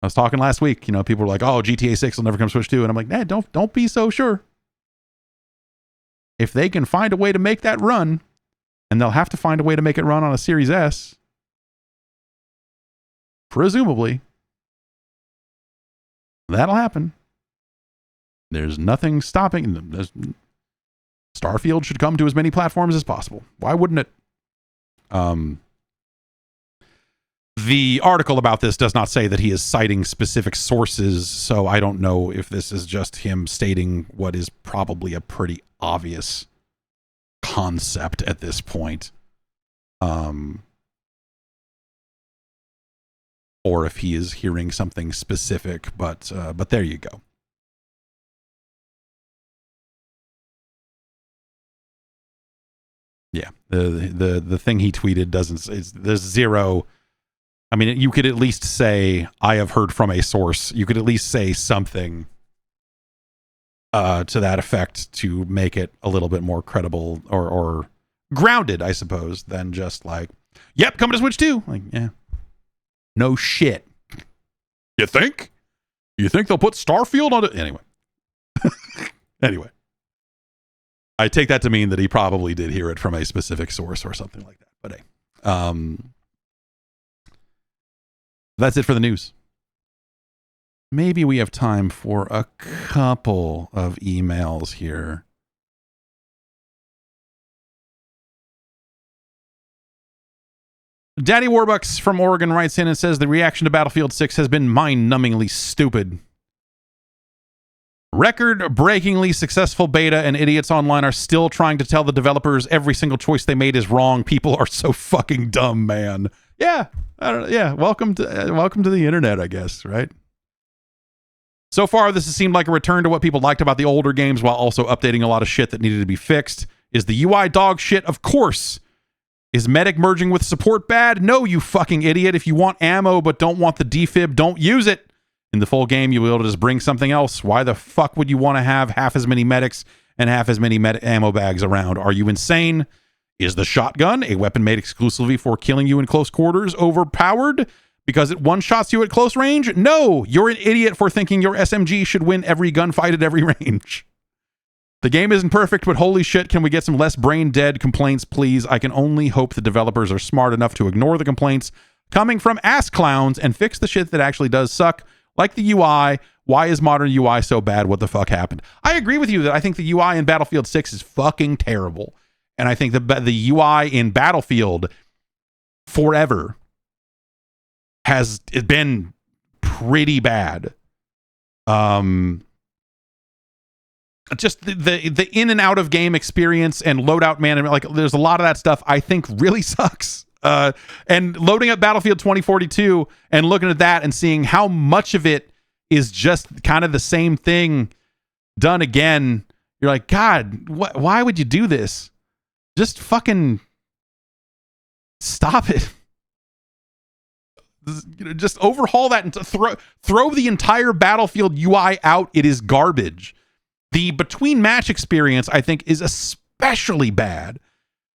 was talking last week, you know, people were like, oh, GTA 6 will never come to Switch 2. And I'm like, nah, don't be so sure. If they can find a way to make that run, and they'll have to find a way to make it run on a Series S, presumably, that'll happen. There's nothing stopping. Starfield should come to as many platforms as possible. Why wouldn't it? The article about this does not say that he is citing specific sources, so I don't know if this is just him stating what is probably a pretty obvious concept at this point. Or if he is hearing something specific, but there you go. Yeah, the thing he tweeted there's zero. I mean, you could at least say, I have heard from a source. You could at least say something to that effect to make it a little bit more credible or grounded, I suppose, than just like, yep, coming to Switch 2. Like, yeah. No shit. You think? You think they'll put Starfield on it? Anyway. Anyway. I take that to mean that he probably did hear it from a specific source or something like that. But hey. That's it for the news. Maybe we have time for a couple of emails here. Daddy Warbucks from Oregon writes in and says the reaction to Battlefield 6 has been mind-numbingly stupid. Record-breakingly successful beta, and idiots online are still trying to tell the developers every single choice they made is wrong. People are so fucking dumb, man. Yeah, I don't know. Yeah, welcome to the internet, I guess, right? So far, this has seemed like a return to what people liked about the older games while also updating a lot of shit that needed to be fixed. Is the UI dog shit? Of course. Is medic merging with support bad? No, you fucking idiot. If you want ammo but don't want the defib, don't use it. In the full game, you'll be able to just bring something else. Why the fuck would you want to have half as many medics and half as many ammo bags around? Are you insane? Is the shotgun, a weapon made exclusively for killing you in close quarters, overpowered because it one-shots you at close range? No, you're an idiot for thinking your SMG should win every gunfight at every range. The game isn't perfect, but holy shit, can we get some less brain-dead complaints, please? I can only hope the developers are smart enough to ignore the complaints coming from ass clowns and fix the shit that actually does suck, like the UI. Why is modern UI so bad? What the fuck happened? I agree with you that I think the UI in Battlefield 6 is fucking terrible. And I think the UI in Battlefield forever has been pretty bad. Just the in and out of game experience and loadout management, like there's a lot of that stuff I think really sucks. And loading up Battlefield 2042 and looking at that and seeing how much of it is just kind of the same thing done again, you're like, God, why would you do this? Just fucking stop it. Just overhaul that and throw the entire Battlefield UI out. It is garbage. The between match experience, I think, is especially bad.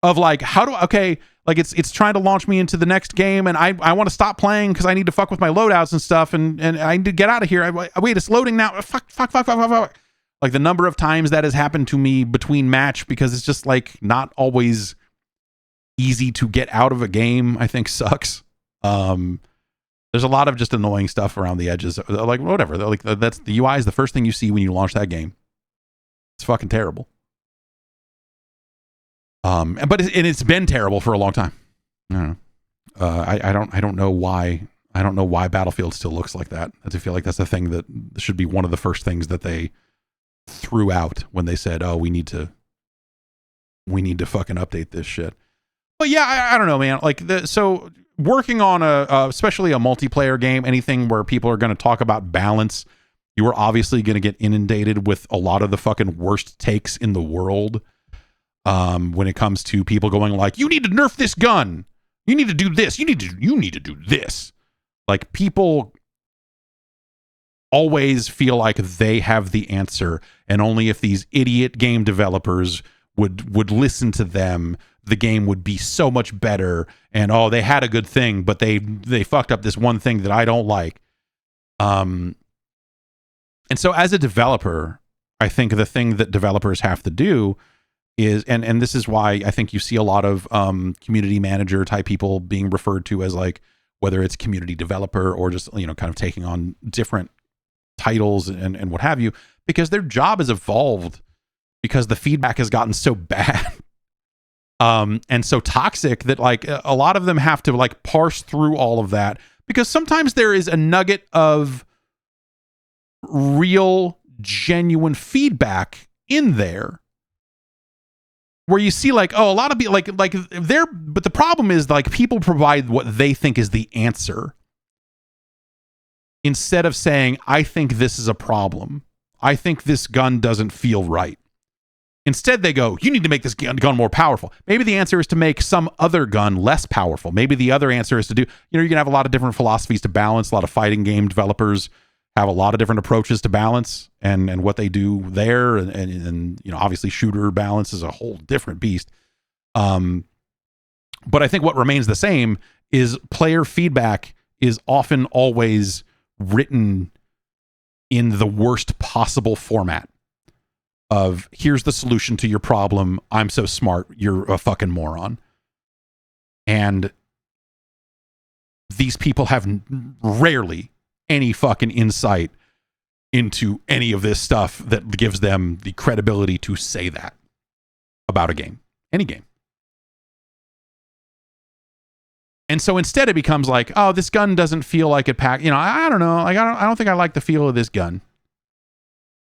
Of like, it's trying to launch me into the next game, and I want to stop playing because I need to fuck with my loadouts and stuff, and I need to get out of here. Wait, it's loading now. Fuck. Like the number of times that has happened to me between match because it's just like not always easy to get out of a game, I think sucks. There's a lot of just annoying stuff around the edges. Like whatever. Like that's the UI is the first thing you see when you launch that game. It's fucking terrible. But it's been terrible for a long time. I don't know. I don't know why. I don't know why Battlefield still looks like that. I feel like that's the thing that should be one of the first things that they threw out when they said, "Oh, we need to fucking update this shit." But yeah, I don't know, man. Like so working on especially a multiplayer game, anything where people are going to talk about balance, you are obviously going to get inundated with a lot of the fucking worst takes in the world. When it comes to people going like, you need to nerf this gun, you need to do this, you need to do this. Like people always feel like they have the answer, and only if these idiot game developers would listen to them, the game would be so much better. And they had a good thing, but they fucked up this one thing that I don't like. And so as a developer, I think the thing that developers have to do is, and this is why I think you see a lot of community manager type people being referred to as like, whether it's community developer or just, kind of taking on different titles and what have you, because their job has evolved because the feedback has gotten so bad and so toxic that like a lot of them have to like parse through all of that, because sometimes there is a nugget of real genuine feedback in there where you see like, a lot of people like they're, but the problem is like people provide what they think is the answer instead of saying, I think this is a problem. I think this gun doesn't feel right. Instead, they go, you need to make this gun more powerful. Maybe the answer is to make some other gun less powerful. Maybe the other answer is to do, you can have a lot of different philosophies to balance. A lot of fighting game developers have a lot of different approaches to balance and what they do there. And obviously shooter balance is a whole different beast. But I think what remains the same is player feedback is often always written in the worst possible format of, here's the solution to your problem. I'm so smart. You're a fucking moron. And these people have rarely any fucking insight into any of this stuff that gives them the credibility to say that about a game, any game. And so instead it becomes like, oh, this gun doesn't feel like it pack. I don't know. Like I don't think I like the feel of this gun.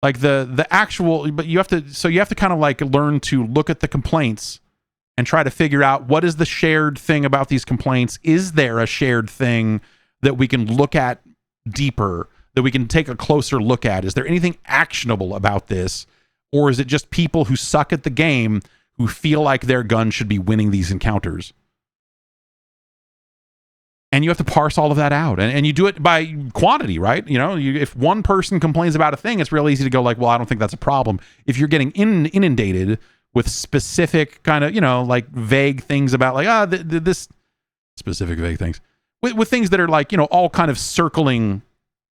Like the actual, but you have to kind of like learn to look at the complaints and try to figure out what is the shared thing about these complaints. Is there a shared thing that we can look at deeper, that we can take a closer look at? Is there anything actionable about this? Or is it just people who suck at the game who feel like their gun should be winning these encounters? And you have to parse all of that out. And you do it by quantity, right? If one person complains about a thing, it's real easy to go like, well, I don't think that's a problem. If you're getting inundated with specific kind of, like vague things about like, this specific vague things, with things that are like, all kind of circling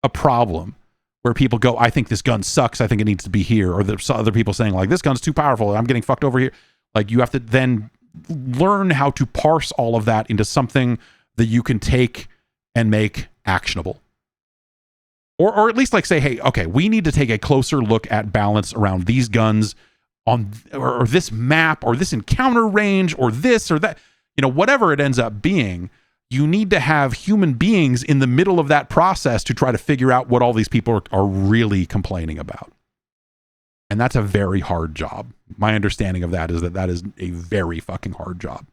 a problem where people go, I think this gun sucks. I think it needs to be here. Or there's other people saying like, this gun's too powerful. I'm getting fucked over here. Like you have to then learn how to parse all of that into something that you can take and make actionable. Or at least like say, hey, okay, we need to take a closer look at balance around these guns on or this map or this encounter range or this or that, whatever it ends up being. You need to have human beings in the middle of that process to try to figure out what all these people are really complaining about. And that's a very hard job. My understanding of that is a very fucking hard job.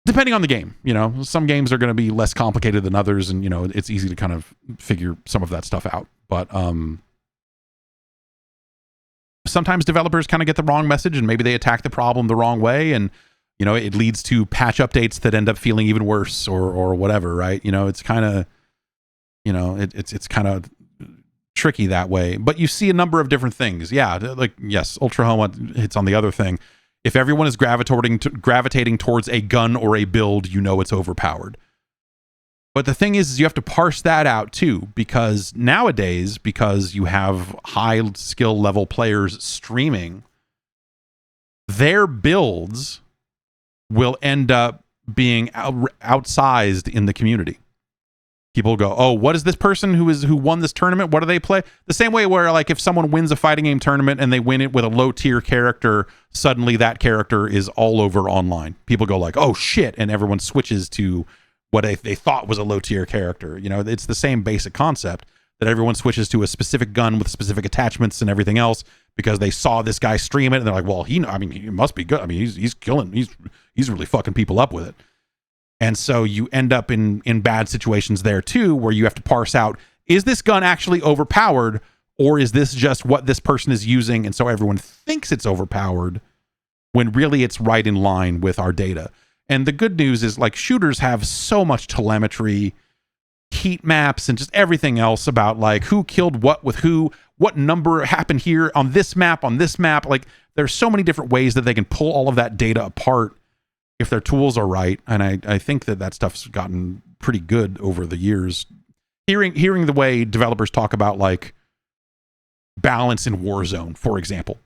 Depending on the game, some games are going to be less complicated than others, and it's easy to kind of figure some of that stuff out. But sometimes developers kind of get the wrong message, and maybe they attack the problem the wrong way, and it leads to patch updates that end up feeling even worse, or whatever, right? It's kind of it's kind of tricky that way. But you see a number of different things. Yeah, like yes, Ultra Homa hits on the other thing. If everyone is gravitating towards a gun or a build, it's overpowered. But the thing is you have to parse that out too, because nowadays, because you have high skill level players streaming, their builds will end up being outsized in the community. People go, oh, what is this person who won this tournament? What do they play? The same way where like if someone wins a fighting game tournament and they win it with a low tier character, suddenly that character is all over online. People go like, oh shit, and everyone switches to what they thought was a low tier character. It's the same basic concept that everyone switches to a specific gun with specific attachments and everything else because they saw this guy stream it and they're like, well, he must be good. I mean, he's killing, he's really fucking people up with it. And so you end up in bad situations there too, where you have to parse out, is this gun actually overpowered, or is this just what this person is using and so everyone thinks it's overpowered when really it's right in line with our data. And the good news is like shooters have so much telemetry, heat maps, and just everything else about like who killed what with who, what number happened here on this map. Like there's so many different ways that they can pull all of that data apart if their tools are right. And I think that stuff's gotten pretty good over the years. Hearing the way developers talk about like balance in Warzone, for example,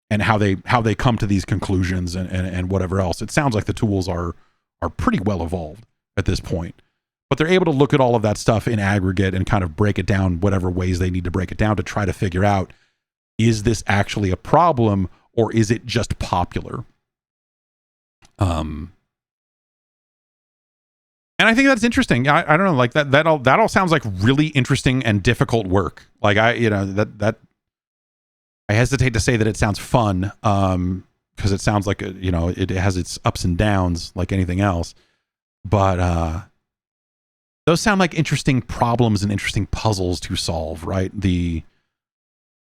and how they come to these conclusions and whatever else, it sounds like the tools are pretty well evolved at this point. But they're able to look at all of that stuff in aggregate and kind of break it down whatever ways they need to break it down to try to figure out, is this actually a problem or is it just popular? And I think that's interesting. I don't know, like that all sounds like really interesting and difficult work. Like I hesitate to say that it sounds fun, because it sounds like it has its ups and downs like anything else. But those sound like interesting problems and interesting puzzles to solve, right?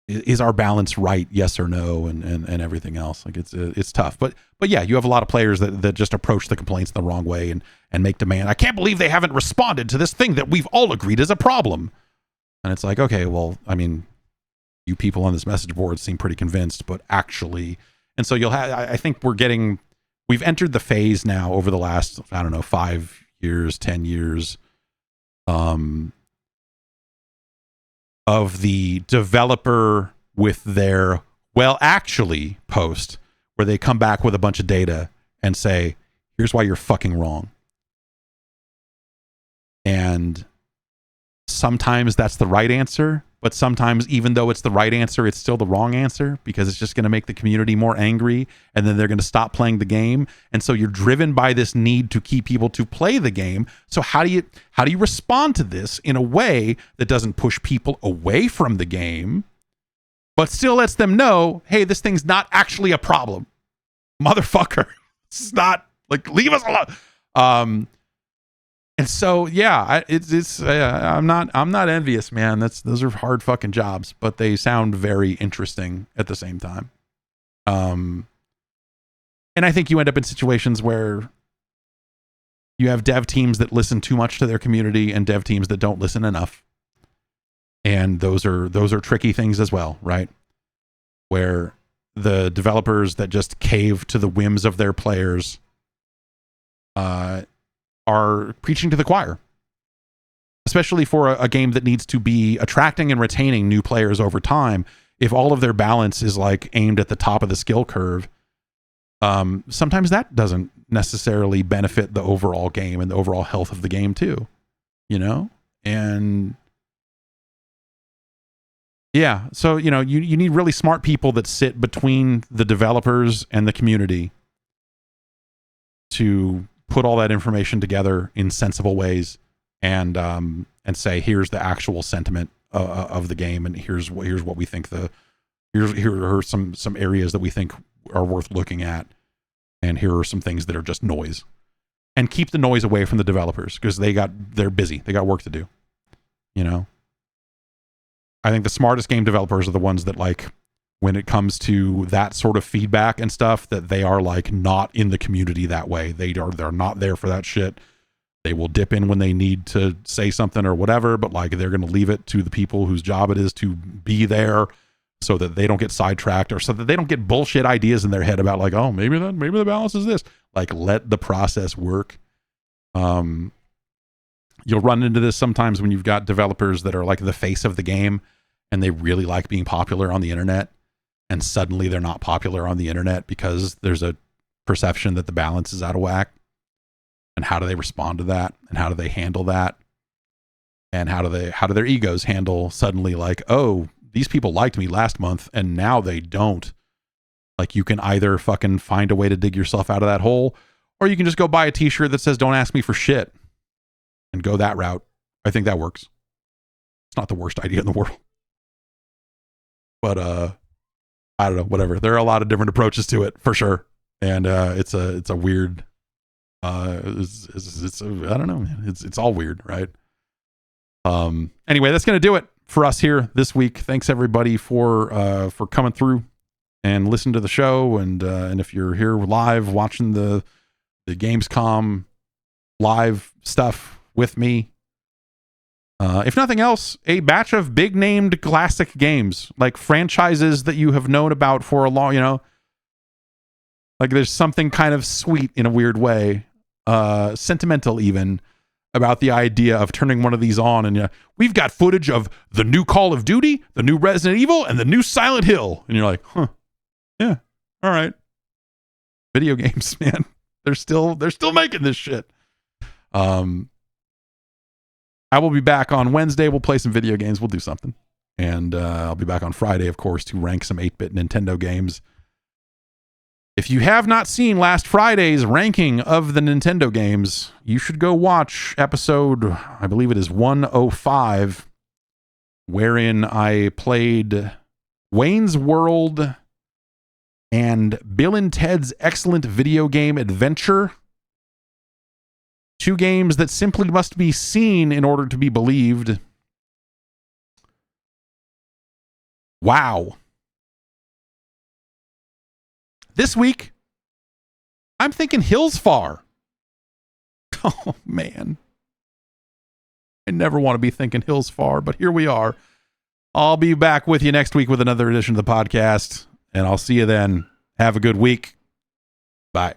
Is our balance right? Yes or no, and everything else. Like it's tough, but yeah, you have a lot of players that just approach the complaints the wrong way and make demand. I can't believe they haven't responded to this thing that we've all agreed is a problem. And it's like, okay, well, I mean, you people on this message board seem pretty convinced, but actually, and so I think we've entered the phase now over the last, 5 years, 10 years, of the developer with their well actually post where they come back with a bunch of data and say, here's why you're fucking wrong. And sometimes that's the right answer but sometimes even though it's the right answer, it's still the wrong answer because it's just going to make the community more angry, and then they're going to stop playing the game. And so you're driven by this need to keep people to play the game. So how do you respond to this in a way that doesn't push people away from the game, but still lets them know, hey, this thing's not actually a problem, motherfucker. It's not, like, leave us alone. And so, yeah, I'm not envious, man. Those are hard fucking jobs, but they sound very interesting at the same time. And I think you end up in situations where you have dev teams that listen too much to their community and dev teams that don't listen enough. And those are tricky things as well, right? Where the developers that just cave to the whims of their players are preaching to the choir, especially for a game that needs to be attracting and retaining new players over time. If all of their balance is like aimed at the top of the skill curve, sometimes that doesn't necessarily benefit the overall game and the overall health of the game too, you know? And yeah, so, you know, you need really smart people that sit between the developers and the community to put all that information together in sensible ways and say, here's the actual sentiment of the game, and here's what we think here are some areas that we think are worth looking at, and here are some things that are just noise, and keep the noise away from the developers because they're busy, they got work to do, you know. I think the smartest game developers are the ones that, like, when it comes to that sort of feedback and stuff, that they are like not in the community that way. They're not there for that shit. They will dip in when they need to say something or whatever, but like they're going to leave it to the people whose job it is to be there so that they don't get sidetracked, or so that they don't get bullshit ideas in their head about like, oh, maybe the balance is this. Like, let the process work. You'll run into this sometimes when you've got developers that are like the face of the game and they really like being popular on the internet, and suddenly they're not popular on the internet because there's a perception that the balance is out of whack. And how do they respond to that? And how do they handle that? And how do their egos handle suddenly like, oh, these people liked me last month and now they don't. Like, you can either fucking find a way to dig yourself out of that hole, or you can just go buy a t-shirt that says, don't ask me for shit, and go that route. I think that works. It's not the worst idea in the world. But, I don't know, whatever. There are a lot of different approaches to it for sure. And, it's a weird, I don't know, man. It's all weird, right? Anyway, that's going to do it for us here this week. Thanks everybody for coming through and listen to the show. And if you're here live watching the Gamescom live stuff with me, if nothing else, a batch of big named classic games, like franchises that you have known about for a long, you know, like there's something kind of sweet in a weird way, sentimental even, about the idea of turning one of these on, and we've got footage of the new Call of Duty, the new Resident Evil, and the new Silent Hill, and you're like, huh, yeah, all right. Video games, man, they're still making this shit. I will be back on Wednesday. We'll play some video games. We'll do something. And I'll be back on Friday, of course, to rank some 8-bit Nintendo games. If you have not seen last Friday's ranking of the Nintendo games, you should go watch episode, I believe it is 105, wherein I played Wayne's World and Bill and Ted's Excellent Video Game Adventure. Two games that simply must be seen in order to be believed. Wow. This week, I'm thinking Hills Far. Oh, man. I never want to be thinking Hills Far, but here we are. I'll be back with you next week with another edition of the podcast, and I'll see you then. Have a good week. Bye.